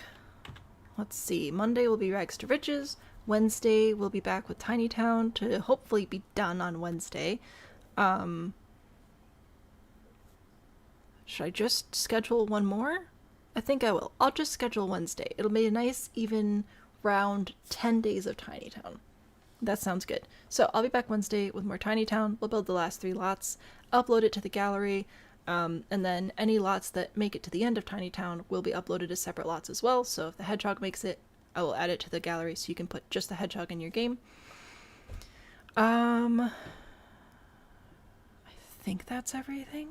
let's see, Monday will be Rags to Riches. Wednesday we'll be back with Tiny Town to hopefully be done on Wednesday. Should I just schedule one more? I think I will. I'll just schedule Wednesday. It'll be a nice, even, round 10 days of Tiny Town. That sounds good. So I'll be back Wednesday with more Tiny Town. We'll build the last 3 lots, upload it to the gallery, and then any lots that make it to the end of Tiny Town will be uploaded as separate lots as well. So if the hedgehog makes it, I will add it to the gallery so you can put just the hedgehog in your game. I think that's everything.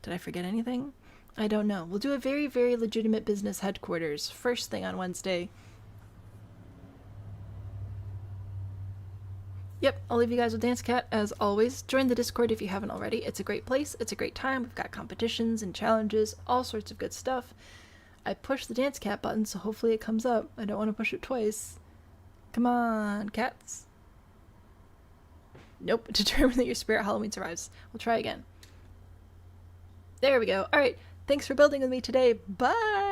Did I forget anything? I don't know. We'll do a very, very legitimate business headquarters first thing on Wednesday. Yep, I'll leave you guys with Dance Cat as always. Join the Discord if you haven't already. It's a great place. It's a great time. We've got competitions and challenges, all sorts of good stuff. I pushed the Dance Cat button, so hopefully it comes up. I don't want to push it twice. Come on, cats. Nope, determine that your spirit Halloween survives. We'll try again. There we go. Alright, thanks for building with me today. Bye!